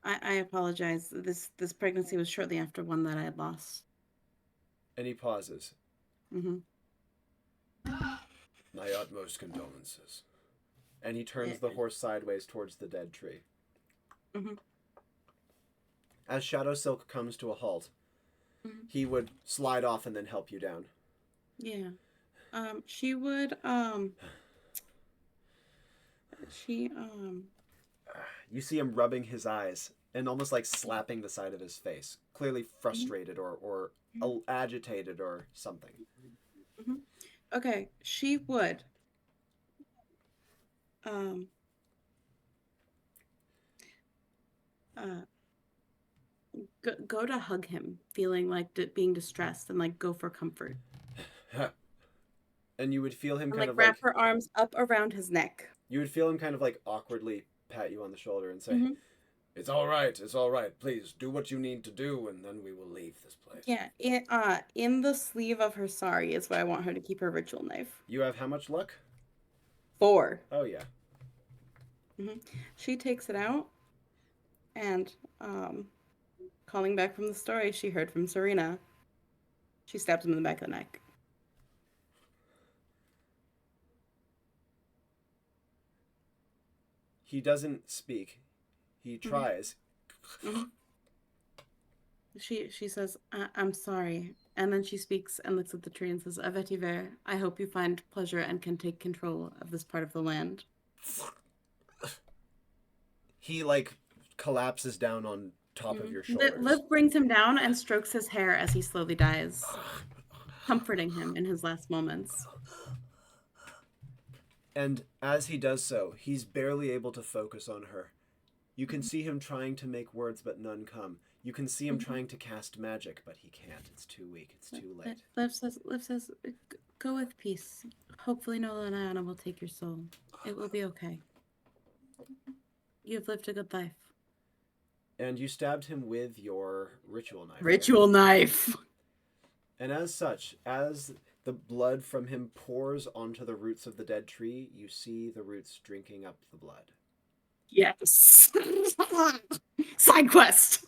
I apologize. This pregnancy was shortly after one that I had lost. And he pauses. Mm-hmm. My utmost condolences. And he turns the horse sideways towards the dead tree. Mm-hmm. As Shadow Silk comes to a halt, he would slide off and then help you down. Yeah. She would, You see him rubbing his eyes and almost like slapping the side of his face, clearly frustrated or agitated or something. Mm-hmm. Okay, she would, go to hug him, feeling like being distressed, and like go for comfort. And you would feel him And, kind of wrap like her arms up around his neck. You would feel him kind of like awkwardly pat you on the shoulder and say, It's all right. Please do what you need to do, and then we will leave this place. Yeah, in the sleeve of her sari is where I want her to keep her ritual knife. You have how much luck? 4. Oh, yeah. She takes it out, and, calling back from the story she heard from Serena, she stabs him in the back of the neck. He doesn't speak. He tries. She says, I'm sorry. And then she speaks and looks at the tree and says, Avetiver, I hope you find pleasure and can take control of this part of the land. He, like, collapses down on top of your shoulders. Liv brings him down and strokes his hair as he slowly dies, comforting him in his last moments. And as he does so, he's barely able to focus on her. You can see him trying to make words, but none come. You can see him trying to cast magic, but he can't. It's too weak. It's too late. Liv says, go with peace. Hopefully Nolana will take your soul. It will be okay. You've lived a good life. And you stabbed him with your ritual knife. Ritual knife! And as such, as the blood from him pours onto the roots of the dead tree, you see the roots drinking up the blood. Yes! Side quest!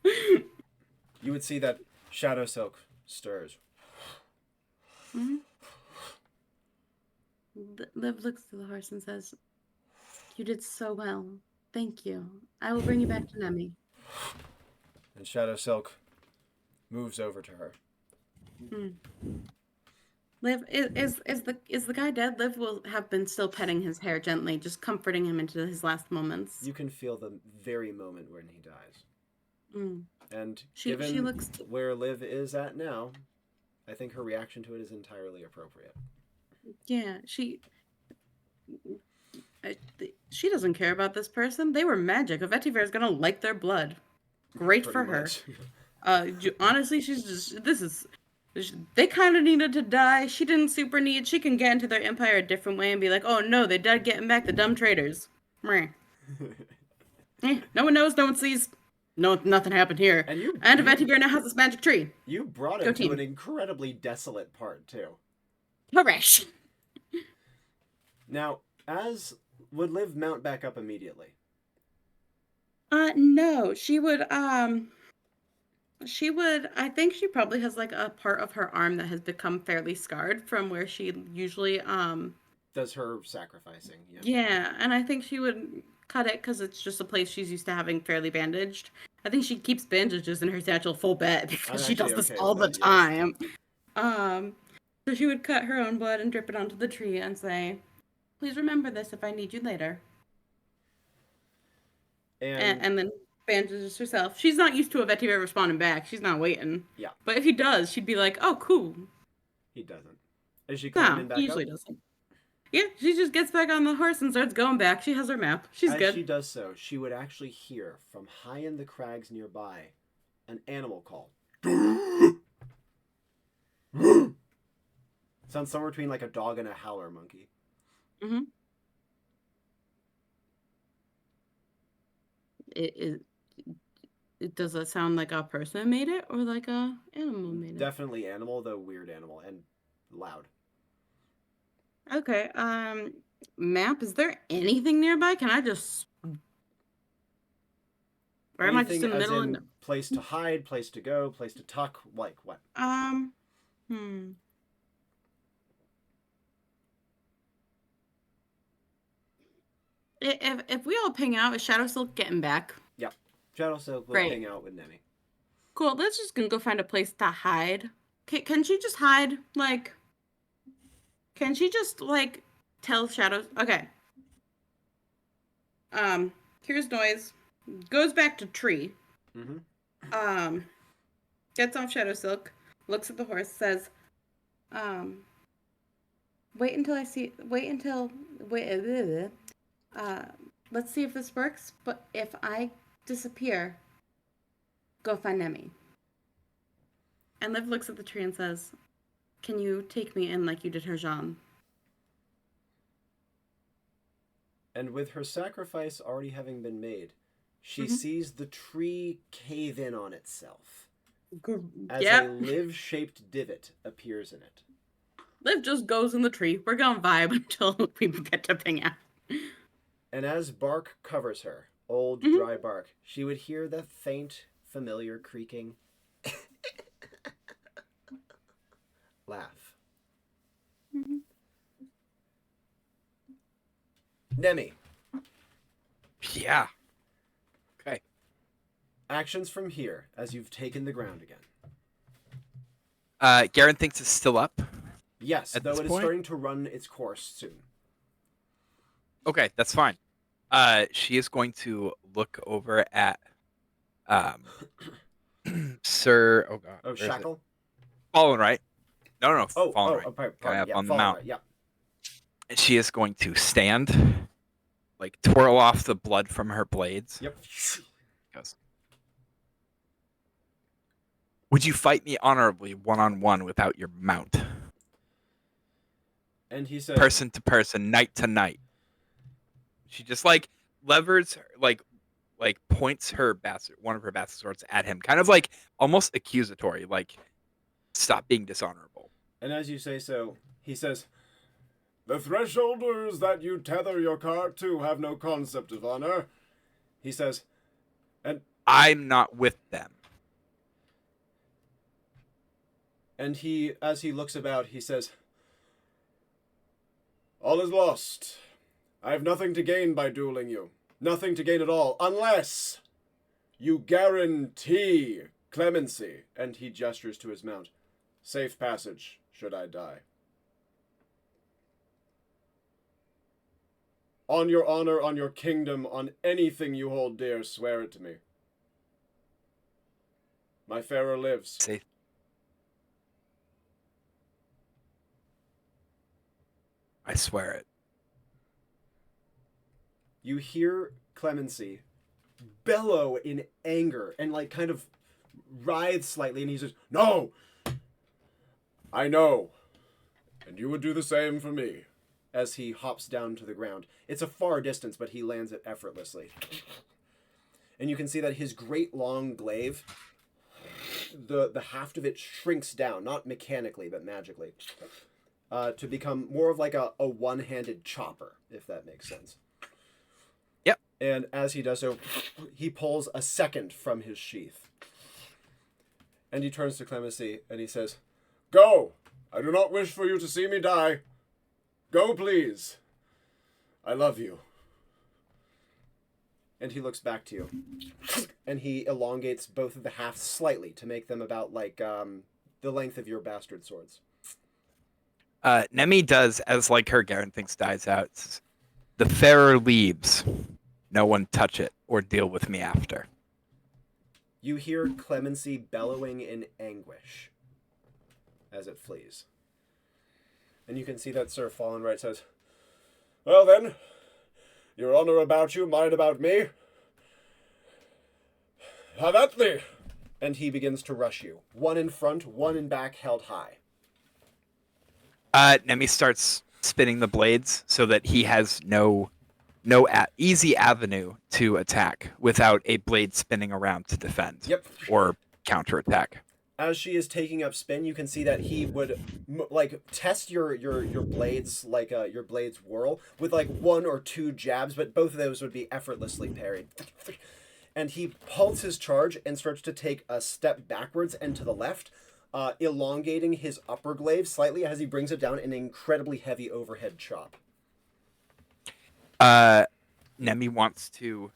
You would see that Shadow Silk stirs. Liv looks to the horse and says, you did so well. Thank you. I will bring you back to Nemi. And Shadow Silk moves over to her. Liv, is the guy dead? Liv will have been still petting his hair gently, just comforting him into his last moments. You can feel the very moment when he dies. And She given looks where Liv is at now, I think her reaction to it is entirely appropriate. Yeah, she doesn't care about this person. They were magic. Vetiver is gonna like their blood. Great for her. Honestly, they kind of needed to die. She didn't super need. She can get into their empire a different way and be like, oh no, they died getting back the dumb traitors. No one knows, no one sees. No, nothing happened here. And Vetiver now has this magic tree. You brought it to an incredibly desolate part too. Hooray! Now, would Liv mount back up immediately? No, she would, I think she probably has like a part of her arm that has become fairly scarred from where she usually, does her sacrificing. Yeah, and I think she would cut it because it's just a place she's used to having fairly bandaged. I think she keeps bandages in her satchel full bed because she does this all the time. So she would cut her own blood and drip it onto the tree and say, please remember this if I need you later. And then bandages herself. She's not used to a Vetiver responding back. She's not waiting. Yeah. But if he does, she'd be like, oh, cool. He doesn't. Is she climbing back up? He usually doesn't. Yeah, she just gets back on the horse and starts going back. She has her map. She's good. As she does so, she would actually hear from high in the crags nearby an animal call. Sounds somewhere between like a dog and a howler monkey. Mm-hmm. It does that sound like a person made it or like a animal made it? Definitely animal, though weird animal and loud. Okay. Map. Is there anything nearby? Can I just? Or am I just Anything in the as middle? in place to hide, place to go, place to tuck, like what? Hmm. If we all ping out, is Shadow Silk getting back? Yep. Shadow Silk will Great. hang out with Nemi. Cool. Let's just gonna go find a place to hide. Can she just hide? Like, can she just like tell Shadow? Okay. Here's noise. Goes back to tree. Mm-hmm. Gets off Shadow Silk. Looks at the horse. Says, wait until I see. Wait until. Wait. Let's see if this works. But if I disappear, go find Nemi. And Liv looks at the tree and says, can you take me in like you did her Jean? And with her sacrifice already having been made, she Mhm. sees the tree cave in on itself as Yep. a liv-shaped divot appears in it. Liv just goes in the tree. We're gonna vibe until we get to ping out. And as bark covers her, old Mhm. dry bark, she would hear the faint, familiar creaking laugh. Mhm. Nemi, Yeah. Okay. actions from here as you've taken the ground again. Garen thinks it's still up. Yes, At though this it is point? starting to run its course soon. Okay, that's fine. She is going to look over at Sir. Oh God. Oh, where is it? Shackle? Fallen right. No, Oh, Fallen right. pardon, Guy up yeah, on the Fallen mount. Right, yeah. And she is going to stand, like twirl off the blood from her blades. Yep. Goes, would you fight me honorably one-on-one without your mount? And he says, Person to person, knight to knight. She just like levers, like points her one of her bastard swords at him, kind of like almost accusatory, like stop being dishonorable. and as you say so, he says, the thresholders that you tether your cart to have no concept of honor. He says, I'm not with them. and he, as he looks about, he says, all is lost. I have nothing to gain by dueling you. Nothing to gain at all, unless you guarantee clemency. And he gestures to his mount. Safe passage, should I die. On your honor, on your kingdom, on anything you hold dear, swear it to me. My Pharaoh lives. Safe. I swear it. You hear Clemency bellow in anger and like kind of writhe slightly, and he says, no! I know. And you would do the same for me. As he hops down to the ground. It's a far distance, but he lands it effortlessly. And you can see that his great long glaive, the haft of it shrinks down, not mechanically, but magically, to become more of like a one-handed chopper, if that makes sense. Yep. And as he does so, he pulls a second from his sheath. And he turns to Clemency and he says, go! I do not wish for you to see me die. Go, please. I love you. And he looks back to you. And he elongates both of the halves slightly to make them about like the length of your bastard swords. Nemi does, as like her Garen thinks dies out. Says, the Pharaoh leaves. No one touch it or deal with me after. You hear Clemency bellowing in anguish as it flees. And you can see that Sir Fallen Right says, well then, your honor about you, mine about me. Have at thee! And he begins to rush you. One in front, one in back, held high. Nemi starts spinning the blades so that he has no easy avenue to attack without a blade spinning around to defend Yep. or counterattack. As she is taking up spin, you can see that he would like test your blades, like your blades whirl with like 1 or 2 jabs, but both of those would be effortlessly parried. And he halts his charge and starts to take a step backwards and to the left, elongating his upper glaive slightly as he brings it down in an incredibly heavy overhead chop. Nemi wants to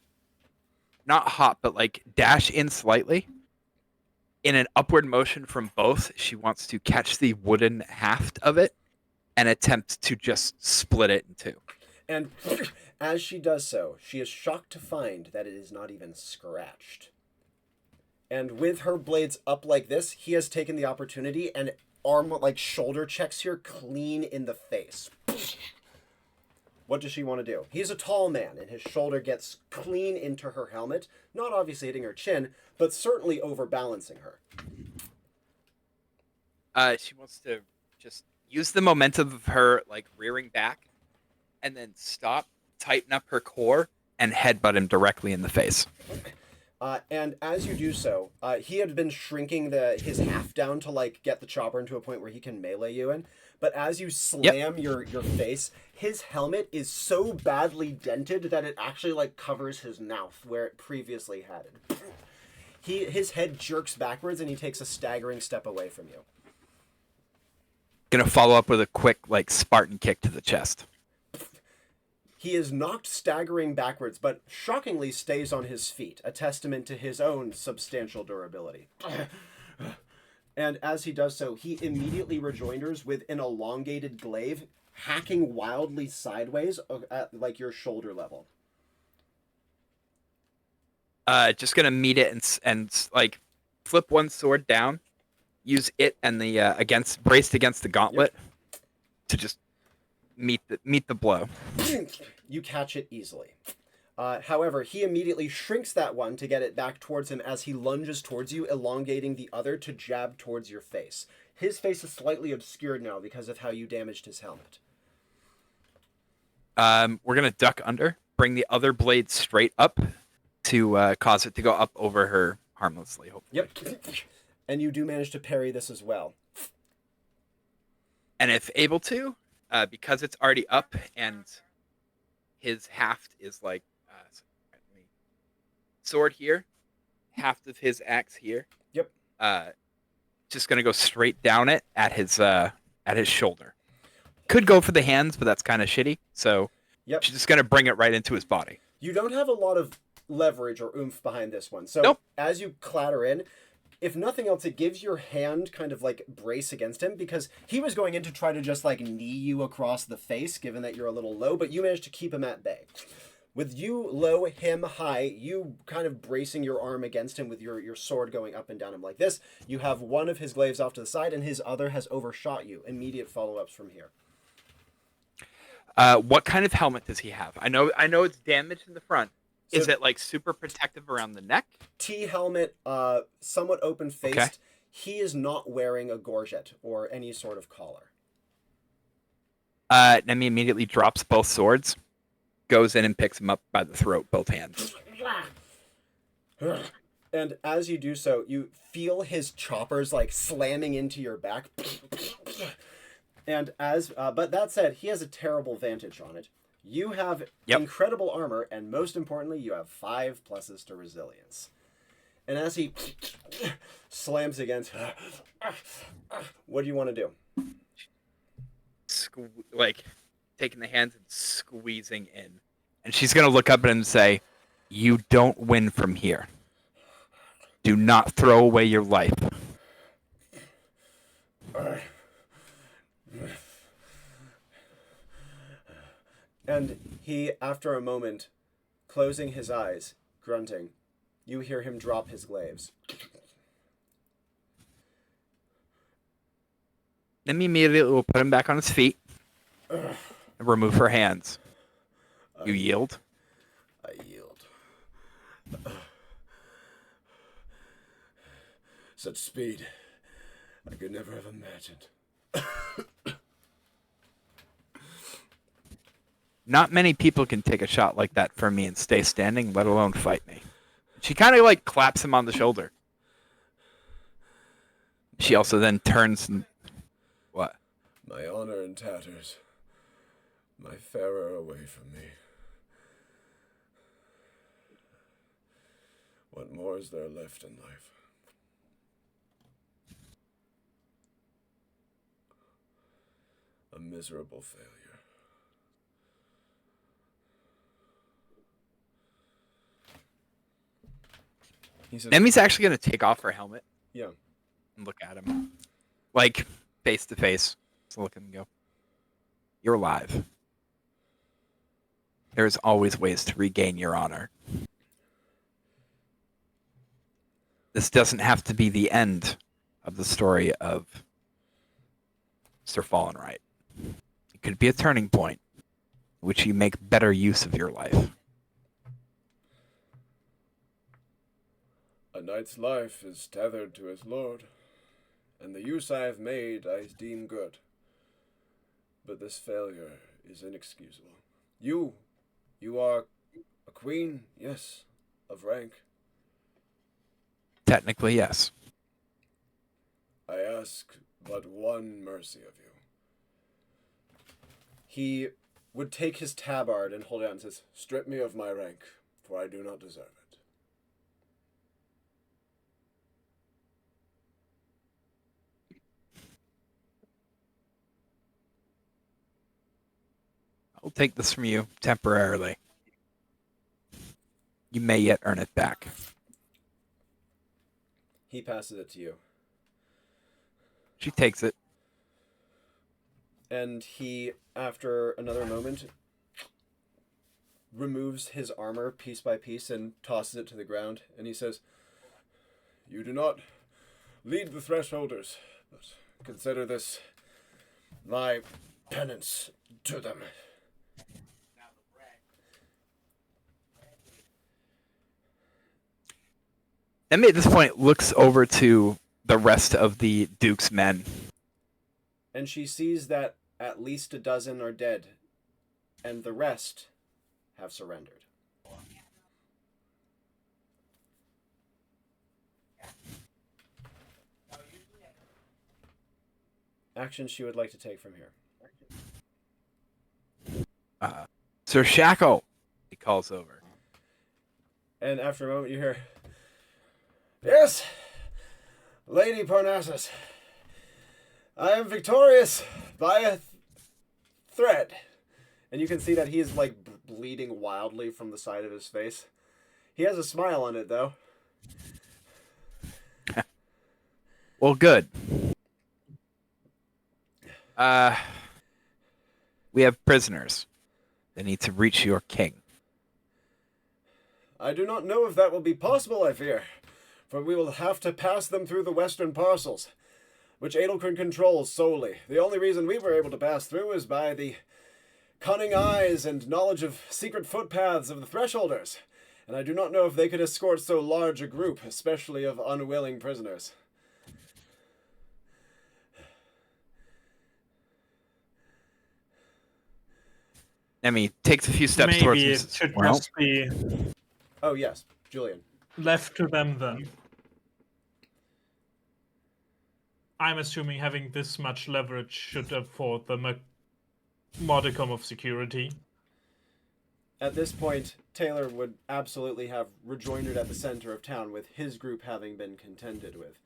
not hop, but like dash in slightly. In an upward motion from both, she wants to catch the wooden haft of it and attempt to just split it in two. And as she does so, she is shocked to find that it is not even scratched. And with her blades up like this, he has taken the opportunity and shoulder checks her clean in the face. What does she want to do? He's a tall man, and his shoulder gets clean into her helmet, not obviously hitting her chin, but certainly overbalancing her. She wants to just use the momentum of her like rearing back, and then stop, tighten up her core, and headbutt him directly in the face. And as you do so, he had been shrinking his half down to like get the chopper into a point where he can melee you in. But as you slam your face, his helmet is so badly dented that it actually like covers his mouth where it previously had it. His head jerks backwards and he takes a staggering step away from you. Gonna follow up with a quick like Spartan kick to the chest. He is knocked staggering backwards, but shockingly stays on his feet, a testament to his own substantial durability. And as he does so, he immediately rejoinders with an elongated glaive, hacking wildly sideways at like your shoulder level. Just gonna meet it and like flip one sword down, use it and the braced against the gauntlet to just meet the blow. You catch it easily. However, he immediately shrinks that one to get it back towards him as he lunges towards you, elongating the other to jab towards your face. His face is slightly obscured now because of how you damaged his helmet. We're gonna duck under, bring the other blade straight up to cause it to go up over her harmlessly, hopefully. Yep. And you do manage to parry this as well. And if able to, because it's already up and his haft is like sword here, haft of his axe here. Yep. Just gonna go straight down it at his shoulder. Could go for the hands, but that's kind of shitty. So she's just gonna bring it right into his body. You don't have a lot of leverage or oomph behind this one. So as you clatter in, if nothing else, it gives your hand kind of like brace against him because he was going in to try to just like knee you across the face, given that you're a little low, but you managed to keep him at bay. With you low, him high, you kind of bracing your arm against him with your sword going up and down him like this. You have one of his glaives off to the side and his other has overshot you. Immediate follow-ups from here. What kind of helmet does he have? I know it's damaged in the front. So, is it like super protective around the neck? T helmet, somewhat open-faced. Okay. He is not wearing a gorget or any sort of collar. Nemi immediately drops both swords, goes in and picks him up by the throat, both hands. And as you do so, you feel his choppers like slamming into your back. And but that said, he has a terrible vantage on it. You have incredible armor, and most importantly, you have 5 pluses to resilience. And as he slams against, what do you want to do? Like, taking the hands and squeezing in. And she's going to look up at him and say, "You don't win from here. Do not throw away your life." And he, after a moment, closing his eyes, grunting, you hear him drop his glaives. Nemi immediately will put him back on his feet and remove her hands. You yield? I yield. Such speed, I could never have imagined. Not many people can take a shot like that from me and stay standing, let alone fight me. She kind of like claps him on the shoulder. She also then turns and... What? My honor in tatters. My Pharaoh away from me. What more is there left in life? A miserable failure. He says, Nemi's actually going to take off her helmet. Yeah. And look at him. Like, face to face. Just look at him and go, you're alive. There's always ways to regain your honor. This doesn't have to be the end of the story of Sir Fallenright. It could be a turning point in which you make better use of your life. A knight's life is tethered to his lord, and the use I have made I deem good. But this failure is inexcusable. You are a queen, yes, of rank. Technically, yes. I ask but one mercy of you. He would take his tabard and hold it out and says, strip me of my rank, for I do not deserve it. I'll take this from you temporarily. You may yet earn it back. He passes it to you. She takes it. And he, after another moment, removes his armor piece by piece and tosses it to the ground. And he says, you do not lead the thresholders, but consider this my penance to them. Nemi at this point looks over to the rest of the Duke's men. And she sees that at least a dozen are dead, and the rest have surrendered. Action she would like to take from here. Sir Shackle, he calls over. And after a moment you hear, yes, Lady Parnassus, I am victorious by a thread. And you can see that he is like bleeding wildly from the side of his face. He has a smile on it though. Well, good. We have prisoners. They need to reach your king. I do not know if that will be possible, I fear, for we will have to pass them through the western parcels, which Adelkern controls solely. The only reason we were able to pass through is by the cunning eyes and knowledge of secret footpaths of the Thresholders, and I do not know if they could escort so large a group, especially of unwilling prisoners. Nemi takes a few steps Maybe towards him. it should just be Oh, yes, Julian. left to them then. I'm assuming having this much leverage should afford them a modicum of security. At this point, Taylor would absolutely have rejoined at the center of town, with his group having been contended with.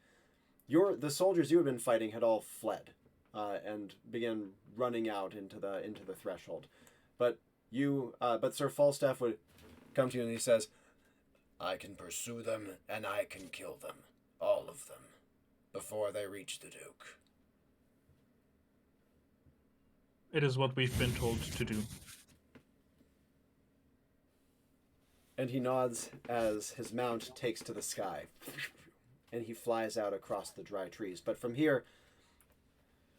The soldiers you had been fighting had all fled, and began running out into the threshold. But Sir Falstaff would come to you and he says, I can pursue them and I can kill them, all of them, before they reach the Duke. It is what we've been told to do. And he nods as his mount takes to the sky, and he flies out across the dry trees. But from here,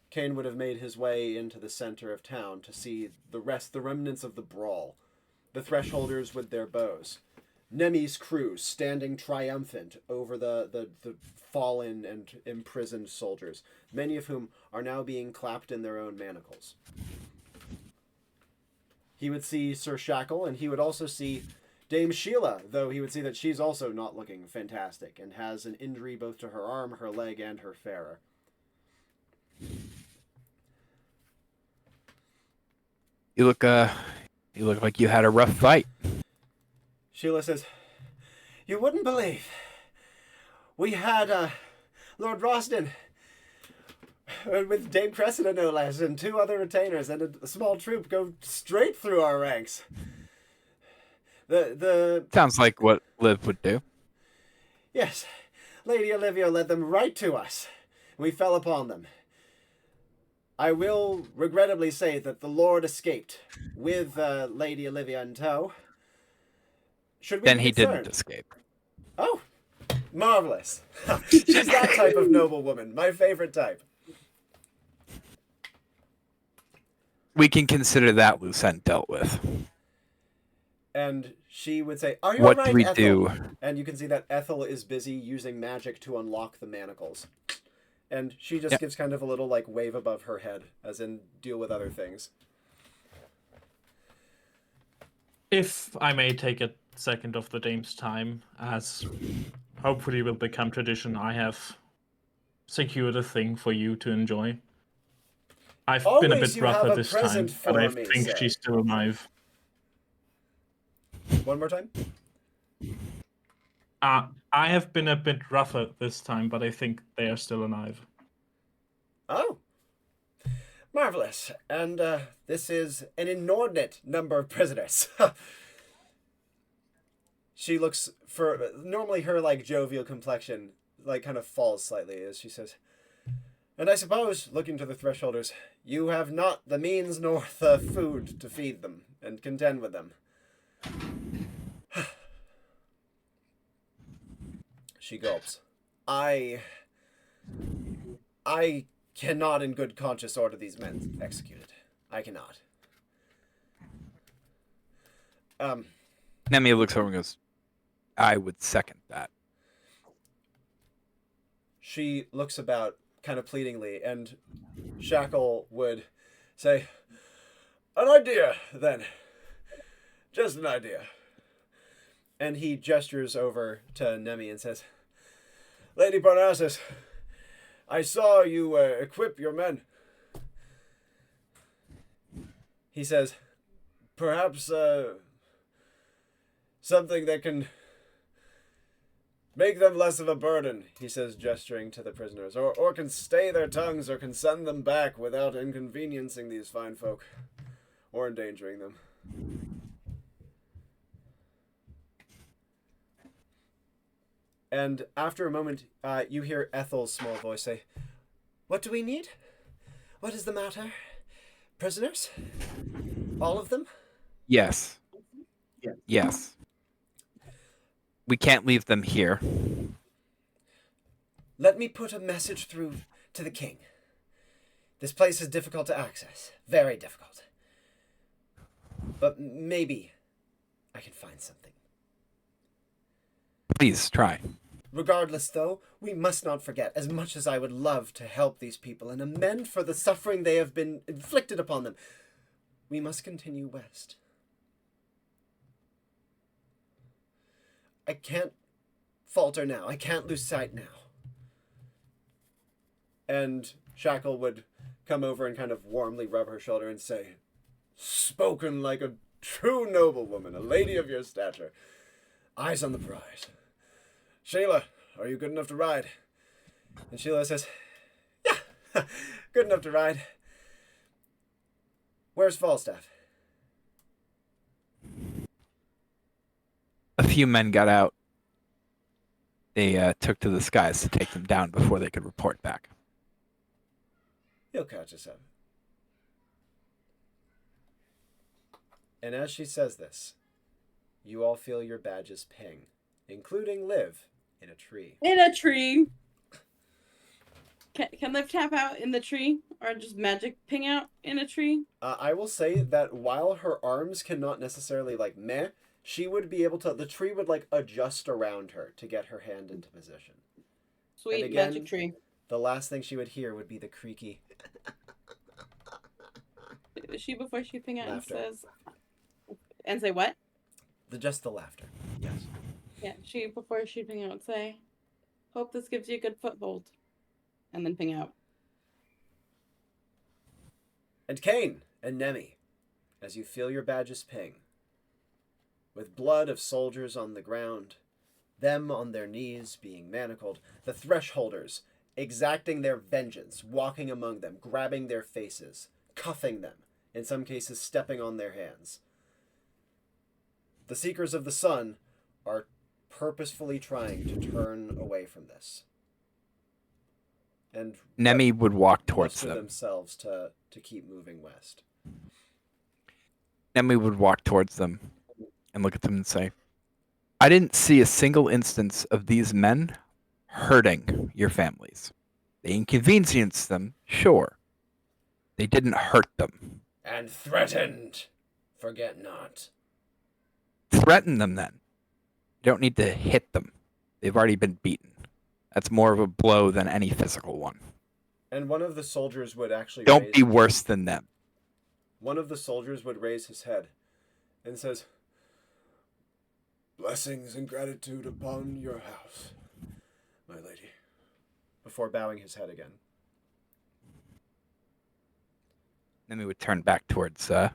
Kane would have made his way into the center of town to see the remnants of the brawl. The Thresholders with their bows. Nemi's crew standing triumphant over the fallen and imprisoned soldiers, many of whom are now being clapped in their own manacles. he would see Sir Shackle, and he would also see Dame Xela, though he would see that she's also not looking fantastic and has an injury both to her arm, her leg, and her fairer. You look like you had a rough fight. Xela says, "You wouldn't believe. We had Lord Rosden with Dame Cressida, no less, and 2 other retainers and a small troop go straight through our ranks. The Sounds like what Liv would do. Yes, Lady Olivia led them right to us. We fell upon them. I will regrettably say that the Lord escaped with Lady Olivia in tow. Should we Then be he concerned? didn't escape. Oh, marvelous. She's that type of noble woman. My favorite type. We can consider that loose end dealt with. And she would say, "Are you What all right, do we Ethel?" do? And you can see that Ethel is busy using magic to unlock the manacles. And she just gives kind of a little like wave above her head, as in deal with other things. If I may take a second of the dame's time, as hopefully will become tradition, I have secured a thing for you to enjoy. I've been a Always bit you have rougher a this time, present but I for me, think sir. she's still alive. One more time. I have been a bit rougher this time, but I think they are still alive. Oh. Marvelous. And this is an inordinate number of prisoners. She looks for... Normally her, like, jovial complexion, like, kind of falls slightly as she says, "And I suppose, looking to the thresholders, you have not the means nor the food to feed them and contend with them." She gulps. I cannot in good conscience order these men executed. I cannot. Nemi looks over and goes, I would second that. She looks about kind of pleadingly, and Shackle would say, "An idea, then. Just an idea." And he gestures over to Nemi and says, "Lady Parnassus, I saw you equip your men." He says, "Perhaps something that can make them less of a burden," he says, gesturing to the prisoners, or can stay their tongues, or can send them back without inconveniencing these fine folk, or endangering them." And after a moment, you hear Ethel's small voice say, "What do we need? What is the matter? Prisoners? All of them?" Yes. Yeah. Yes. We can't leave them here. "Let me put a message through to the king. This place is difficult to access. Very difficult. But maybe I can find something. Please try. Regardless, though, we must not forget, as much as I would love to help these people and amend for the suffering they have been inflicted upon them, we must continue west. I can't falter now. I can't lose sight now." And Shackle would come over and kind of warmly rub her shoulder and say, "Spoken like a true noblewoman, a lady of your stature. Eyes on the prize. Xela, are you good enough to ride?" And Xela says, "Yeah, good enough to ride. Where's Falstaff?" A few men got out. They took to the skies to take them down before they could report back. "He'll catch us up." And as she says this, you all feel your badges ping, including Liv, in a tree. In a tree. Can Liv tap out in the tree? Or just magic ping out in a tree? I will say that while her arms cannot necessarily, like, she would be able to, the tree would, like, adjust around her to get her hand into position. Sweet again, magic tree. The last thing she would hear would be the creaky Before she ping out laughter. and says, And say what? Just the laughter. Yes. Yeah, before she ping out, say, hope this gives you a good foothold. And then ping out. And Kane and Nemi, as you feel your badges ping, with blood of soldiers on the ground, them on their knees being manacled, the thresholders exacting their vengeance, walking among them, grabbing their faces, cuffing them, in some cases stepping on their hands. The Seekers of the Sun are purposefully trying to turn away from this. And Nemi would walk towards muster them. themselves to keep moving west. Nemi would walk towards them and look at them and say, I didn't see a single instance of these men hurting your families. They inconvenienced them, sure. They didn't hurt them. And threatened, forget not. Threaten them then. You don't need to hit them. They've already been beaten. That's more of a blow than any physical one. And one of the soldiers would actually Don't be worse than them. One of the soldiers would raise his head and says, blessings and gratitude upon your house, my lady, before bowing his head again. Nemi would turn back towards the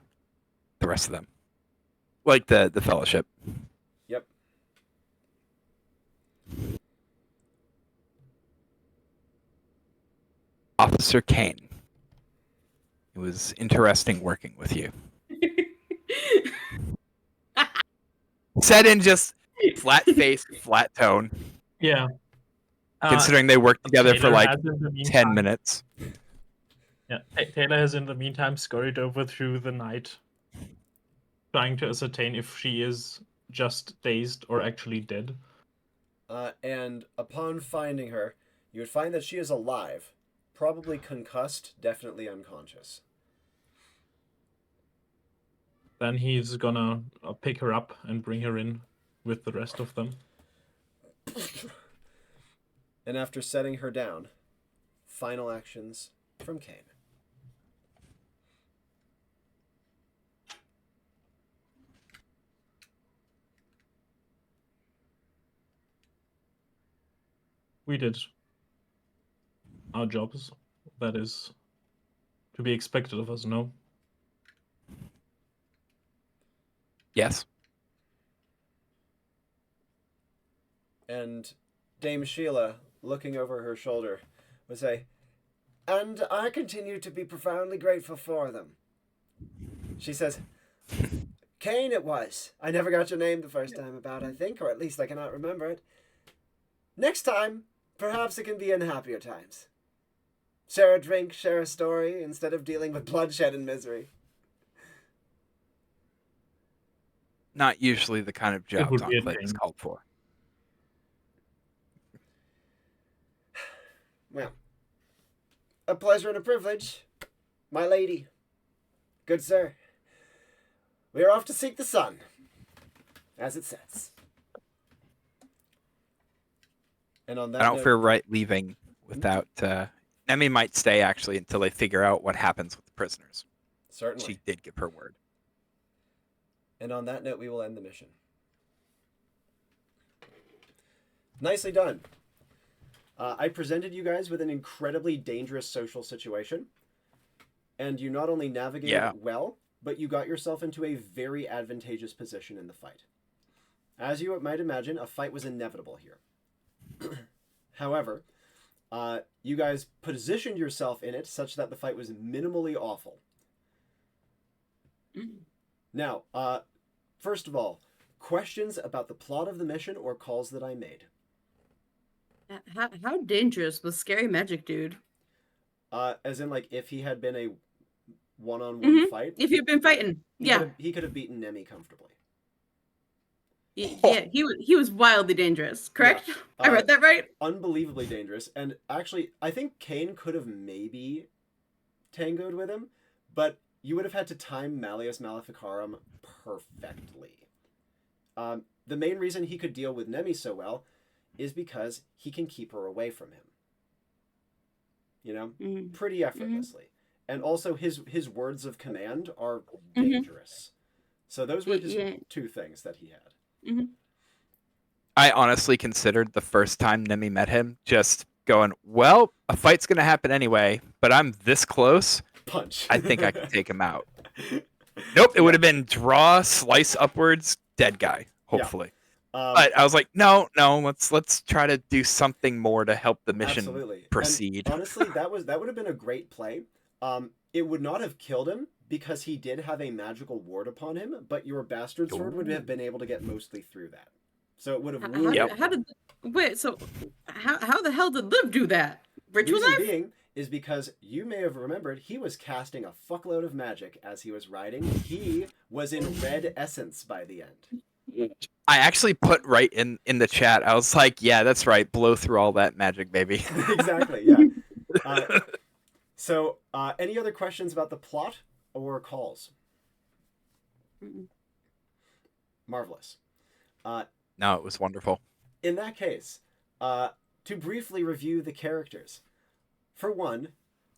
rest of them. Like the fellowship. Yep. Officer Kane. It was interesting working with you. Said in just flat face, flat tone. Yeah. Considering they worked together for Taylor like has in the 10 meantime- minutes. Yeah, Taylor has in the meantime scurried over through the night, trying to ascertain if she is just dazed or actually dead. And upon finding her, you would find that she is alive, probably concussed, definitely unconscious. Then he's gonna pick her up and bring her in with the rest of them. And after setting her down, final actions from Kane. We did our jobs. That is to be expected of us, no? Yes. And Dame Sheila, looking over her shoulder, would say, and I continue to be profoundly grateful for them. She says, Kane it was. I never got your name the first time about, I think, or at least I cannot remember it. Next time, perhaps it can be in happier times. Share a drink, share a story, instead of dealing with bloodshed and misery. Not usually the kind of jobs would be a Enclave is thing. called for. Well, a pleasure and a privilege, my lady. Good sir. We are off to seek the sun, as it sets. And on that I don't note, feel right leaving without... Nemi might stay, actually, until they figure out what happens with the prisoners. certainly. She did give her word. And on that note, we will end the mission. Nicely done. I presented you guys with an incredibly dangerous social situation. And you not only navigated it well, but you got yourself into a very advantageous position in the fight. As you might imagine, a fight was inevitable here. However, you guys positioned yourself in it such that the fight was minimally awful. Now, first of all, questions about the plot of the mission or calls that I made? How dangerous was Scary Magic Dude? As in, like, if he had been a one-on-one fight? If you've been fighting, He could have beaten Nemi comfortably. Yeah, he was wildly dangerous, correct? Yeah. I read that right? Unbelievably dangerous. And actually, I think Kane could have maybe tangoed with him, but you would have had to time Malleus Maleficarum perfectly. The main reason he could deal with Nemi so well is because he can keep her away from him. You know? Pretty effortlessly. And also his words of command are dangerous. So those were his Yeah. 2 things that he had. I honestly considered the first time Nemi met him just going, well, a fight's going to happen anyway, but I'm this close. Punch. I think I can take him out. Nope, it would have been draw, slice upwards, dead guy, hopefully. But I was like, no, let's try to do something more to help the mission absolutely. proceed. And honestly, that would have been a great play. It would not have killed him because he did have a magical ward upon him, but your bastard sword would have been able to get mostly through that. So it would have ruined How the hell did Liv do that? Ritual Reason knife? being is because you may have remembered he was casting a fuckload of magic as he was riding. He was in red essence by the end. I actually put right in the chat. I was like, yeah, that's right. Blow through all that magic, baby. Exactly, yeah. So, any other questions about the plot or calls? Marvelous. No, it was wonderful. In that case, to briefly review the characters. For one,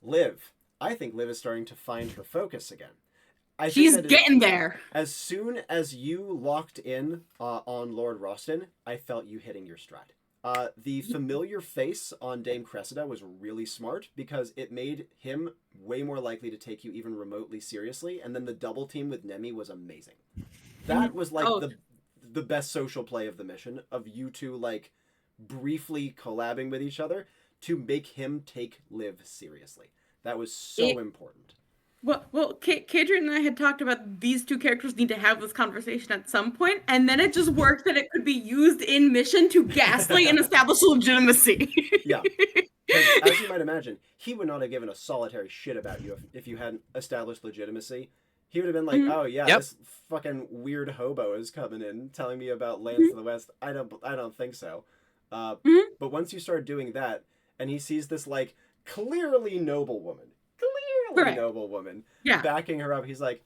Liv. I think Liv is starting to find her focus again. She's getting there. As soon as you locked in on Lord Roston, I felt you hitting your stride. The familiar face on Dame Cressida was really smart because it made him way more likely to take you even remotely seriously, and then the double team with Nemi was amazing. That was like the best social play of the mission, of you two like briefly collabing with each other to make him take Liv seriously. That was so important. Well, Kadrien and I had talked about these 2 characters need to have this conversation at some point, and then it just worked that it could be used in mission to gaslight and establish legitimacy. Yeah. As you might imagine, he would not have given a solitary shit about you if you hadn't established legitimacy. He would have been like, oh yeah, this fucking weird hobo is coming in telling me about lands of the West. I don't think so. But once you start doing that, and he sees this like clearly noble woman, backing her up, he's like,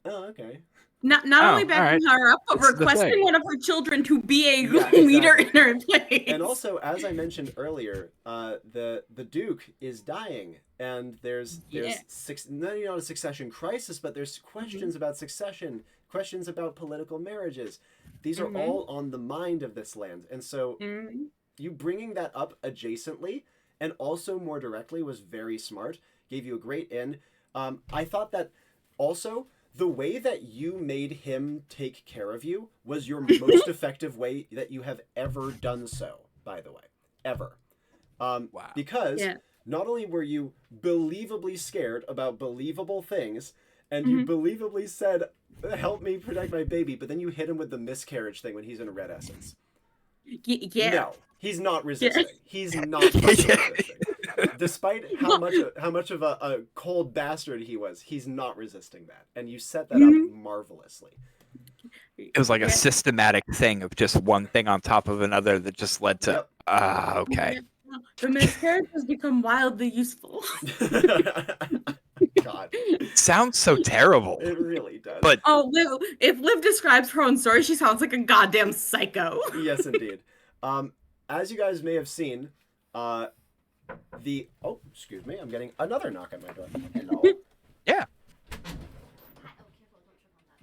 oh, okay. Not only backing her up, but requesting one of her children to be a leader in her place. And also, as I mentioned earlier, the Duke is dying, and there's not a succession crisis, but there's questions about succession, questions about political marriages. These are all on the mind of this land, and so you bringing that up adjacently and also more directly was very smart. Gave you a great in. I thought that also the way that you made him take care of you was your most effective way that you have ever done so, by the way. Ever. Wow. Because not only were you believably scared about believable things, and you believably said, help me protect my baby, but then you hit him with the miscarriage thing when he's in a red essence. No, he's not resisting. He's not resisting. Despite how much of a cold bastard he was, he's not resisting that, and you set that up marvelously. It was like a systematic thing of just one thing on top of another that just led to okay. The miscarriage has become wildly useful. God, sounds so terrible. It really does. But if Liv describes her own story, she sounds like a goddamn psycho. Yes, indeed. As you guys may have seen, excuse me, I'm getting another knock on my door. Hello. Yeah.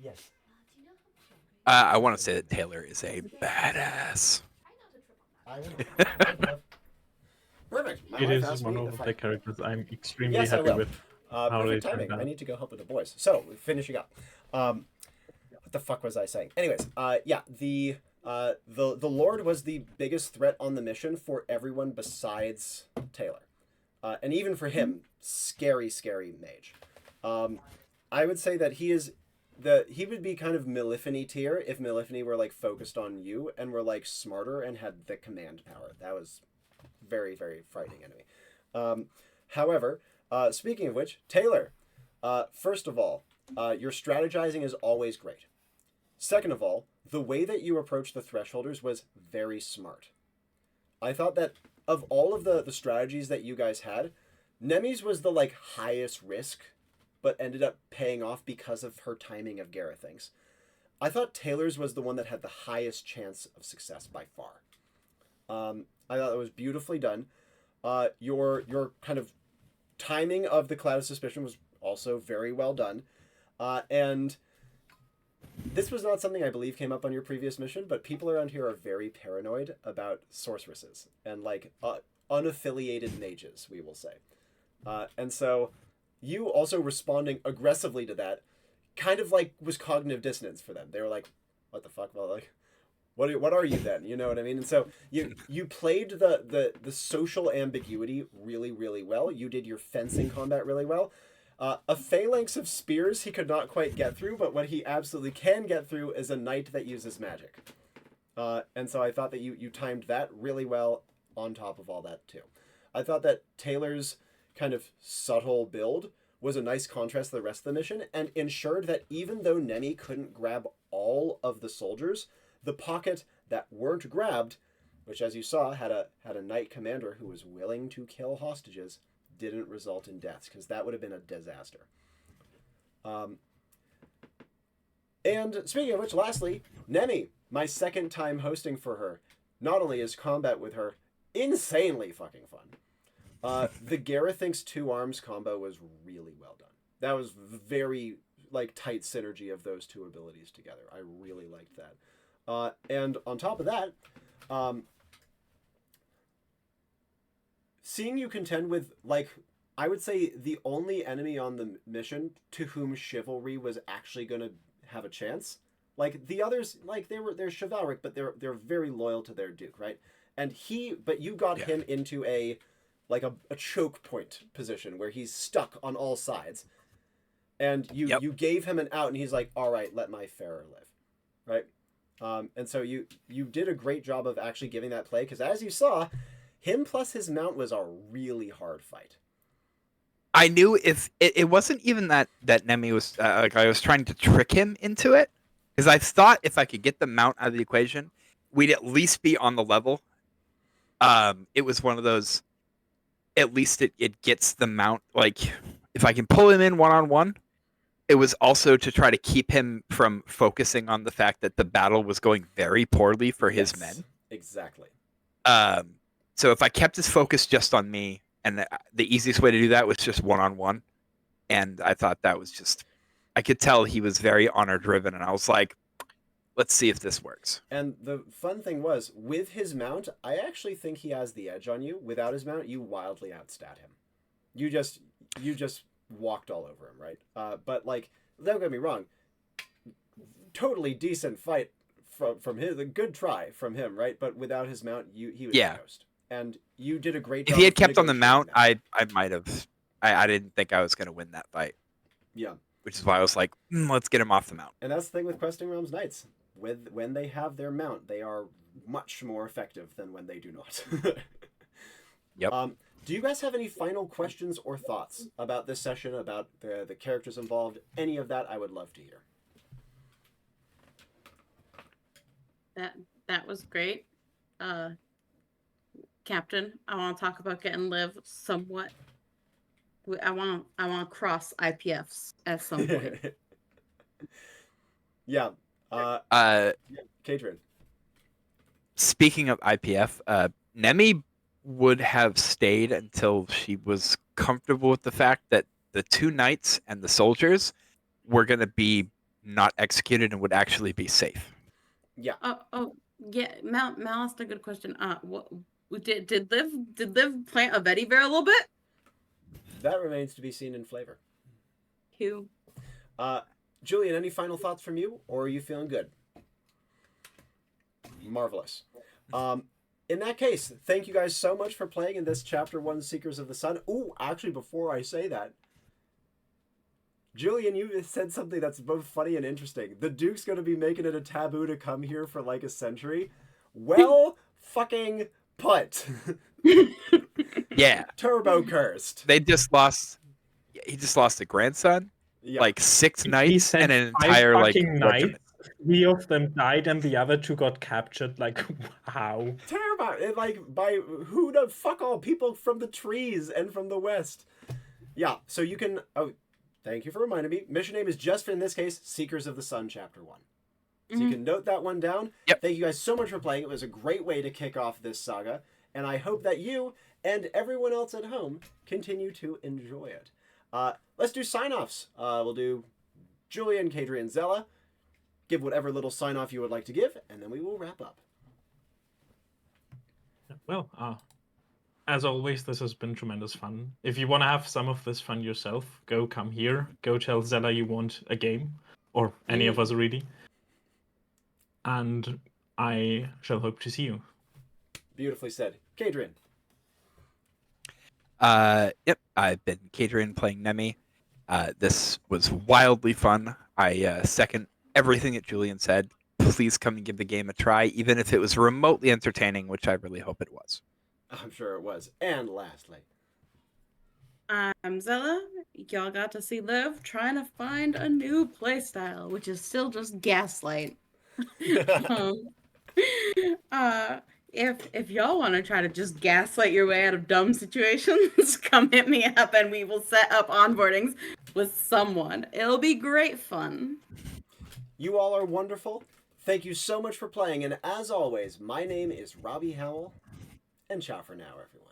Yes. I want to say that Taylor is a badass. Perfect. My It wife is asked one me of if I- the characters I'm extremely Yes, I happy will. with. How they Perfect turned timing. out. I need to go help with the boys. So, finishing up. What the fuck was I saying? Anyways, the Lord was the biggest threat on the mission for everyone besides Taylor. And even for him, scary mage. I would say that he would be kind of Meliphany tier if Meliphany were like focused on you and were like smarter and had the command power. That was very, very frightening enemy. However, speaking of which, Taylor, first of all, your strategizing is always great. Second of all, the way that you approach the thresholders was very smart. I thought that of all of the strategies that you guys had, Nemi's was the like highest risk, but ended up paying off because of her timing of Gara things. I thought Taylor's was the one that had the highest chance of success by far. I thought it was beautifully done. Your kind of timing of the Cloud of Suspicion was also very well done. And this was not something I believe came up on your previous mission, but people around here are very paranoid about sorceresses and like unaffiliated mages, we will say. And so you also responding aggressively to that kind of like was cognitive dissonance for them. They were like, what the fuck? Well, like, what are you then? You know what I mean? And so you played the social ambiguity really, really well. You did your fencing combat really well. A phalanx of spears he could not quite get through, but what he absolutely can get through is a knight that uses magic. And so I thought that you timed that really well on top of all that too. I thought that Taylor's kind of subtle build was a nice contrast to the rest of the mission and ensured that even though Nemi couldn't grab all of the soldiers, the pocket that weren't grabbed, which as you saw had a knight commander who was willing to kill hostages, didn't result in deaths, because that would have been a disaster. And speaking of which, lastly, Nemi, my second time hosting for her. Not only is combat with her insanely fucking fun, the Gara thinks 2 arms combo was really well done. That was very like tight synergy of those 2 abilities together. I really liked that. And on top of that, seeing you contend with, like, I would say the only enemy on the mission to whom chivalry was actually going to have a chance. Like, the others, like, they're chivalric, but they're very loyal to their duke, right? And but you got him into a choke point position where he's stuck on all sides. And you gave him an out, and he's like, all right, let my Pharaoh live, right? And so you did a great job of actually giving that play, because as you saw, him plus his mount was a really hard fight. I knew if it wasn't even that Nemi was like I was trying to trick him into it, because I thought if I could get the mount out of the equation, we'd at least be on the level. It was one of those. At least it gets the mount. Like if I can pull him in one-on-one, it was also to try to keep him from focusing on the fact that the battle was going very poorly for his men. Exactly. So if I kept his focus just on me, and the easiest way to do that was just one-on-one, and I thought that was just, I could tell he was very honor-driven, and I was like, let's see if this works. And the fun thing was, with his mount, I actually think he has the edge on you. Without his mount, you wildly outstat him. You just walked all over him, right? But like, don't get me wrong, totally decent fight from his, a good try from him, right? But without his mount, he was toast. And you did a great job. If he had kept on the mount, I might have. I didn't think I was going to win that fight. Yeah. Which is why I was like, let's get him off the mount. And that's the thing with Questing Realms Knights. When they have their mount, they are much more effective than when they do not. Yep. Do you guys have any final questions or thoughts about this session, about the characters involved? Any of that, I would love to hear. That was great. Captain, I want to talk about getting Liv somewhat. I want to cross IPFs at some point. Yeah. Kadrien. Speaking of IPF, Nemi would have stayed until she was comfortable with the fact that the 2 knights and the soldiers were going to be not executed and would actually be safe. Yeah. Oh, yeah. Mal asked a good question. What did Liv plant a vetiver a little bit? That remains to be seen in flavor. Who? Julian, any final thoughts from you, or are you feeling good? Marvelous. In that case, thank you guys so much for playing in this Chapter 1 Seekers of the Sun. Ooh, actually, before I say that, Julian, you said something that's both funny and interesting. The Duke's going to be making it a taboo to come here for like a century. Well, fucking put. Yeah. Turbo cursed. He just lost a grandson, Yeah. like 6 He knights sent and an 5 entire like fucking regiment. knights. 3 of them died and the other 2 got captured. Like, wow. Terrible. Like, by who the fuck all? People from the trees and from the west. Yeah, so you can... Oh, thank you for reminding me. Mission name is just, in this case, Seekers of the Sun, Chapter 1. So you can note that one down. Yep. Thank you guys so much for playing. It was a great way to kick off this saga. And I hope that you and everyone else at home continue to enjoy it. Let's do sign-offs. We'll do Julian, Kadrien, Xela. give whatever little sign-off you would like to give, and then we will wrap up. Well, as always, this has been tremendous fun. If you want to have some of this fun yourself, come here. Go tell Xela you want a game, or any of us really. And I shall hope to see you. Beautifully said. Kadrien. Yep, I've been Kadrien playing Nemi. This was wildly fun. I second everything that Julian said. Please come and give the game a try, even if it was remotely entertaining, which I really hope it was. I'm sure it was. And lastly. I'm Xela. Y'all got to see Liv trying to find a new playstyle, which is still just gaslight. If y'all want to try to just gaslight your way out of dumb situations, come hit me up and we will set up onboardings with someone. It'll be great fun. You all are wonderful. Thank you so much for playing, and as always, my name is Robbie Howell, and ciao for now, everyone.